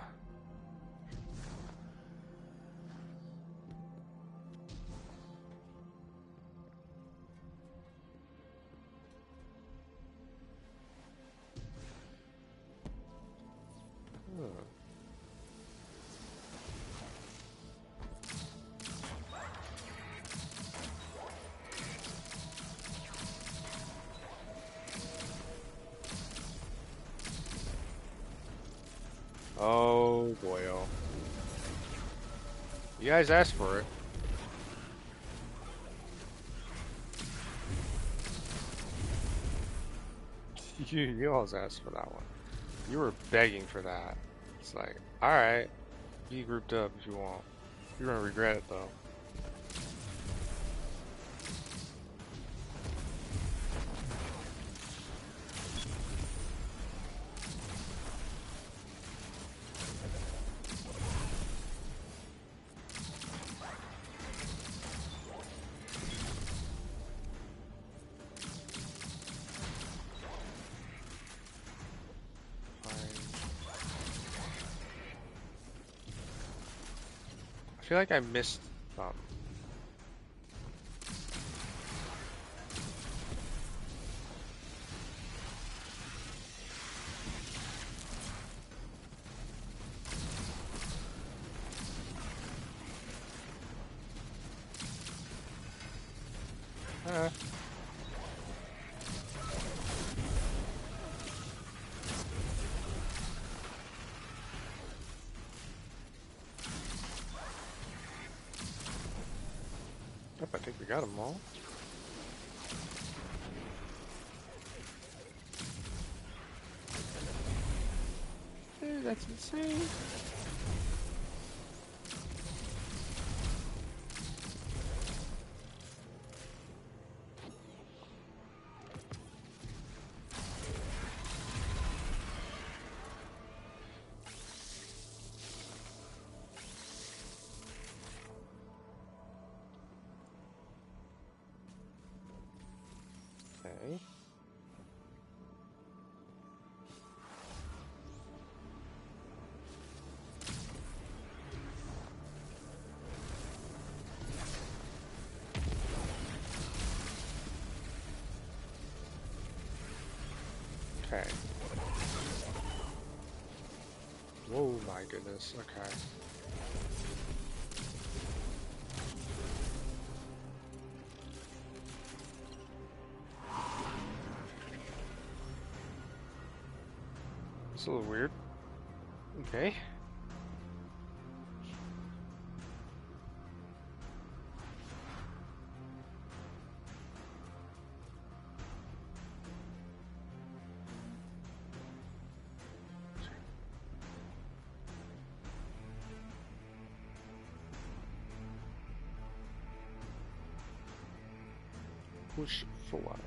Oh boy, oh. You guys asked for it. You always asked for that one. You were begging for that. It's like, alright, be grouped up if you want. You're gonna regret it though. feel like I missed Yep, I think we got them all. Dude, that's insane. Okay. Okay. Whoa, my goodness. Okay. It's a little weird. Okay. Push forward.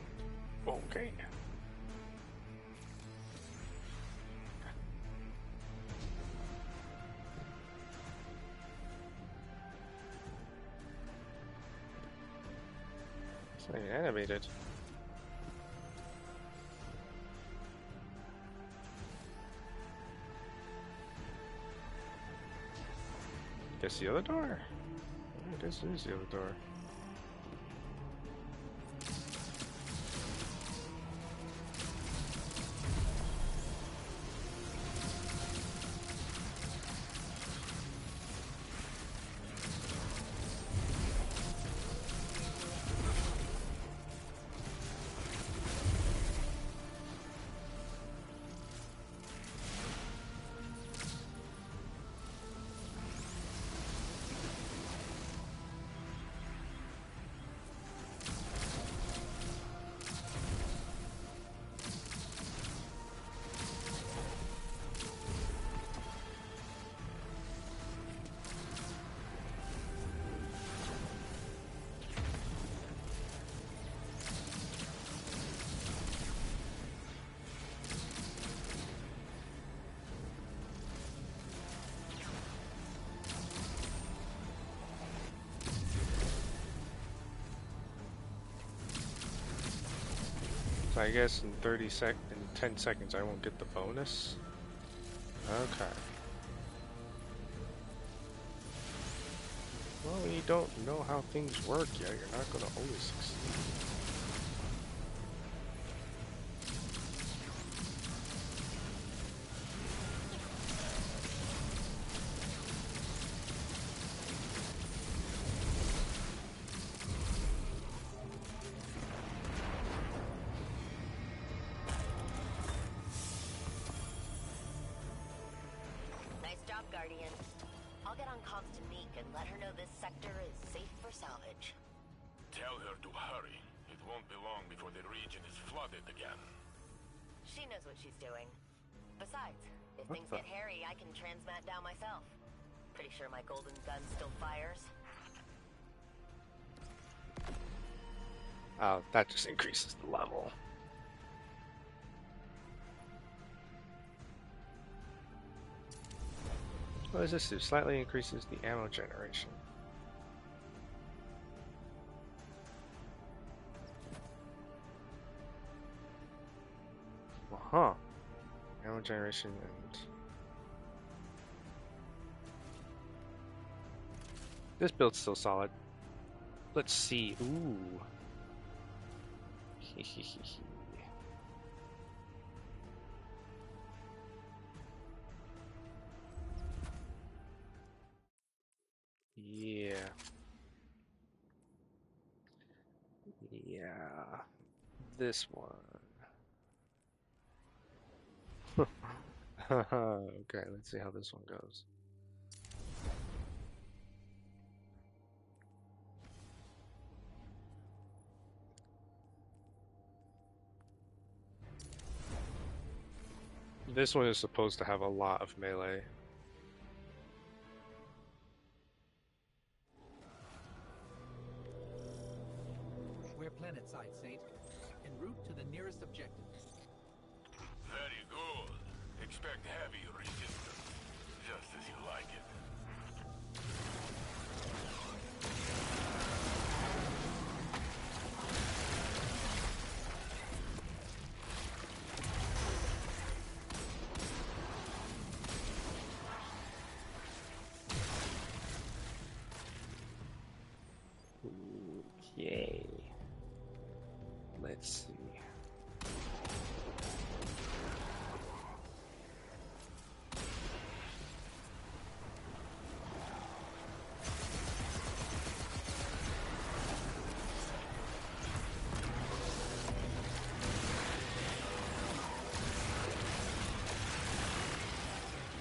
Okay. It's like animated. Guess the other door. I guess it is the other door. So I guess in 10 seconds I won't get the bonus. Okay. Well, when you don't know how things work yet, you're not going to always succeed. Guardian. I'll get on comms to Neek and let her know this sector is safe for salvage. Tell her to hurry. It won't be long before the region is flooded again. She knows what she's doing. Besides, if things get hairy, I can transmat down myself. Pretty sure my golden gun still fires. Oh, that just increases the level. What does this do? Slightly increases the ammo generation. Huh. Ammo generation and... This build's still solid. Let's see. Ooh. Yeah. Yeah. This one. Okay, let's see how this one goes. This one is supposed to have a lot of melee. We're planetside, Saint. En route to the nearest objective. Very good. Expect heavy resistance, just as you like it. Yay. Let's see.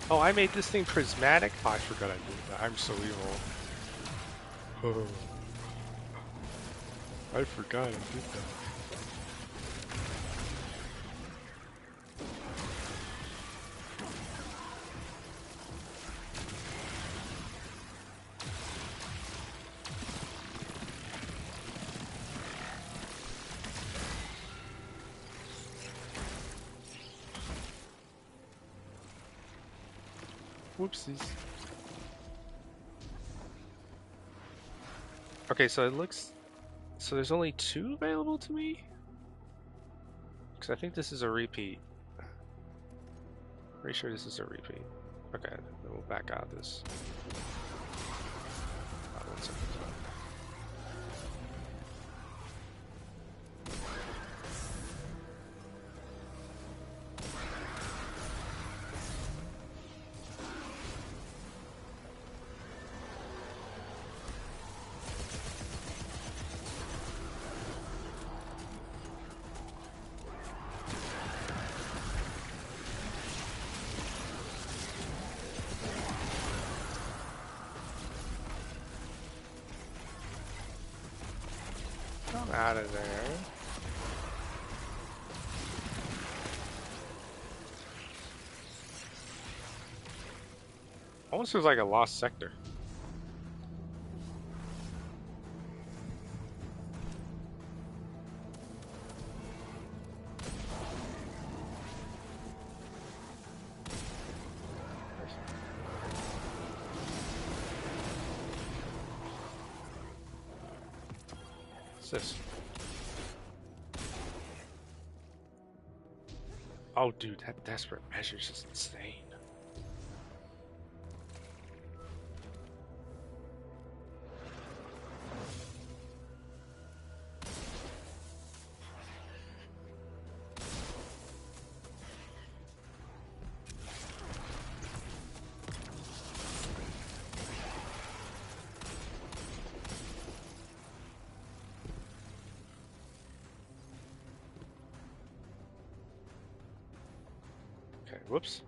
Oh, I made this thing prismatic? Oh, I forgot I did that. I'm so evil. I forgot I did that. Whoopsies. Okay, so it looks... So there's only 2 available to me? Because I think this is a repeat. Pretty sure this is a repeat. Okay, then we'll back out this. Oh, 1 second. Come out of there. Almost feels like a lost sector. What's this? Oh, dude, that desperate measure is just insane. Whoops.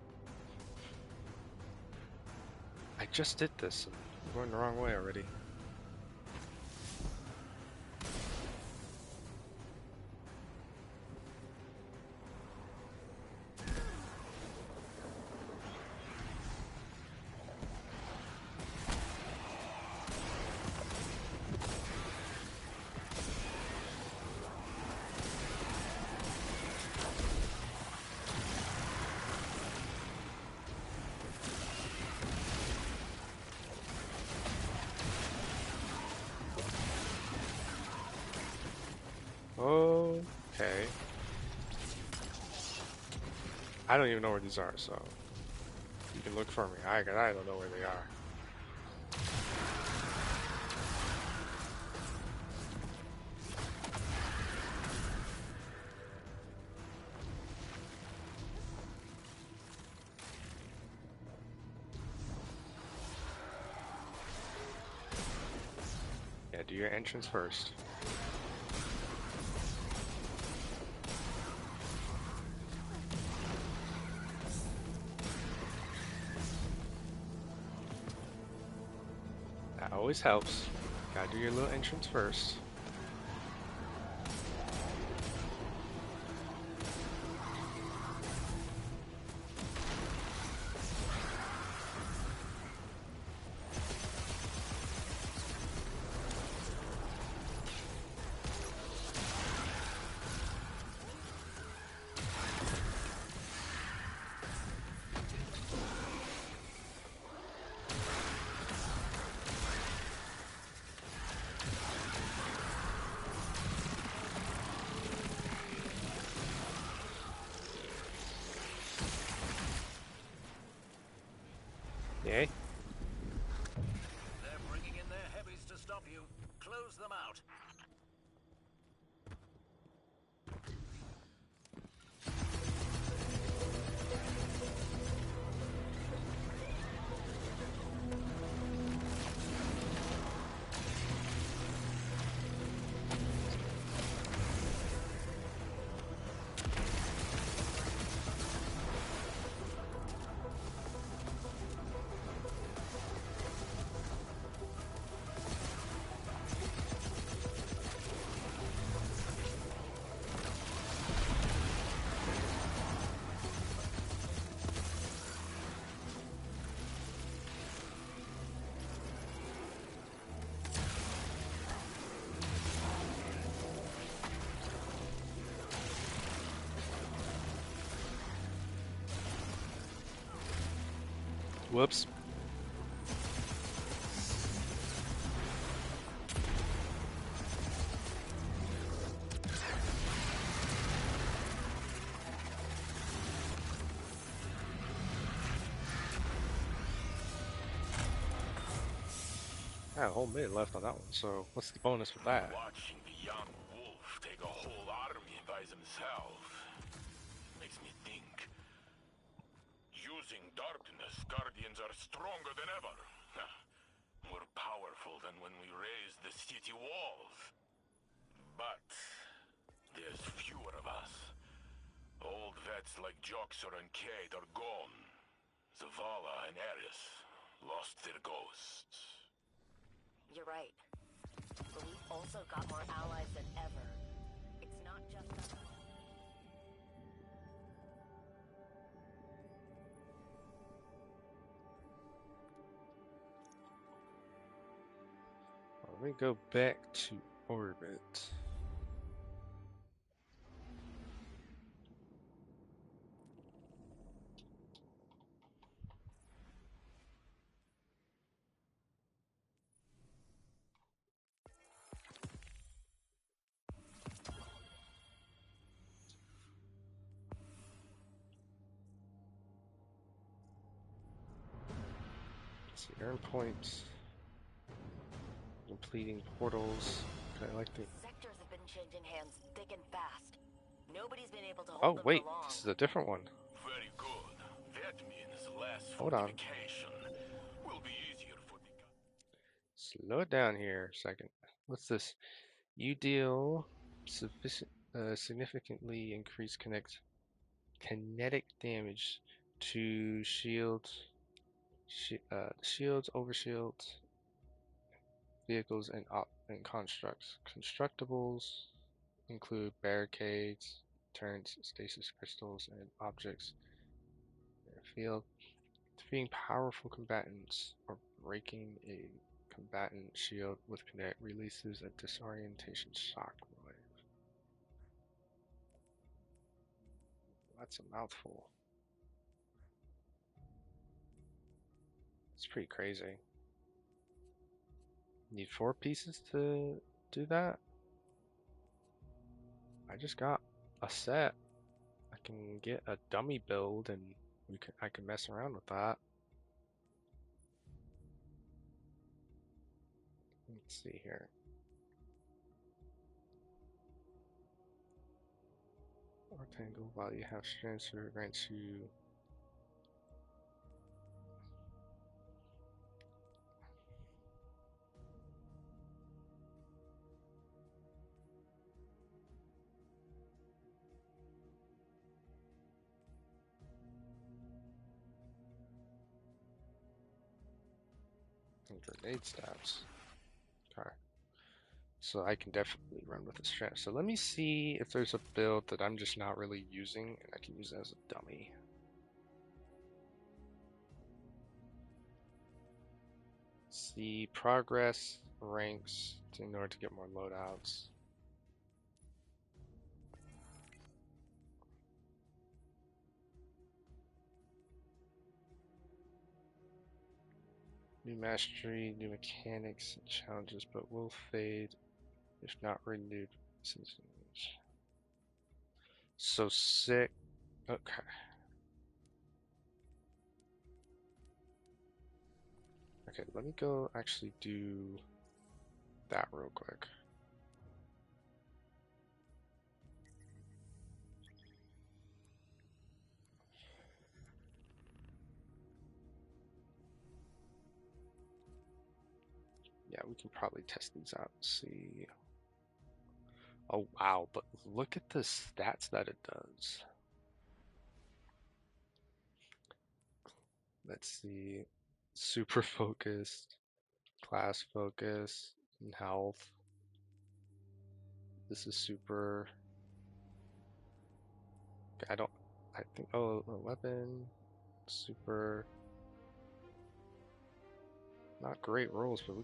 I just did this. I'm going the wrong way already. Okay. I don't even know where these are, so you can look for me. I don't know where they are. Yeah, do your entrance first. That always helps. Gotta do your little entrance first. Yay. They're bringing in their heavies to stop you. Close them out. Whoops. I have a whole minute left on that one, so what's the bonus with that? Watching the young wolf take a whole army by themselves makes me think. Using darkness, Guardians are stronger than ever. More powerful than when we raised the city walls. But there's fewer of us. Old vets like Joxer and Cade are gone. Zavala and Eris lost their ghosts. You're right. But we've also got more allies than ever. It's not just us. Let me go back to orbit. Let's see, earn points. Completing portals. Okay, I like the. Sectors have been changing hands thick and fast. Nobody's been able to hold Oh them wait, for long. this is a different one. Very good. That means less Hold on. fortification will be easier for the Slow it down here a second. What's this? You deal significantly increased kinetic damage to shields, overshields, vehicles, and constructs. Constructibles include barricades, turrets, stasis crystals, and objects in the field. Defeating powerful combatants or breaking a combatant shield with kinetic releases a disorientation shockwave. That's a mouthful. It's pretty crazy. Need 4 pieces to do that? I just got a set. I can get a dummy build and I can mess around with that. Let's see here. Rectangle while you have strength grants you And grenade stats. Okay. So I can definitely run with this strat. So let me see if there's a build that I'm just not really using and I can use as a dummy. See progress ranks in order to get more loadouts. New mastery, new mechanics, and challenges, but will fade if not renewed. So sick. Okay. Okay, let me go actually do that real quick. Yeah, we can probably test these out and see. Oh wow, but look at the stats that it does. Let's see. Super focused, class focus, and health. This is super. I think, oh, a weapon, super. Not great rolls, but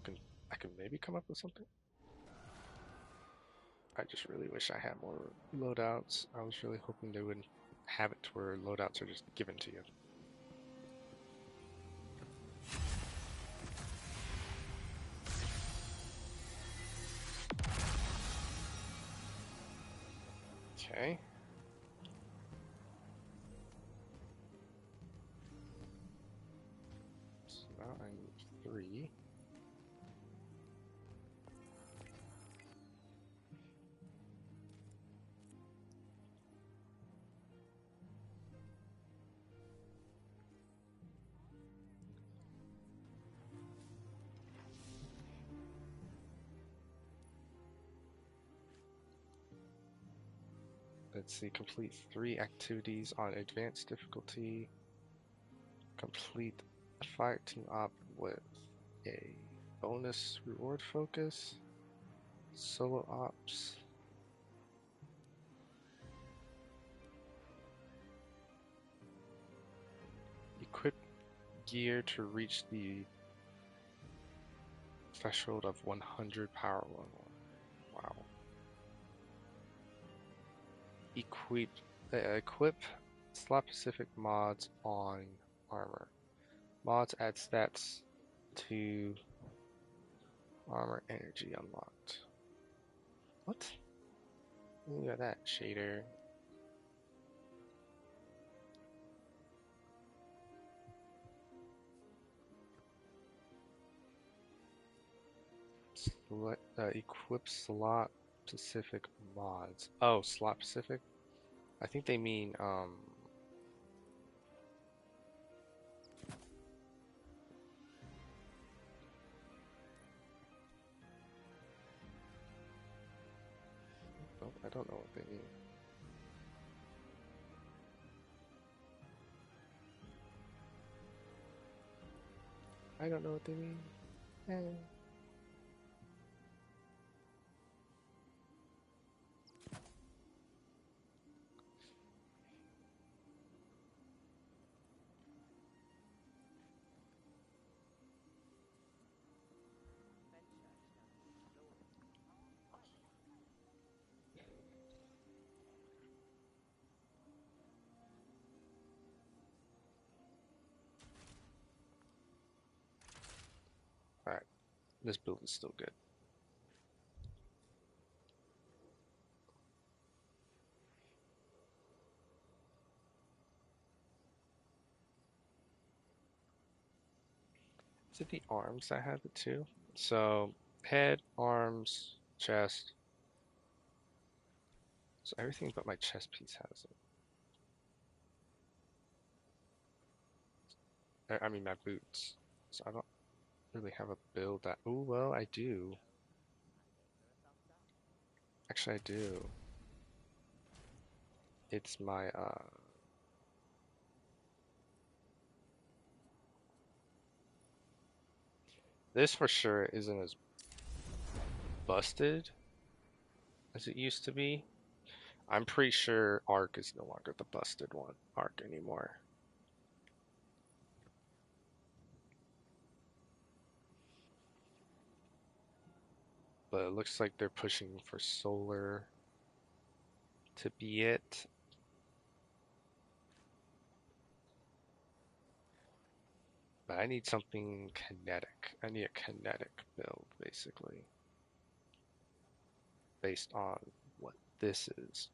I can maybe come up with something. I just really wish I had more loadouts. I was really hoping they would have it to where loadouts are just given to you. Okay. So now I need 3. Let's see, complete 3 activities on advanced difficulty. Complete a fire team op with a bonus reward focus. Solo ops. Equip gear to reach the threshold of 100 power level. Wow. Equip slot-specific mods on armor. Mods add stats to armor energy unlocked. What? Look at that shader. Equip slot specific mods. Oh, slot specific? I think they mean I don't know what they mean. I don't know what they mean. Alright, this build is still good. Is it the arms that have it too? So, head, arms, chest. So everything but my chest piece has it. I mean my boots. So I don't really have a build that... Oh, well, I do. Actually, I do. It's my, This for sure isn't as busted as it used to be. I'm pretty sure Ark is no longer the busted one, Ark anymore. But it looks like they're pushing for solar to be it. But I need something kinetic. I need a kinetic build, basically. Based on what this is.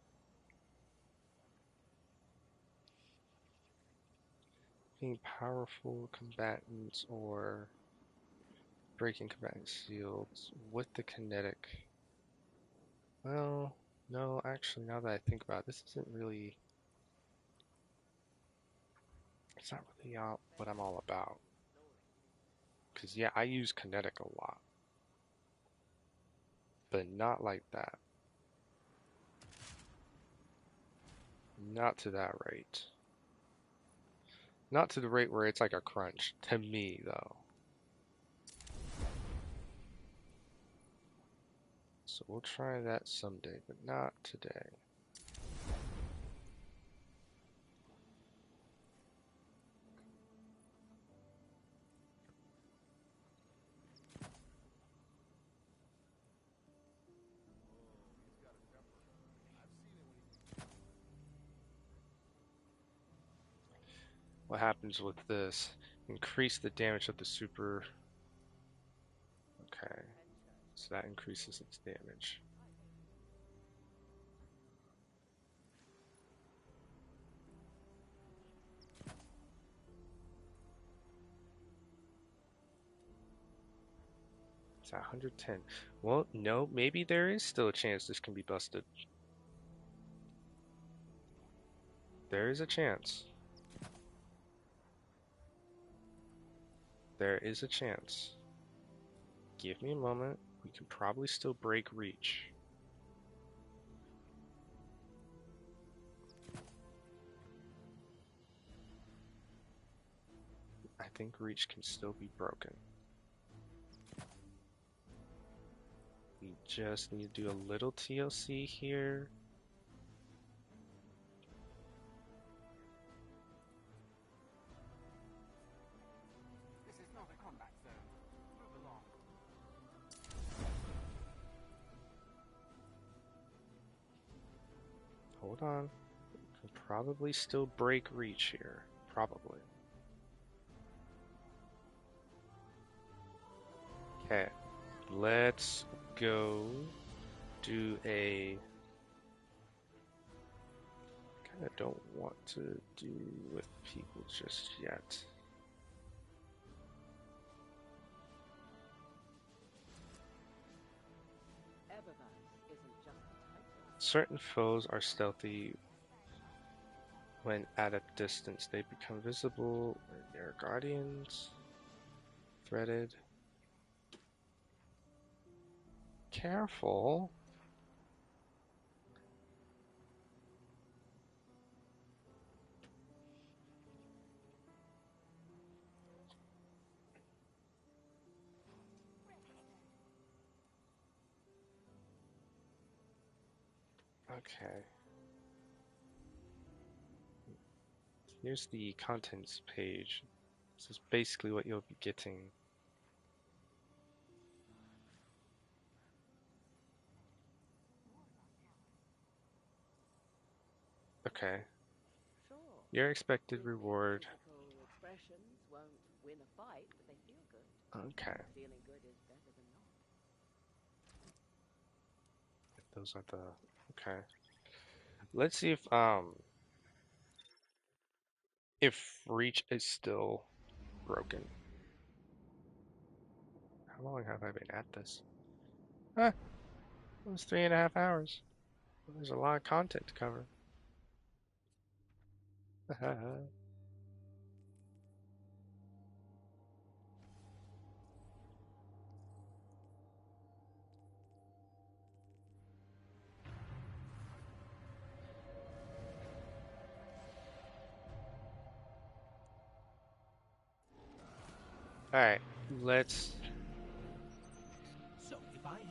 Being powerful combatants or breaking combatant shields with the kinetic. Well, no, actually, now that I think about it, this isn't really. It's not really what I'm all about. Because, yeah, I use kinetic a lot. But not like that. Not to that rate. Not to the rate where it's like a crunch. To me, though. So we'll try that someday, but not today. What happens with this? Increase the damage of the super. Okay. So that increases its damage. It's at 110. Well, no, maybe there is still a chance this can be busted. There is a chance. There is a chance. Give me a moment. We can probably still break reach. I think reach can still be broken. We just need to do a little TLC here. This is not a combat zone. Move along. Hold on. We can probably still break reach here. Probably. Okay. Let's go do a... Kinda don't want to do with people just yet. Certain foes are stealthy when at a distance. They become visible when they're guardians. Threaded. Careful. Okay. Here's the contents page. This is basically what you'll be getting. Okay. Sure. Your expected reward. Physical expressions won't win a fight, but they feel good. Okay. Feeling good is better than not. Those are the okay. Let's see if reach is still broken. How long have I been at this? Huh. It was 3.5 hours. There's a lot of content to cover. Alright, let's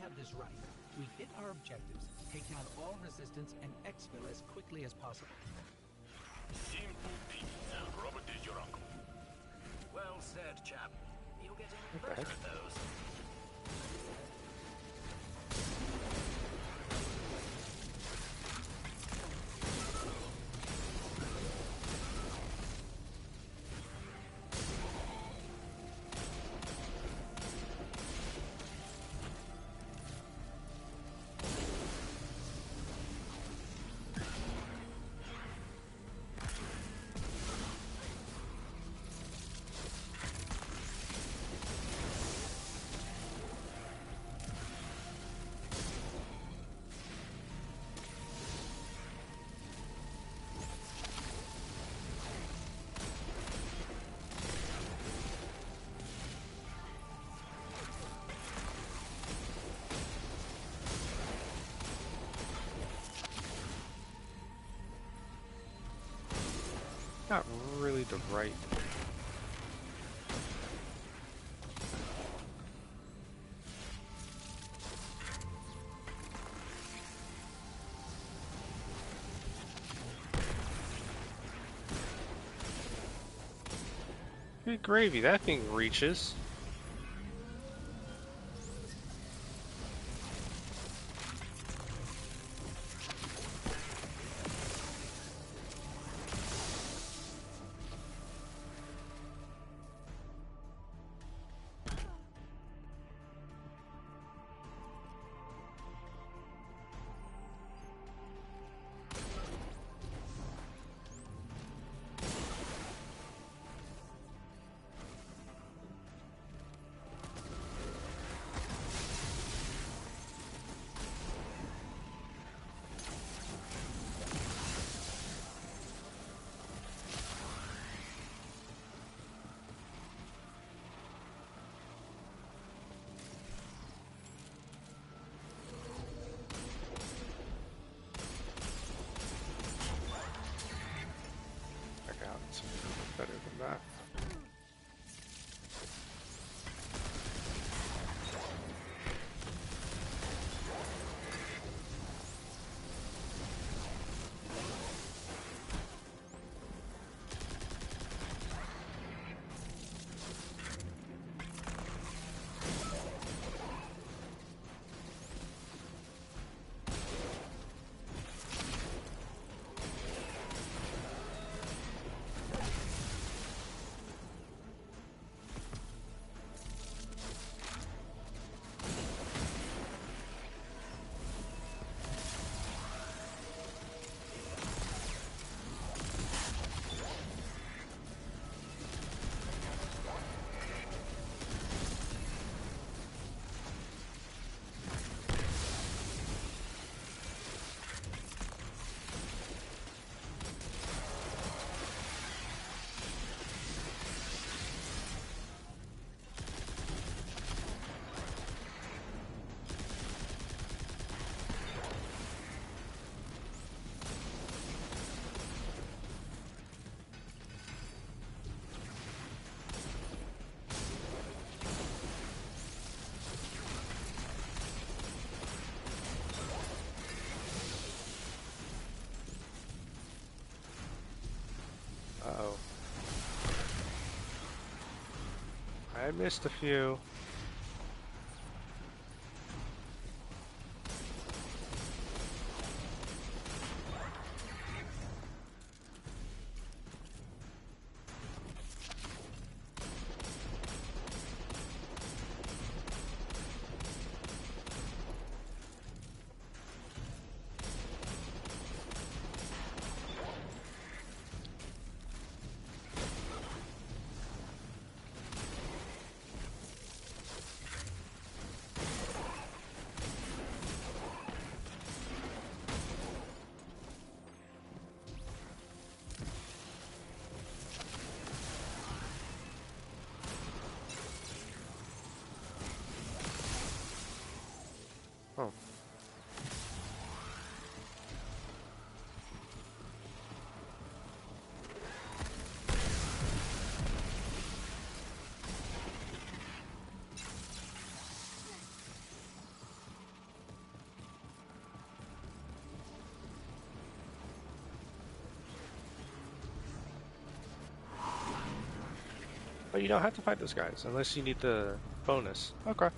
have this right, we hit our objectives, take down all resistance, and exfil as quickly as possible. Simple peasy. Robert is your uncle. Well said, chap. You'll get even What the better heck? at those. Not really the right. Good gravy, that thing reaches. Better than that. Uh-oh. I missed a few. Oh. But you don't have to fight those guys unless you need the bonus. Okay.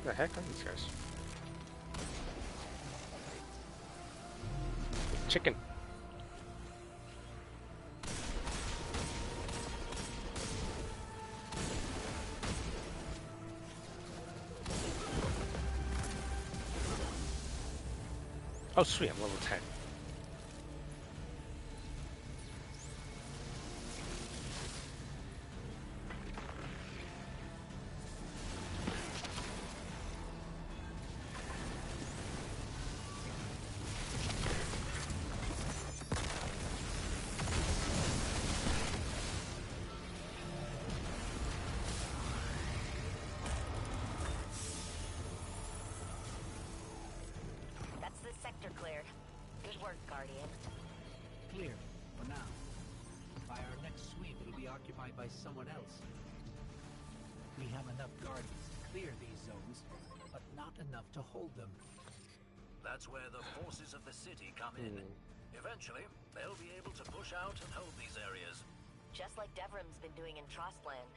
Who the heck are these guys? Chicken. Oh sweet, I'm level 10. That's the sector cleared. Good work, Guardian. Clear, for now. By our next sweep, it'll be occupied by someone else. We have enough guardians to clear these zones, but not enough to hold them. That's where the forces of the city come in. Eventually, they'll be able to push out and hold these areas. Just like Devrim's been doing in Trostland.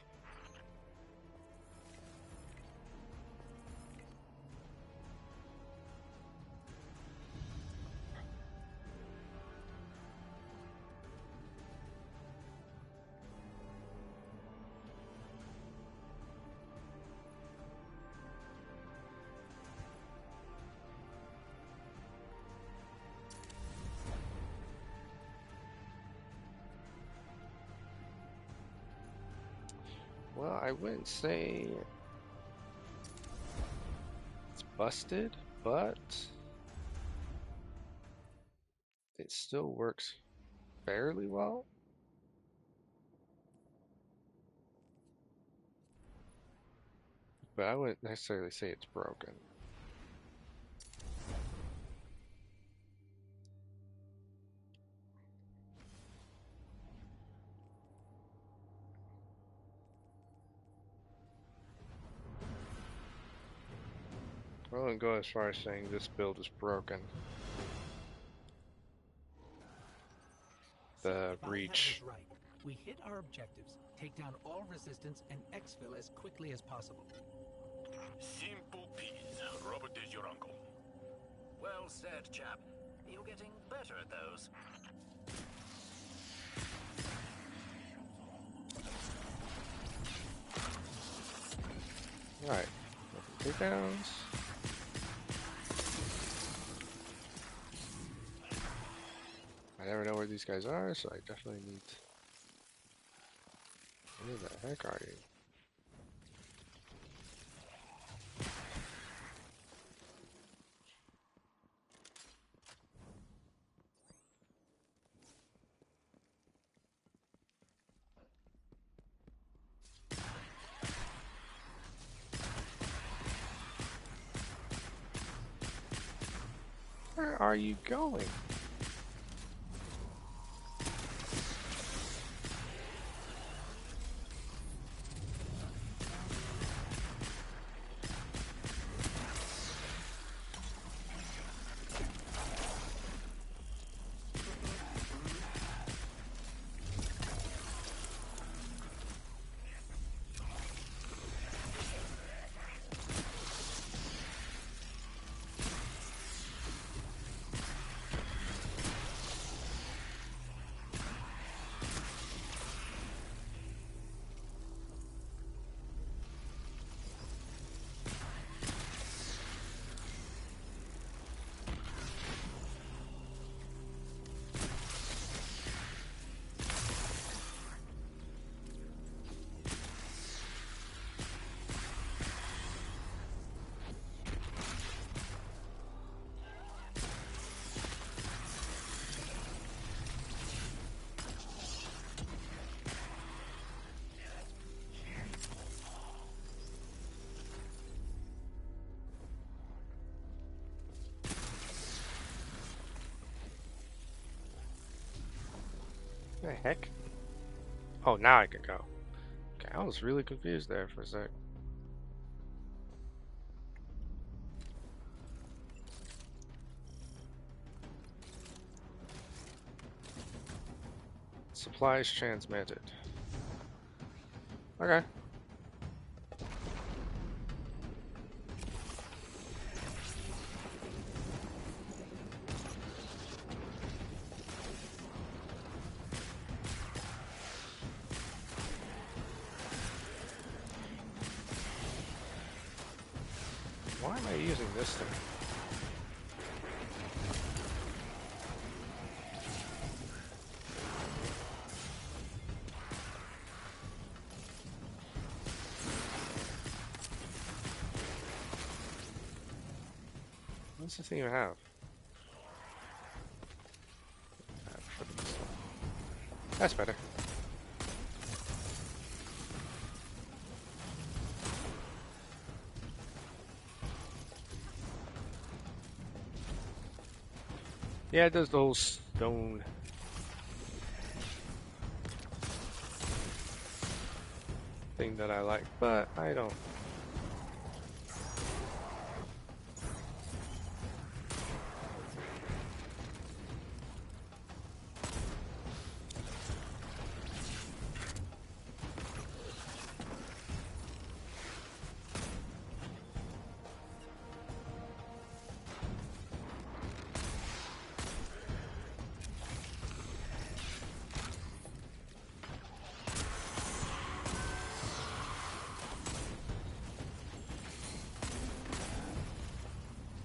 Well, I wouldn't say it's busted, but it still works fairly well. But I wouldn't necessarily say it's broken. I wouldn't go as far as saying this build is broken. The breach. Right. We hit our objectives, take down all resistance, and exfil as quickly as possible. Simple peas. Robert is your uncle. Well said, chap. You're getting better at those. Alright. Takedowns. I never know where these guys are, so I definitely need... Where the heck are you? Where are you going? The heck? Oh, now I can go. Okay, I was really confused there for a sec. Supplies transmitted. Okay. Why am I using this thing? What's the thing I have? That's better. Yeah, it does the whole stone thing that I like, but I don't.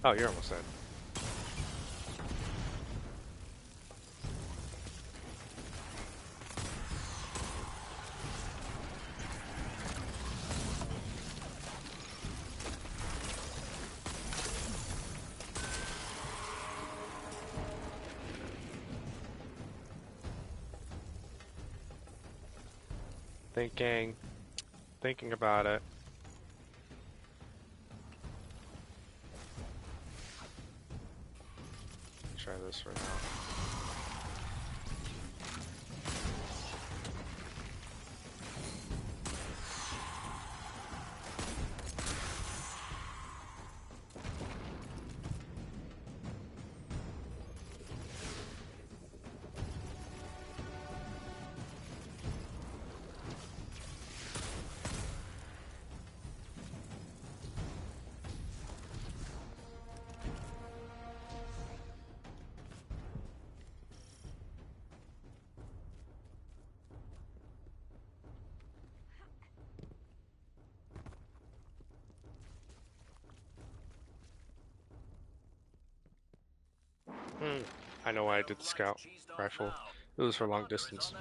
Oh, you're almost dead. Thinking about it. Try this for now. I know why I did the scout rifle. It was for long distance.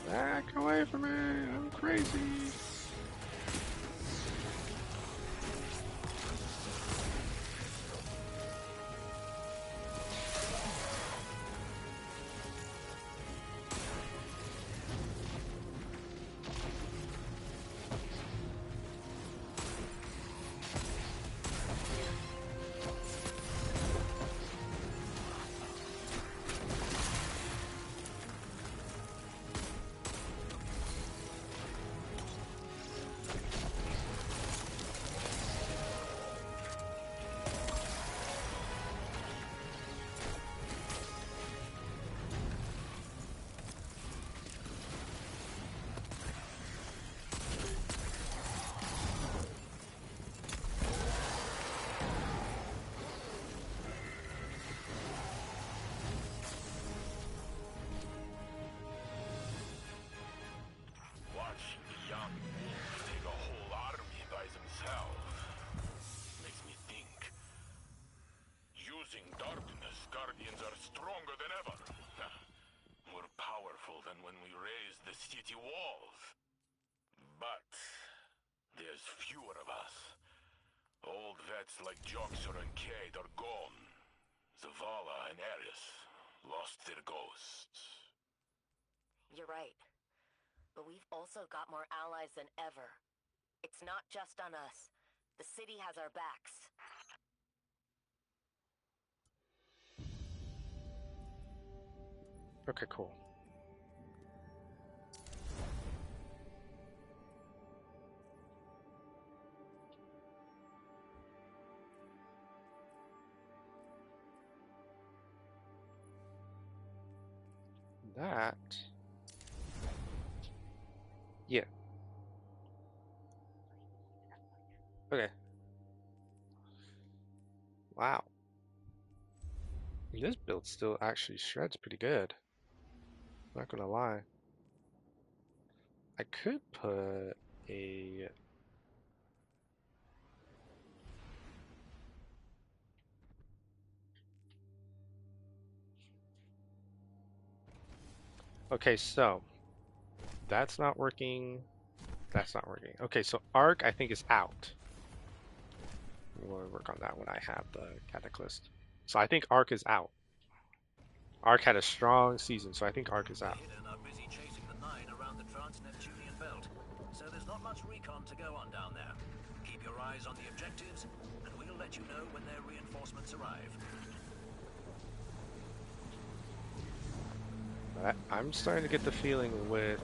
Back away from me! I'm crazy! fewer of us. Old vets like Joxer and Cade are gone. Zavala and Eris lost their ghosts. You're right. But we've also got more allies than ever. It's not just on us. The city has our backs. Okay, cool. That. Yeah. Okay. Wow. This build still actually shreds pretty good. Not gonna lie. I could put a... Okay, so that's not working. That's not working. Okay, so Arc I think is out. We'll work on that when I have the Cataclysm. So I think Arc is out. Arc had a strong season, so I think Arc is out. Are busy chasing the Nine around the Trans-Neptunian belt, so there's not much recon to go on down there. Keep your eyes on the objectives, and we'll let you know when their reinforcements arrive. I'm starting to get the feeling with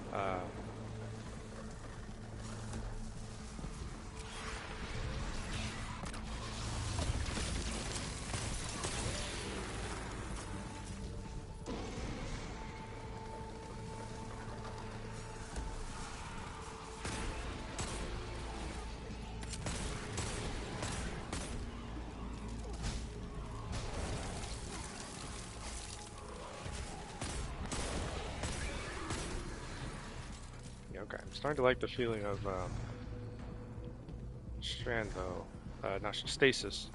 okay, I'm starting to like the feeling of Strand though. Not Stasis.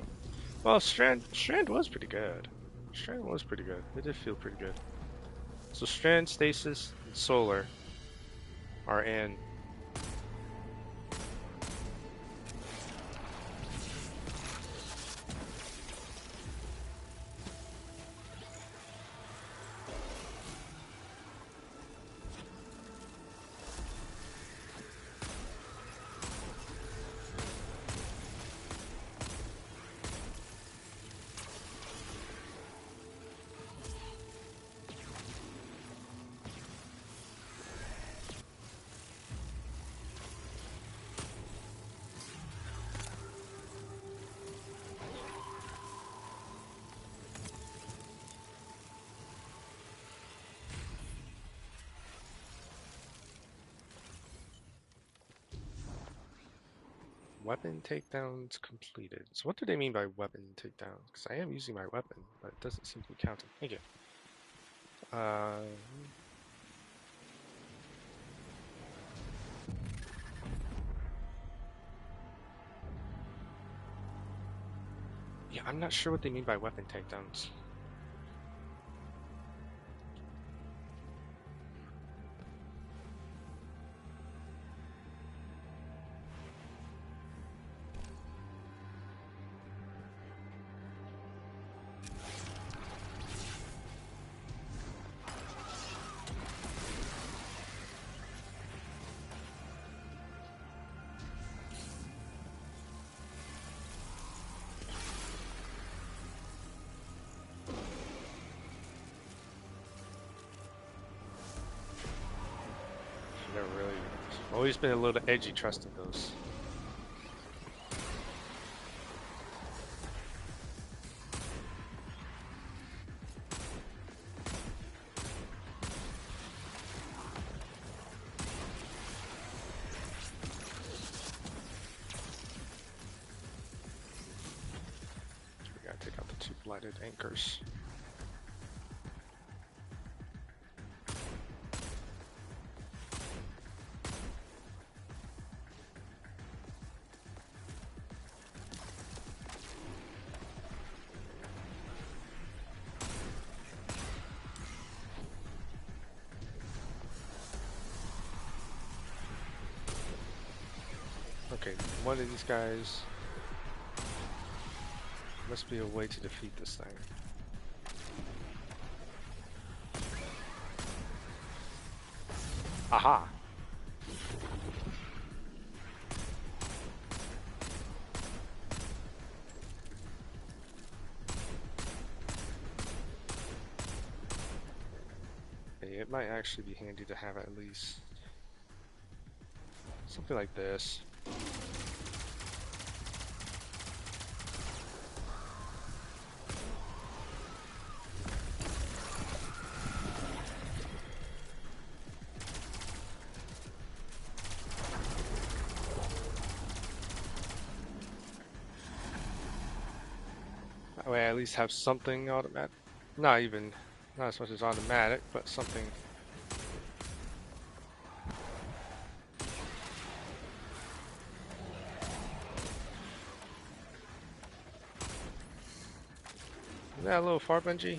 Well, Strand was pretty good. Strand was pretty good. It did feel pretty good. So Strand, Stasis, and Solar are in. Weapon takedowns completed. So what do they mean by weapon takedowns? Because I am using my weapon, but it doesn't seem to be counting. Thank you. Yeah, I'm not sure what they mean by weapon takedowns. Always been a little edgy trusting those. We gotta take out the two blighted anchors. Okay, one of these guys. Must be a way to defeat this thing. Aha! Okay, it might actually be handy to have at least something like this. That way I at least have something automatic. Not as much as automatic, but something. Is that a little far, Benji?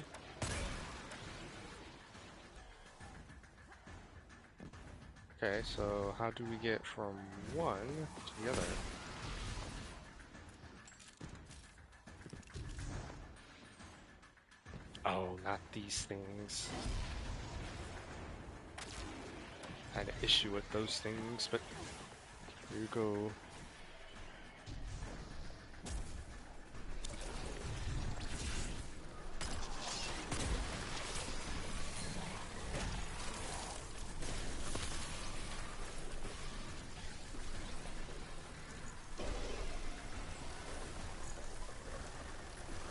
Okay, so how do we get from one to the other? Oh, not these things. I had an issue with those things, but here you go.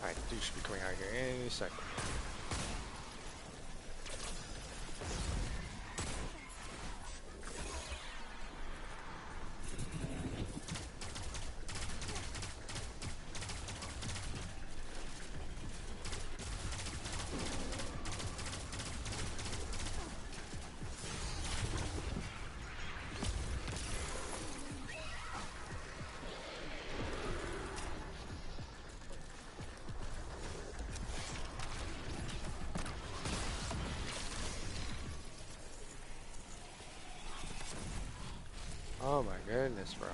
Alright, dude should be coming out here any second. Oh my goodness, bro.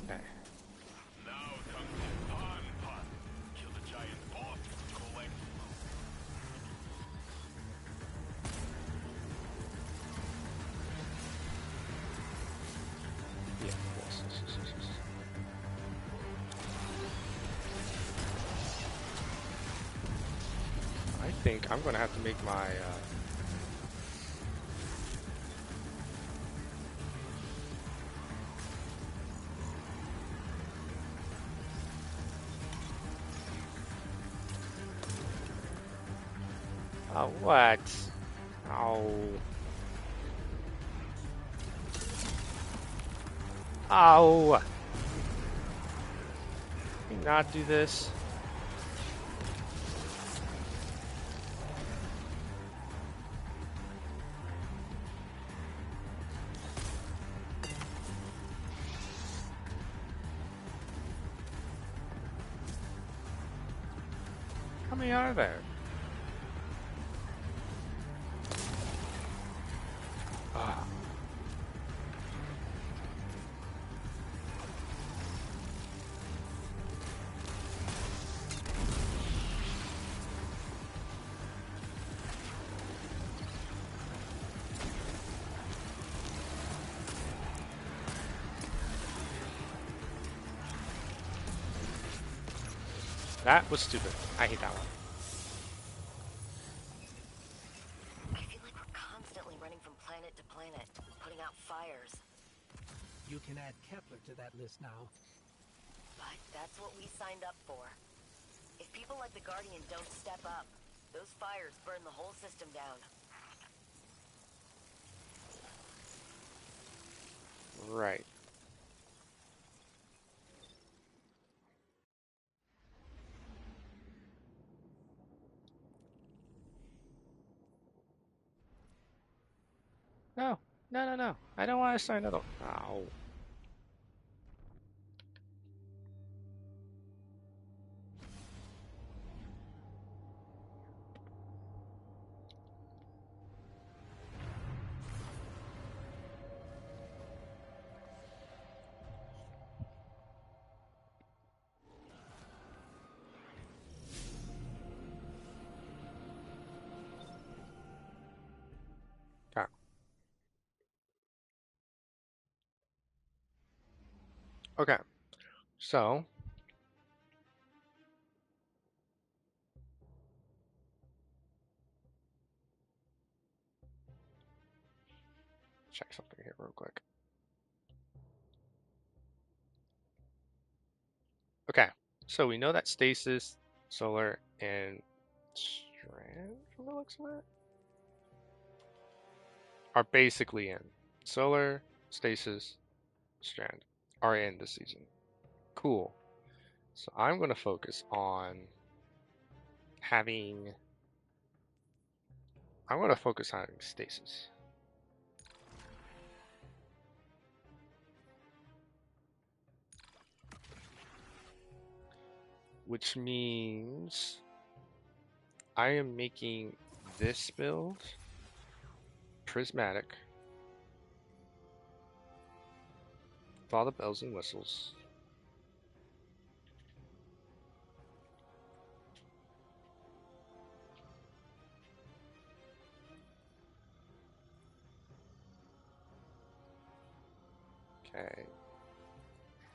Okay. Now comes the fun part. Kill the giant boss, collect. Yeah, yes. I think I'm gonna have to make my what? Oh. Ow! Can you not do this? How many are there? Ah. That was stupid. I hate that one. I feel like we're constantly running from planet to planet, putting out fires. You can add Kepler to that list now. But that's what we signed up for. If people like the Guardian don't step up, those fires burn the whole system down. Right. No. No. I don't want to sign it up. Ow. Okay, so check something here real quick. Okay, so we know that stasis, solar, and strand, from the looks of it, are basically in. Solar, stasis, strand are in this season. Cool. So I'm going to focus on having. I'm going to focus on having stasis. Which means I am making this build prismatic with all the bells and whistles. Okay,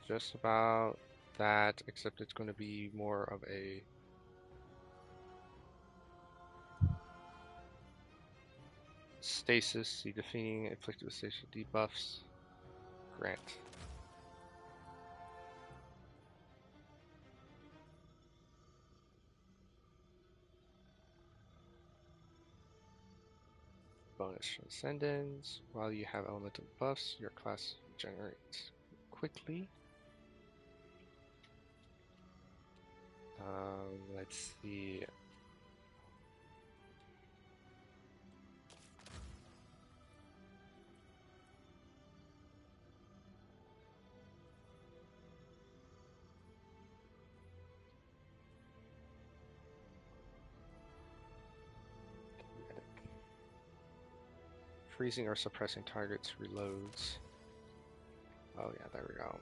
just about that, except it's going to be more of a stasis. See, defeating inflicted with stasis debuffs. Grant. Bonus transcendence. While you have elemental buffs, your class regenerates quickly. Let's see. Freezing or suppressing targets reloads. Oh yeah, there we go.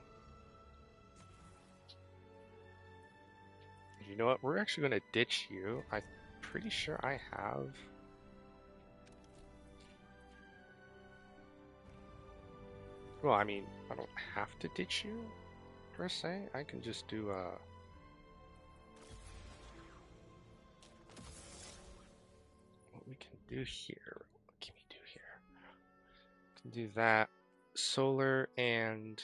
You know what? We're actually going to ditch you. I'm pretty sure I have. Well, I mean, I don't have to ditch you, per se. I can just do what we can do here. What can we do here? We can do that. Solar and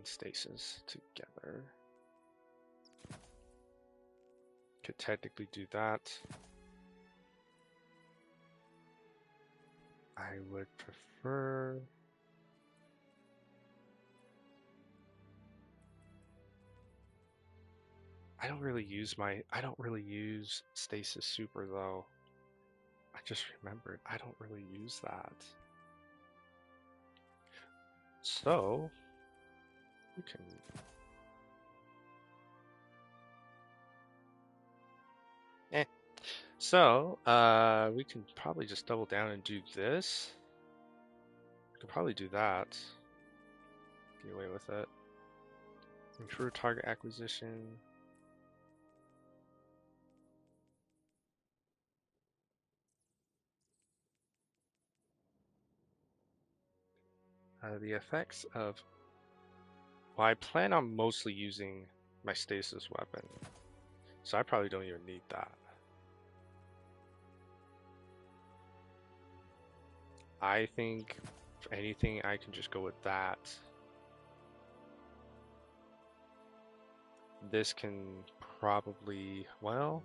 stasis together. Could technically do that. I would prefer. I don't really use stasis super though. I just remembered I don't really use that. So we can So we can probably just double down and do this. We can probably do that. Get away with it. Improve target acquisition. The effects of. Well, I plan on mostly using my stasis weapon, so I probably don't even need that. I think, if anything, I can just go with that. This can probably, well.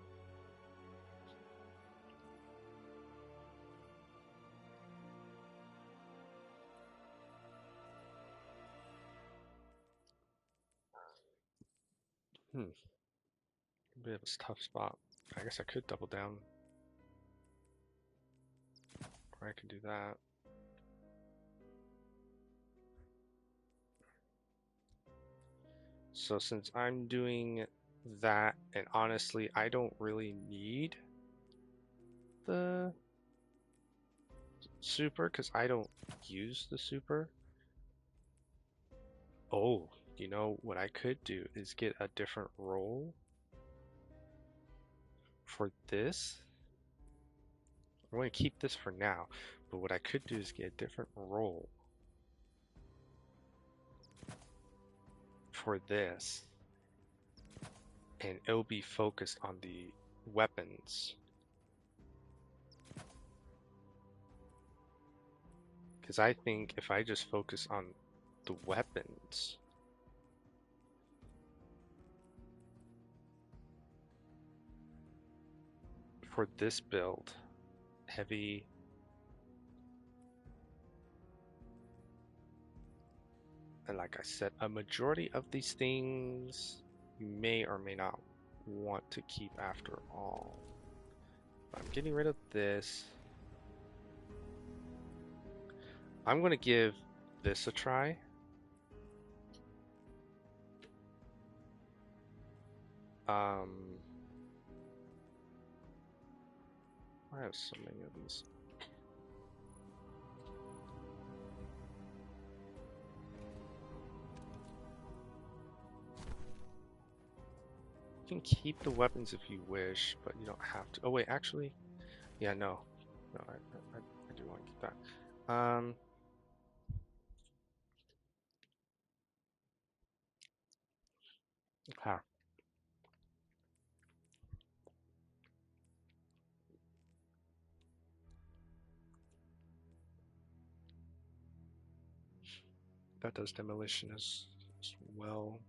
A bit of a tough spot. I guess I could double down. Or I can do that. So since I'm doing that, and honestly, I don't really need the super because I don't use the super. Oh, you know what I could do is get a different role for this. I'm going to keep this for now, But what I could do is get a different role for this. And it'll be focused on the weapons. Because I think if I just focus on the weapons, for this build, heavy, and like I said, a majority of these things you may or may not want to keep after all. I'm getting rid of this. I'm going to give this a try. I have so many of these. You can keep the weapons if you wish, but you don't have to. Oh wait, actually, yeah, no, I do want to keep that. Okay. That does demolition as well.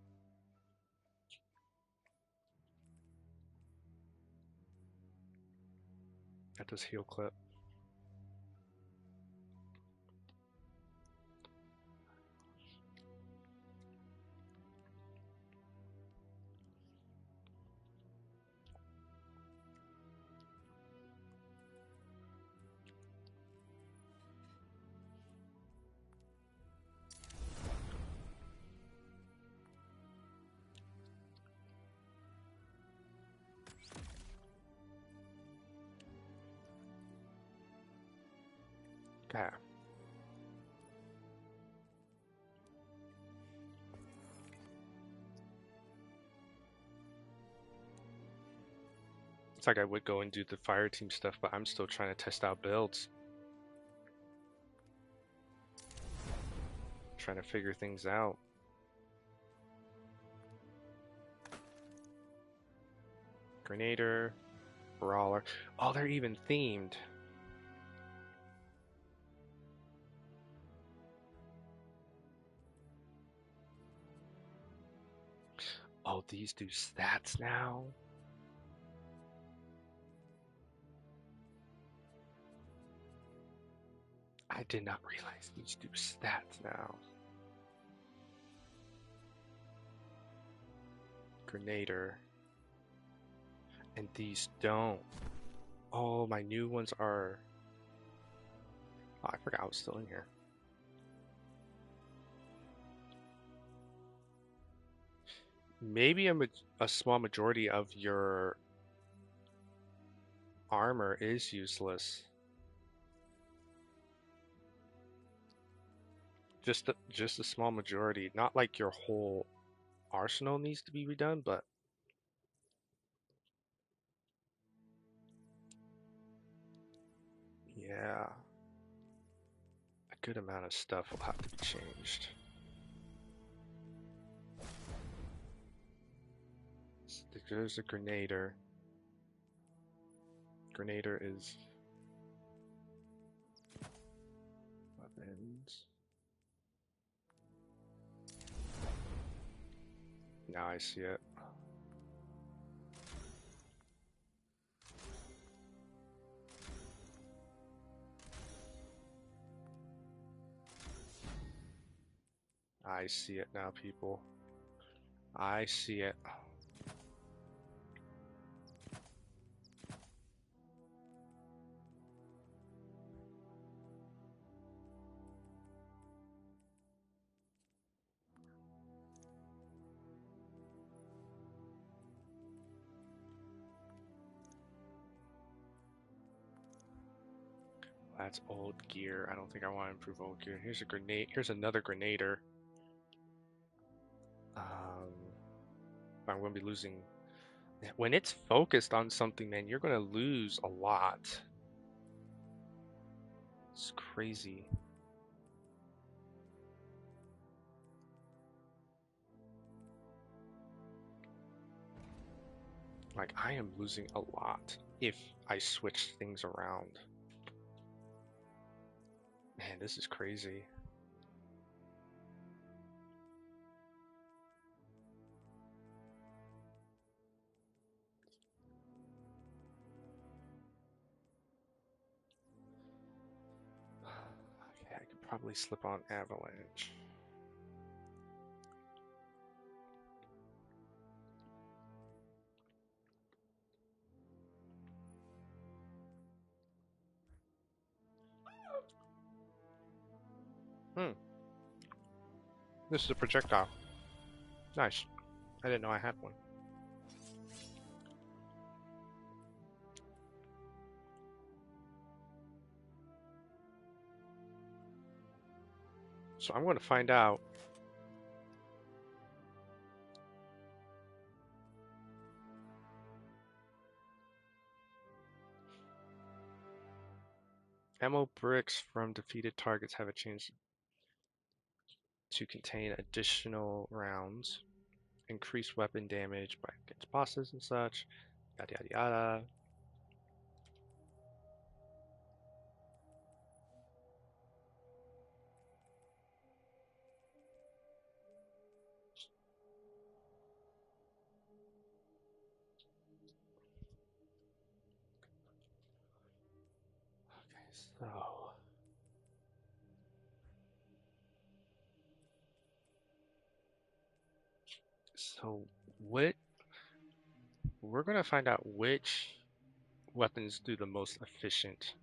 That does heal clip. Okay. It's like I would go and do the fire team stuff, but I'm still trying to test out builds. Trying to figure things out. Grenader, Brawler. Oh, they're even themed. Oh, these do stats now. I did not realize these do stats now. Grenader. And these don't. Oh, my new ones are... Oh, I forgot I was still in here. Maybe a small majority of your armor is useless. Just a small majority. Not like your whole arsenal needs to be redone, but yeah, a good amount of stuff will have to be changed. There's a Grenader. Grenader is weapons. Now I see it. I see it now, people. I see it. That's old gear. I don't think I want to improve old gear. Here's a grenade. Here's another Grenader. I'm going to be losing. When it's focused on something, man, you're going to lose a lot. It's crazy. Like, I am losing a lot if I switch things around. Man, this is crazy. Okay, I could probably slip on Avalanche. This is a projectile. Nice. I didn't know I had one. So I'm going to find out. Ammo bricks from defeated targets have a chance to contain additional rounds. Increase weapon damage by against bosses and such. Yada yada yada. Okay, so what we're gonna find out which weapons do the most efficient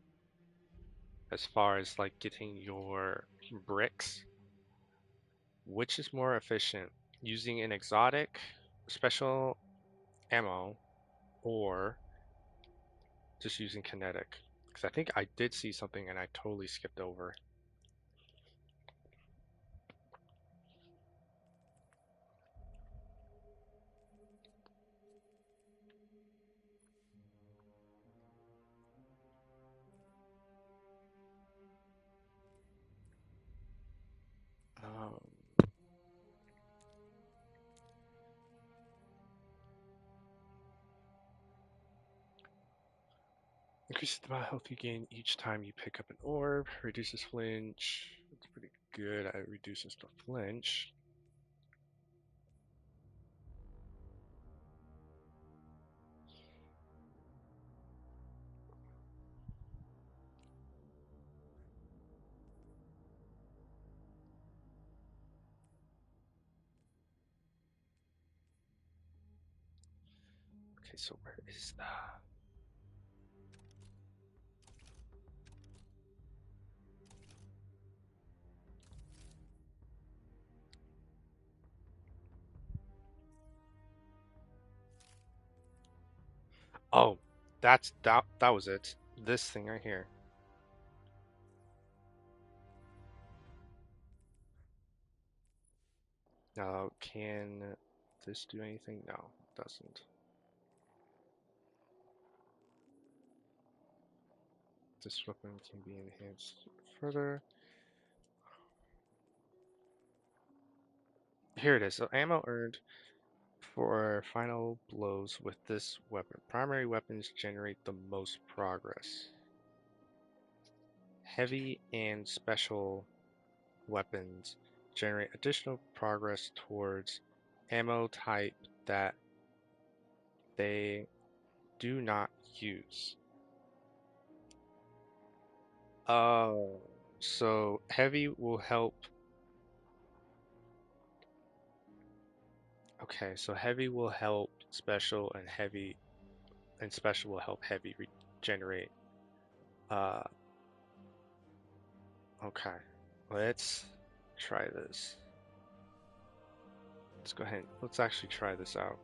as far as like getting your bricks. Which is more efficient, using an exotic special ammo or just using kinetic? Because I think I did see something and I totally skipped over. Increases the amount of health you gain each time you pick up an orb. Reduces flinch. That's pretty good. It reduces the flinch. Okay, so where is that? Oh, that was it. This thing right here. Now, can this do anything? No, it doesn't. This weapon can be enhanced further. Here it is. So ammo earned for final blows with this weapon. Primary weapons generate the most progress. Heavy and special weapons generate additional progress towards ammo type that they do not use. Oh, so heavy will help. Okay, so heavy will help special, and special will help heavy regenerate. Okay, let's try this. Let's go ahead. Let's actually try this out.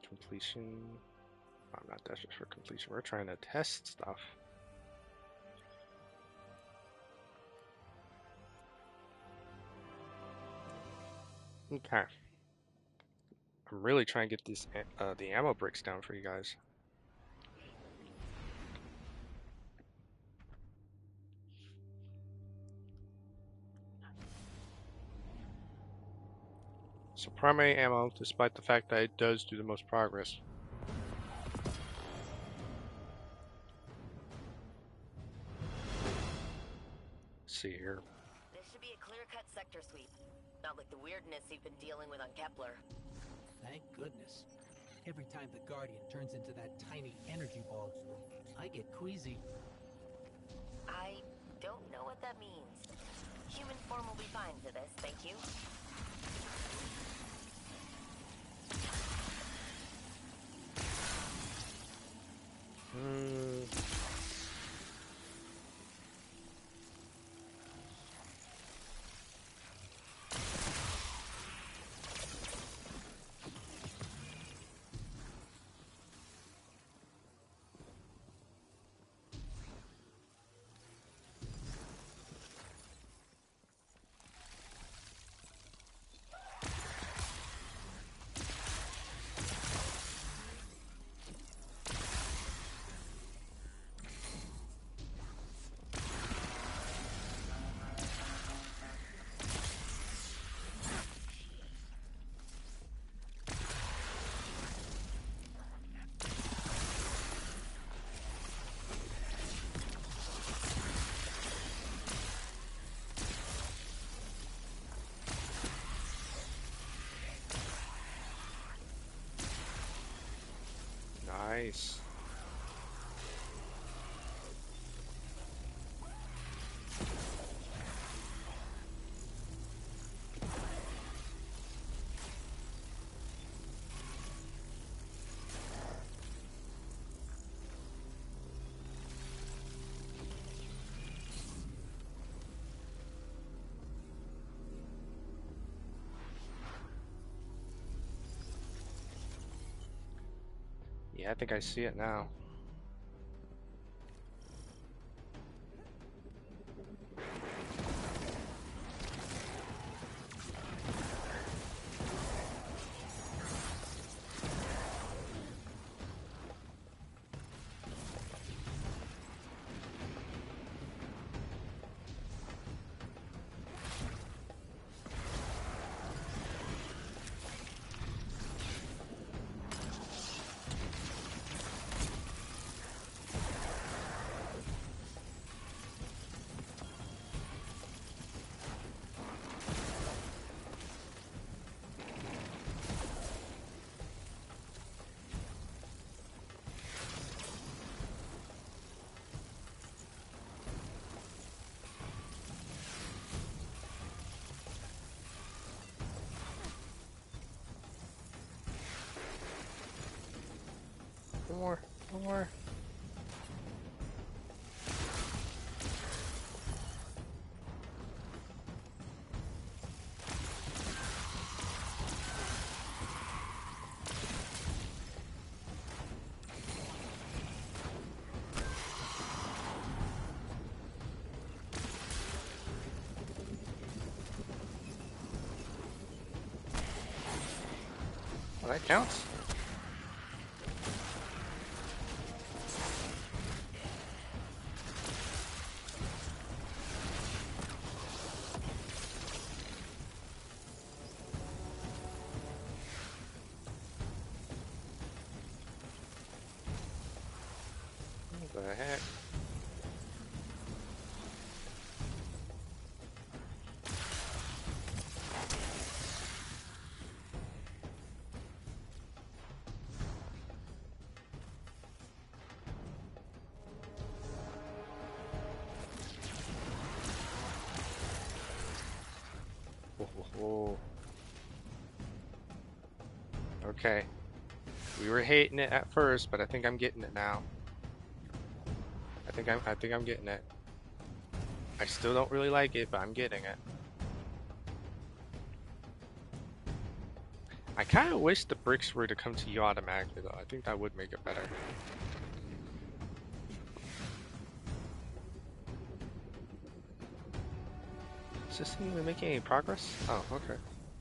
Completion. I'm not desperate for completion. We're trying to test stuff. Okay. I'm really trying to get these the ammo bricks down for you guys. primary ammo, despite the fact that it does do the most progress. Let's see here. This should be a clear-cut sector sweep. Not like the weirdness you've been dealing with on Kepler. Thank goodness. Every time the Guardian turns into that tiny energy ball, I get queasy. I don't know what that means. Human form will be fine for this, thank you. Nice. Yeah, I think I see it now. One more. Well, that counts. What the heck? Whoa. Okay. We were hating it at first, but I think I'm getting it now. I think I'm getting it. I still don't really like it, but I'm getting it. I kind of wish the bricks were to come to you automatically, though. I think that would make it better. Is this thing even making any progress? Oh, okay.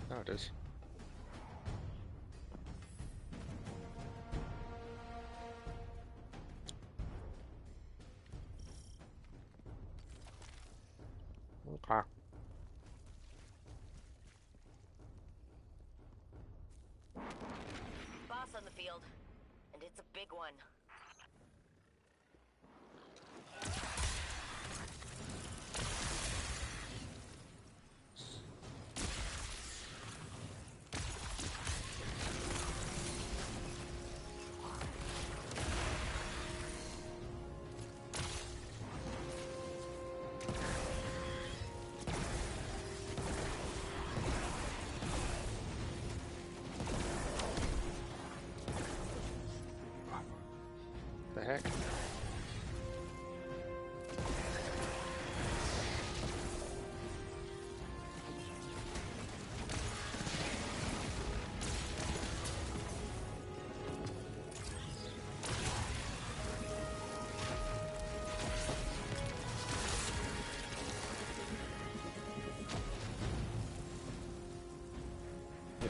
Now it is. Okay. field. And it's a big one. The heck?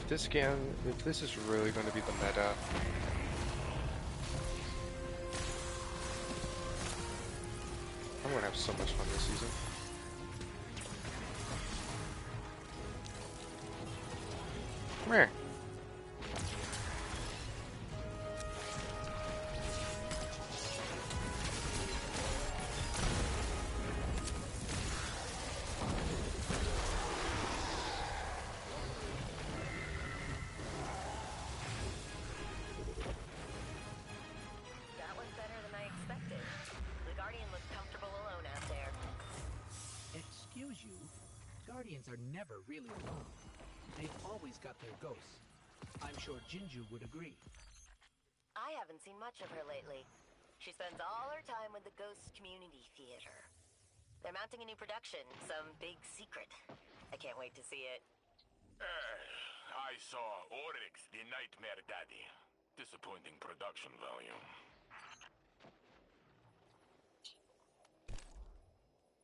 If this is really going to be the meta, I'm gonna have so much fun this season. Come here. That was better than I expected. The Guardian looked comfortable alone out there. Excuse you, Guardians are never really alone. They've always got their ghosts. I'm sure Jinju would agree. I haven't seen much of her lately. She spends all her time with the Ghost Community Theater. They're mounting a new production, some big secret. I can't wait to see it. I saw Oryx, the Nightmare Daddy. Disappointing production value.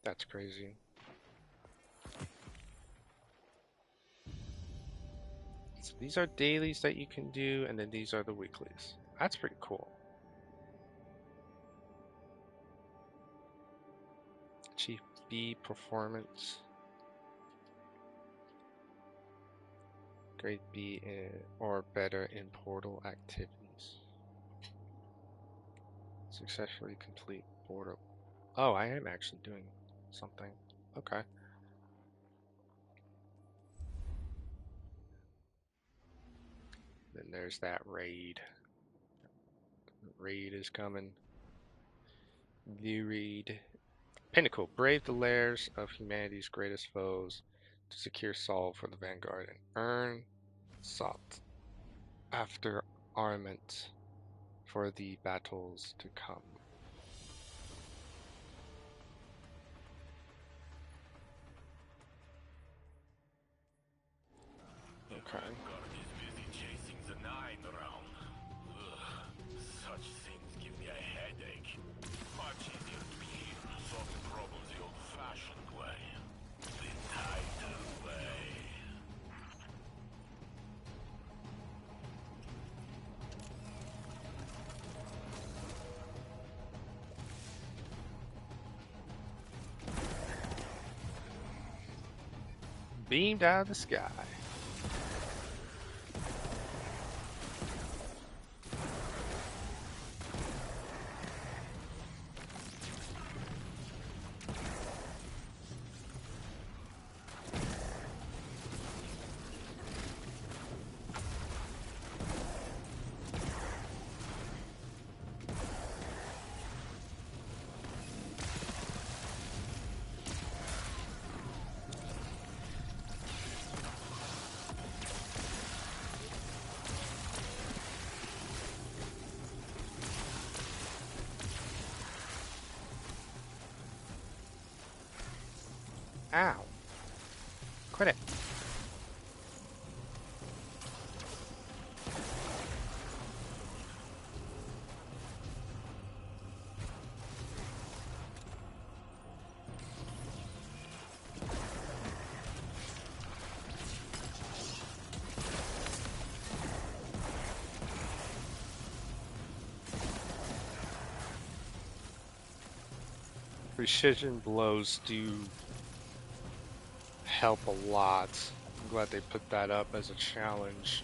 That's crazy. So these are dailies that you can do, and then these are the weeklies. That's pretty cool. Chief B performance. Grade B or better in portal activities. Successfully complete portal. Oh, I am actually doing something. Okay. Then there's that raid. Raid is coming. The raid. Pinnacle. Brave the lairs of humanity's greatest foes to secure Sol for the Vanguard and earn sought after armament for the battles to come. Okay. Vanguard is busy chasing the 9 around. Ugh, such things give me a headache. Much easier to be here, solving problems the old-fashioned way. The tighter way. Beamed out of the sky. Ow. Quit it. Precision blows do help a lot. I'm glad they put that up as a challenge.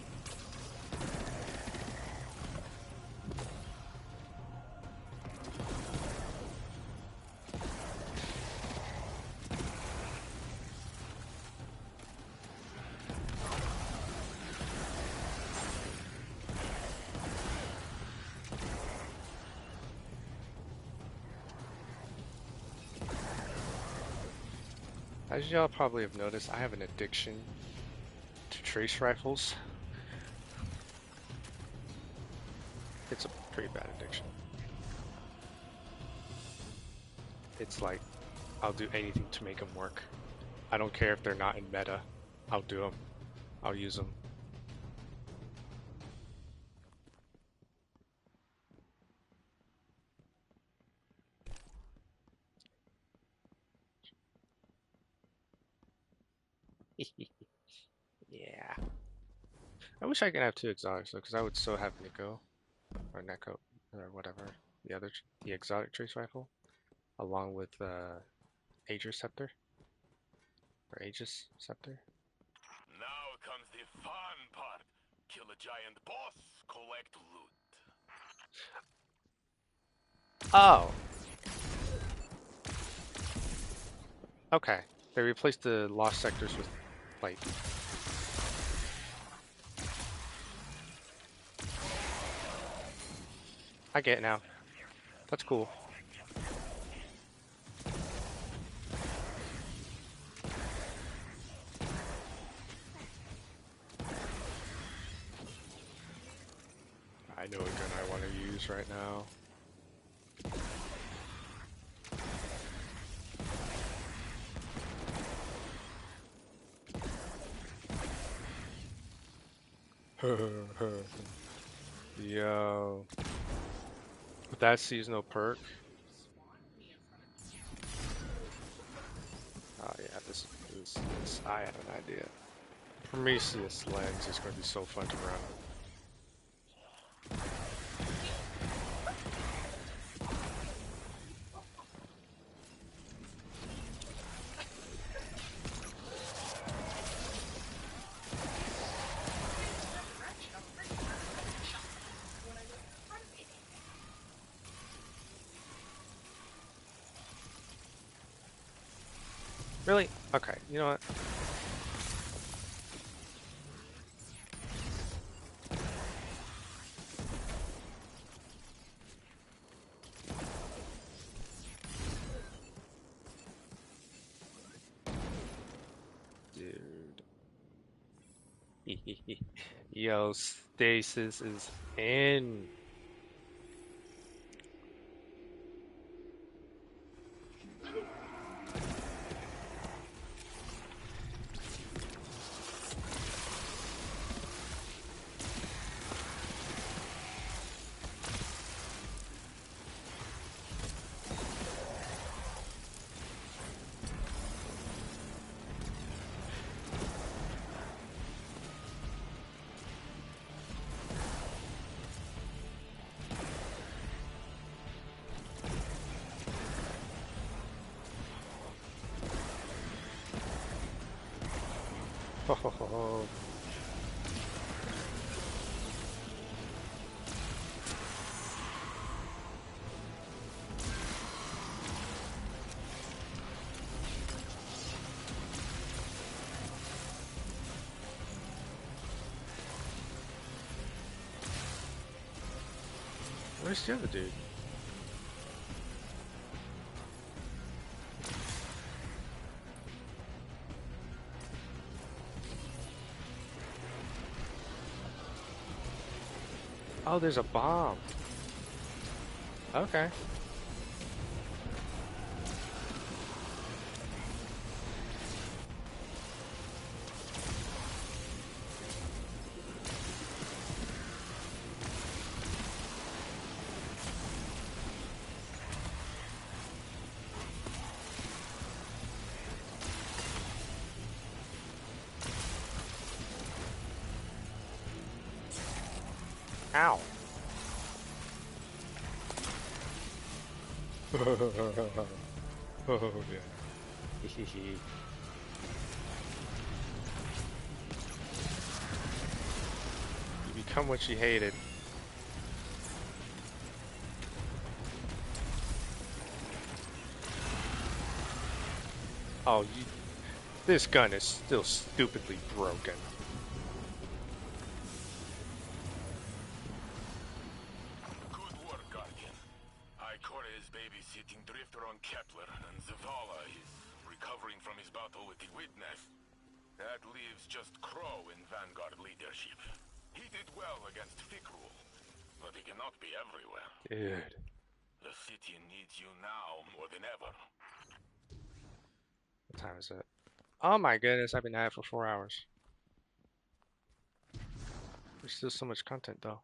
As y'all probably have noticed, I have an addiction to trace rifles. It's a pretty bad addiction. It's like, I'll do anything to make them work. I don't care if they're not in meta. I'll do them. I'll use them. Yeah. I wish I could have two exotics though, because I would still have Nico or Neko or whatever the exotic trace rifle, along with Aegis Scepter or Aegis Scepter. Now comes the fun part. Kill a giant boss, collect loot. Oh. Okay. They replaced the lost sectors with light. I get it now. That's cool. I know what gun I want to use right now. Yo. With that seasonal perk. Oh yeah, this I have an idea. Prometheus lens is going to be so fun to run. Really? Okay, you know what? Dude. Yo, Stasis is in. Oh. Where's the other dude? Oh, there's a bomb. Okay. Ow. Oh, yeah. You become what you hated. Oh, this gun is still stupidly broken. Good work, Guardian. Ikora is babysitting Drifter on Kepler, and Zavala is recovering from his battle with the Witness. That leaves just Crow in Vanguard leadership. He did well against Fikrul, but he cannot be everywhere. Dude. The city needs you now more than ever. What time is it? Oh my goodness, I've been at it for 4 hours. There's still so much content though.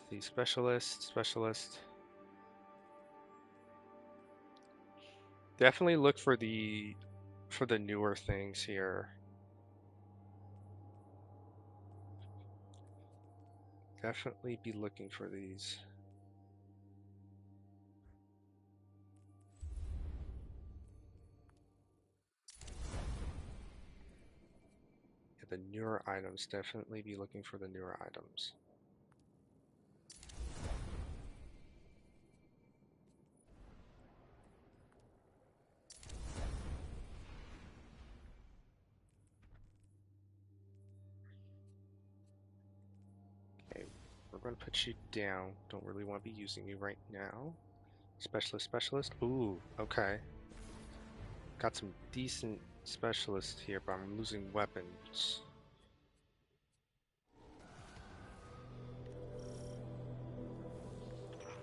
The specialist. Definitely look for the newer things here. Definitely be looking for these. Yeah, the newer items. Definitely be looking for the newer items. We're going to put you down. Don't really want to be using you right now. Specialist. Ooh, okay. Got some decent specialists here, but I'm losing weapons.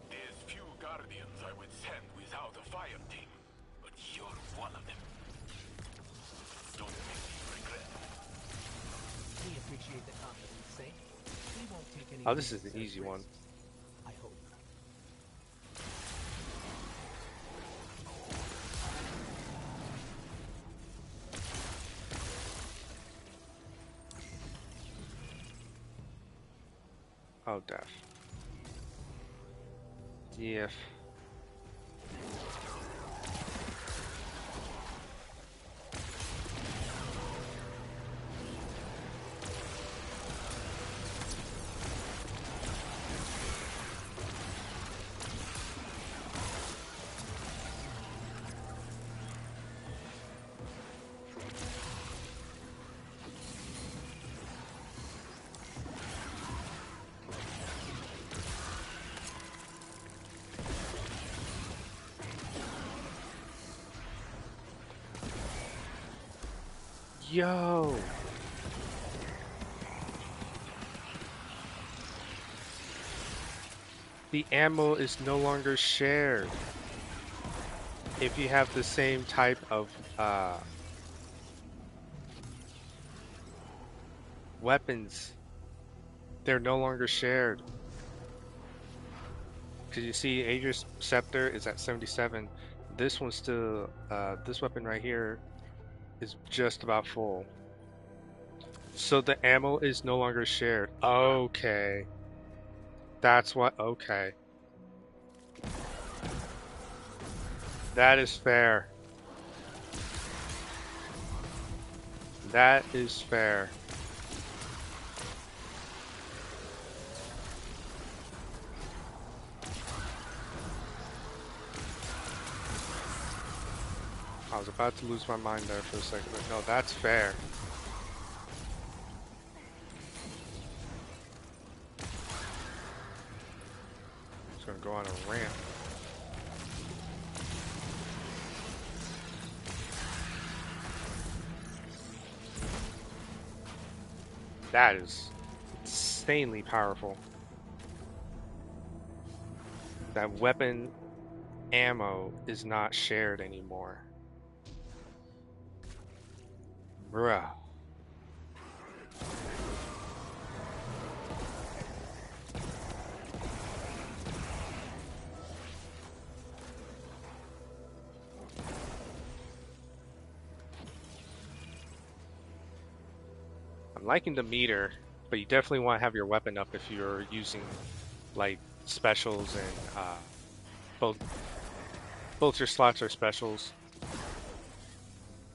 There's few Guardians I would send without a fire team, but you're one of them. Don't make me regret. We appreciate the confidence, Saint. We won't take any. Oh, this is the easy one. I hope. Oh, def. Def. Yo! The ammo is no longer shared. If you have the same type of weapons, they're no longer shared. Because you see, Aegis Scepter is at 77. This one's still, this weapon right here is just about full. So the ammo is no longer shared. Okay. That's what, okay. That is fair. That is fair. I was about to lose my mind there for a second, but no, that's fair. Just gonna go on a ramp. That is insanely powerful. That weapon ammo is not shared anymore. Bruh. I'm liking the meter, but you definitely want to have your weapon up if you're using like specials and both your slots are specials.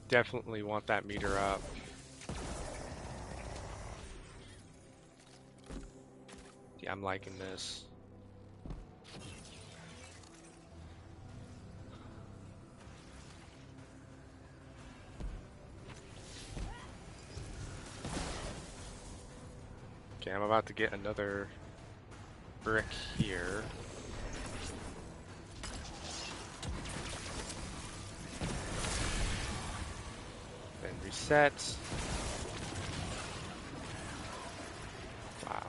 Definitely want that meter up. Yeah, I'm liking this. Okay, I'm about to get another brick here. Then reset. Wow.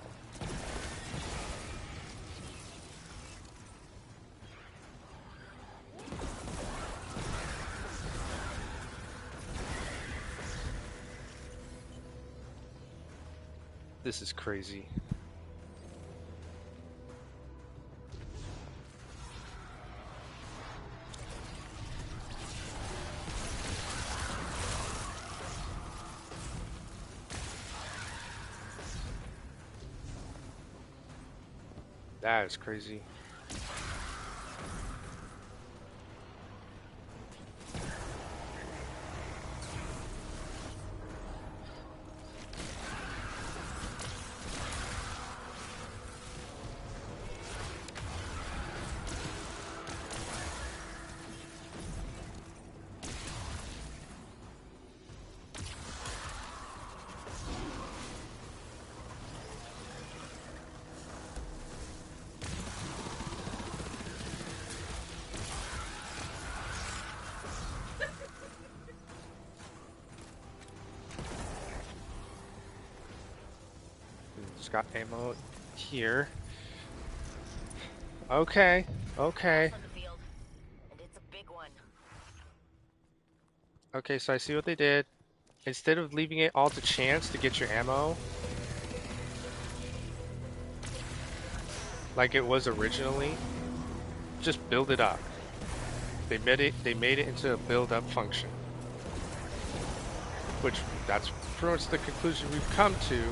This is crazy. That is crazy. Just got ammo here. Okay, okay. Okay, so I see what they did. Instead of leaving it all to chance to get your ammo, like it was originally, just build it up. They made it into a build-up function. Which, that's pretty much the conclusion we've come to.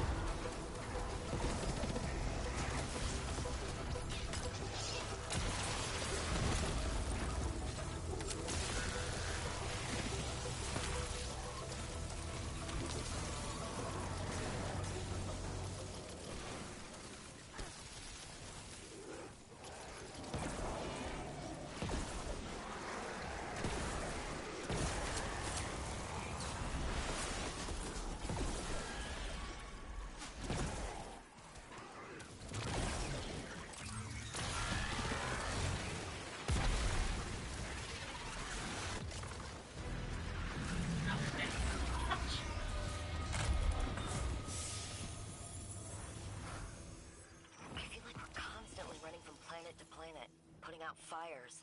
Fires.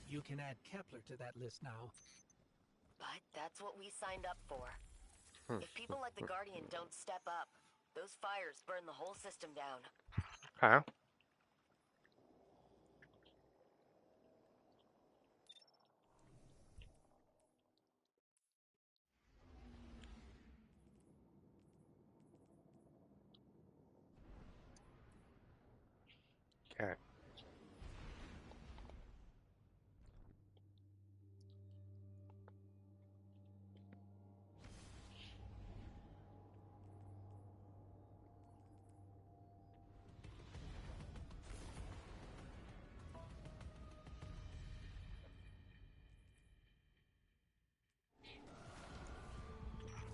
You can add Kepler to that list now. But that's what we signed up for. If people like the Guardian don't step up, those fires burn the whole system down. Huh? Okay.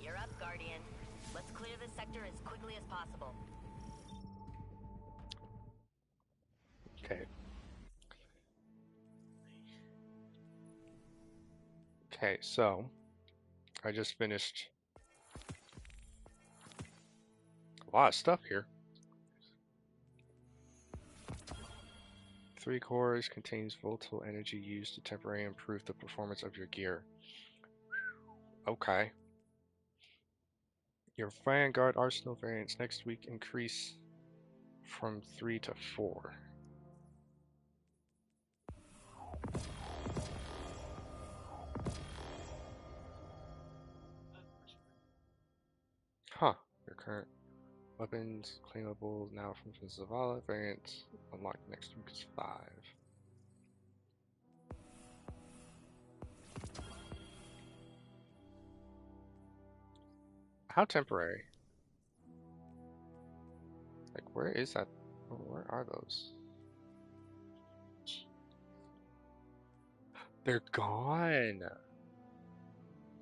You're up, Guardian. Let's clear this sector as quickly as possible. Okay. Okay, so I just finished a lot of stuff here. 3 cores contains volatile energy used to temporarily improve the performance of your gear. Okay. Your Vanguard Arsenal variants next week increase from 3 to 4. Huh. Your current weapons claimable now from the Zavala variant unlocked next week is 5. How temporary? Like, where is that? Where are those? They're gone.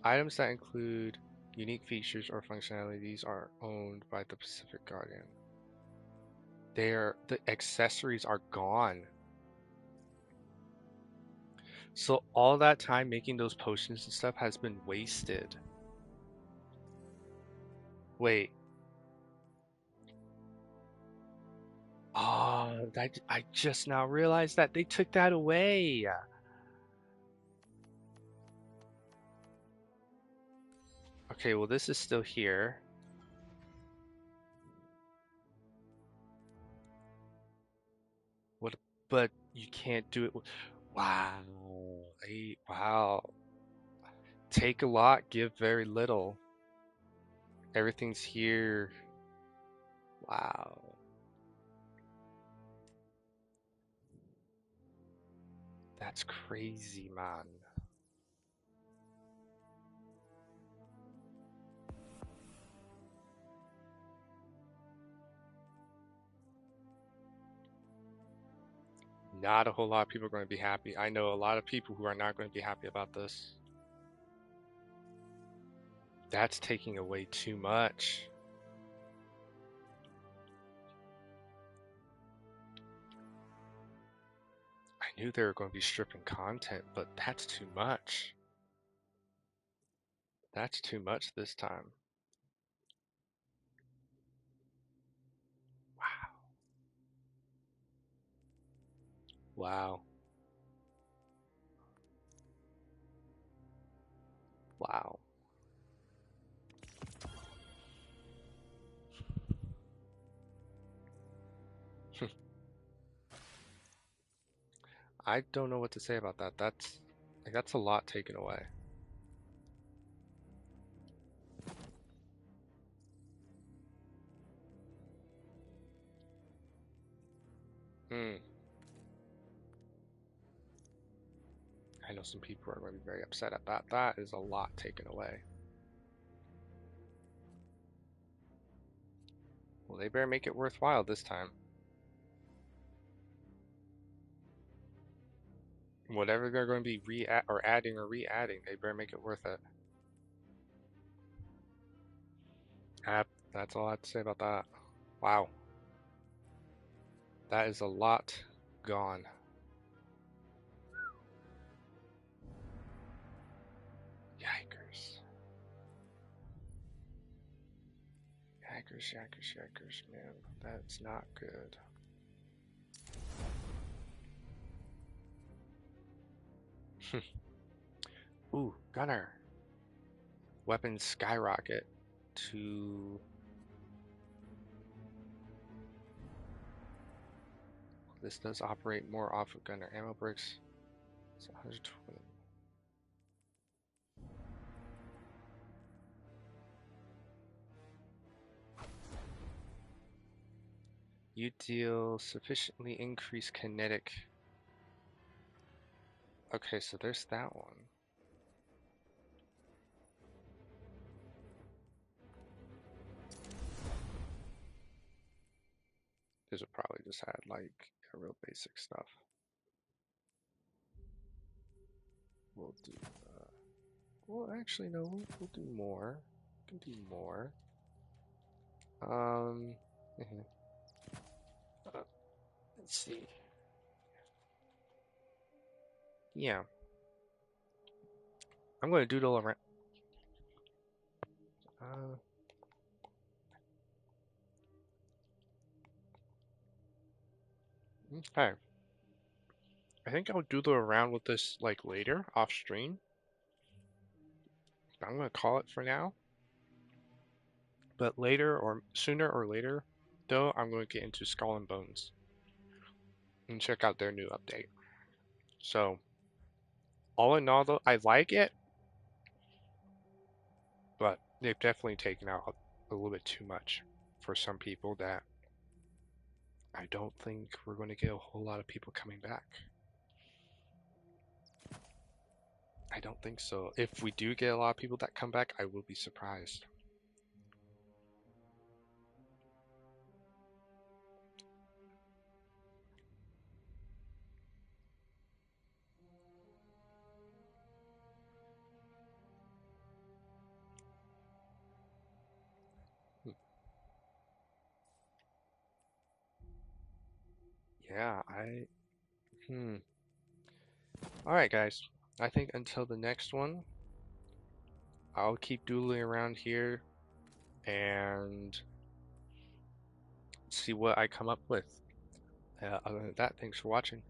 Items that include Unique features or functionalities are owned by the Pacific Guardian. The accessories are gone. So all that time making those potions and stuff has been wasted. Wait. Oh, I just now realized that they took that away. Okay, well this is still here. What? But you can't do it. Wow. Wow. Take a lot, give very little. Everything's here. Wow. That's crazy, man. Not a whole lot of people are going to be happy. I know a lot of people who are not going to be happy about this. That's taking away too much. I knew they were going to be stripping content, but that's too much. That's too much this time. Wow. Wow. I don't know what to say about that. That's a lot taken away. I know some people are going to be very upset at that. That is a lot taken away. Well, they better make it worthwhile this time. Whatever they're going to be adding or re-adding, they better make it worth it. That's all I have to say about that. Wow. That is a lot gone. Yikers. Yikers, yikers, yikers, man. That's not good. Ooh, Gunner. Weapons skyrocket to... This does operate more off of Gunner ammo bricks. It's 120. You deal sufficiently increased kinetic. Okay, so there's that one. These would probably just had like real basic stuff. We'll do. Well, actually, no. We'll do more. We can do more. Let's see. Yeah. I'm going to doodle around. Okay. I think I'll doodle around with this like later off stream. I'm going to call it for now. But later or sooner or later, though, I'm going to get into Skull and Bones and check out their new update. So, all in all, though, I like it, but they've definitely taken out a little bit too much for some people that I don't think we're going to get a whole lot of people coming back. I don't think so. If we do get a lot of people that come back, I will be surprised. Yeah, Alright, guys. I think until the next one, I'll keep doodling around here and see what I come up with. Other than that, thanks for watching.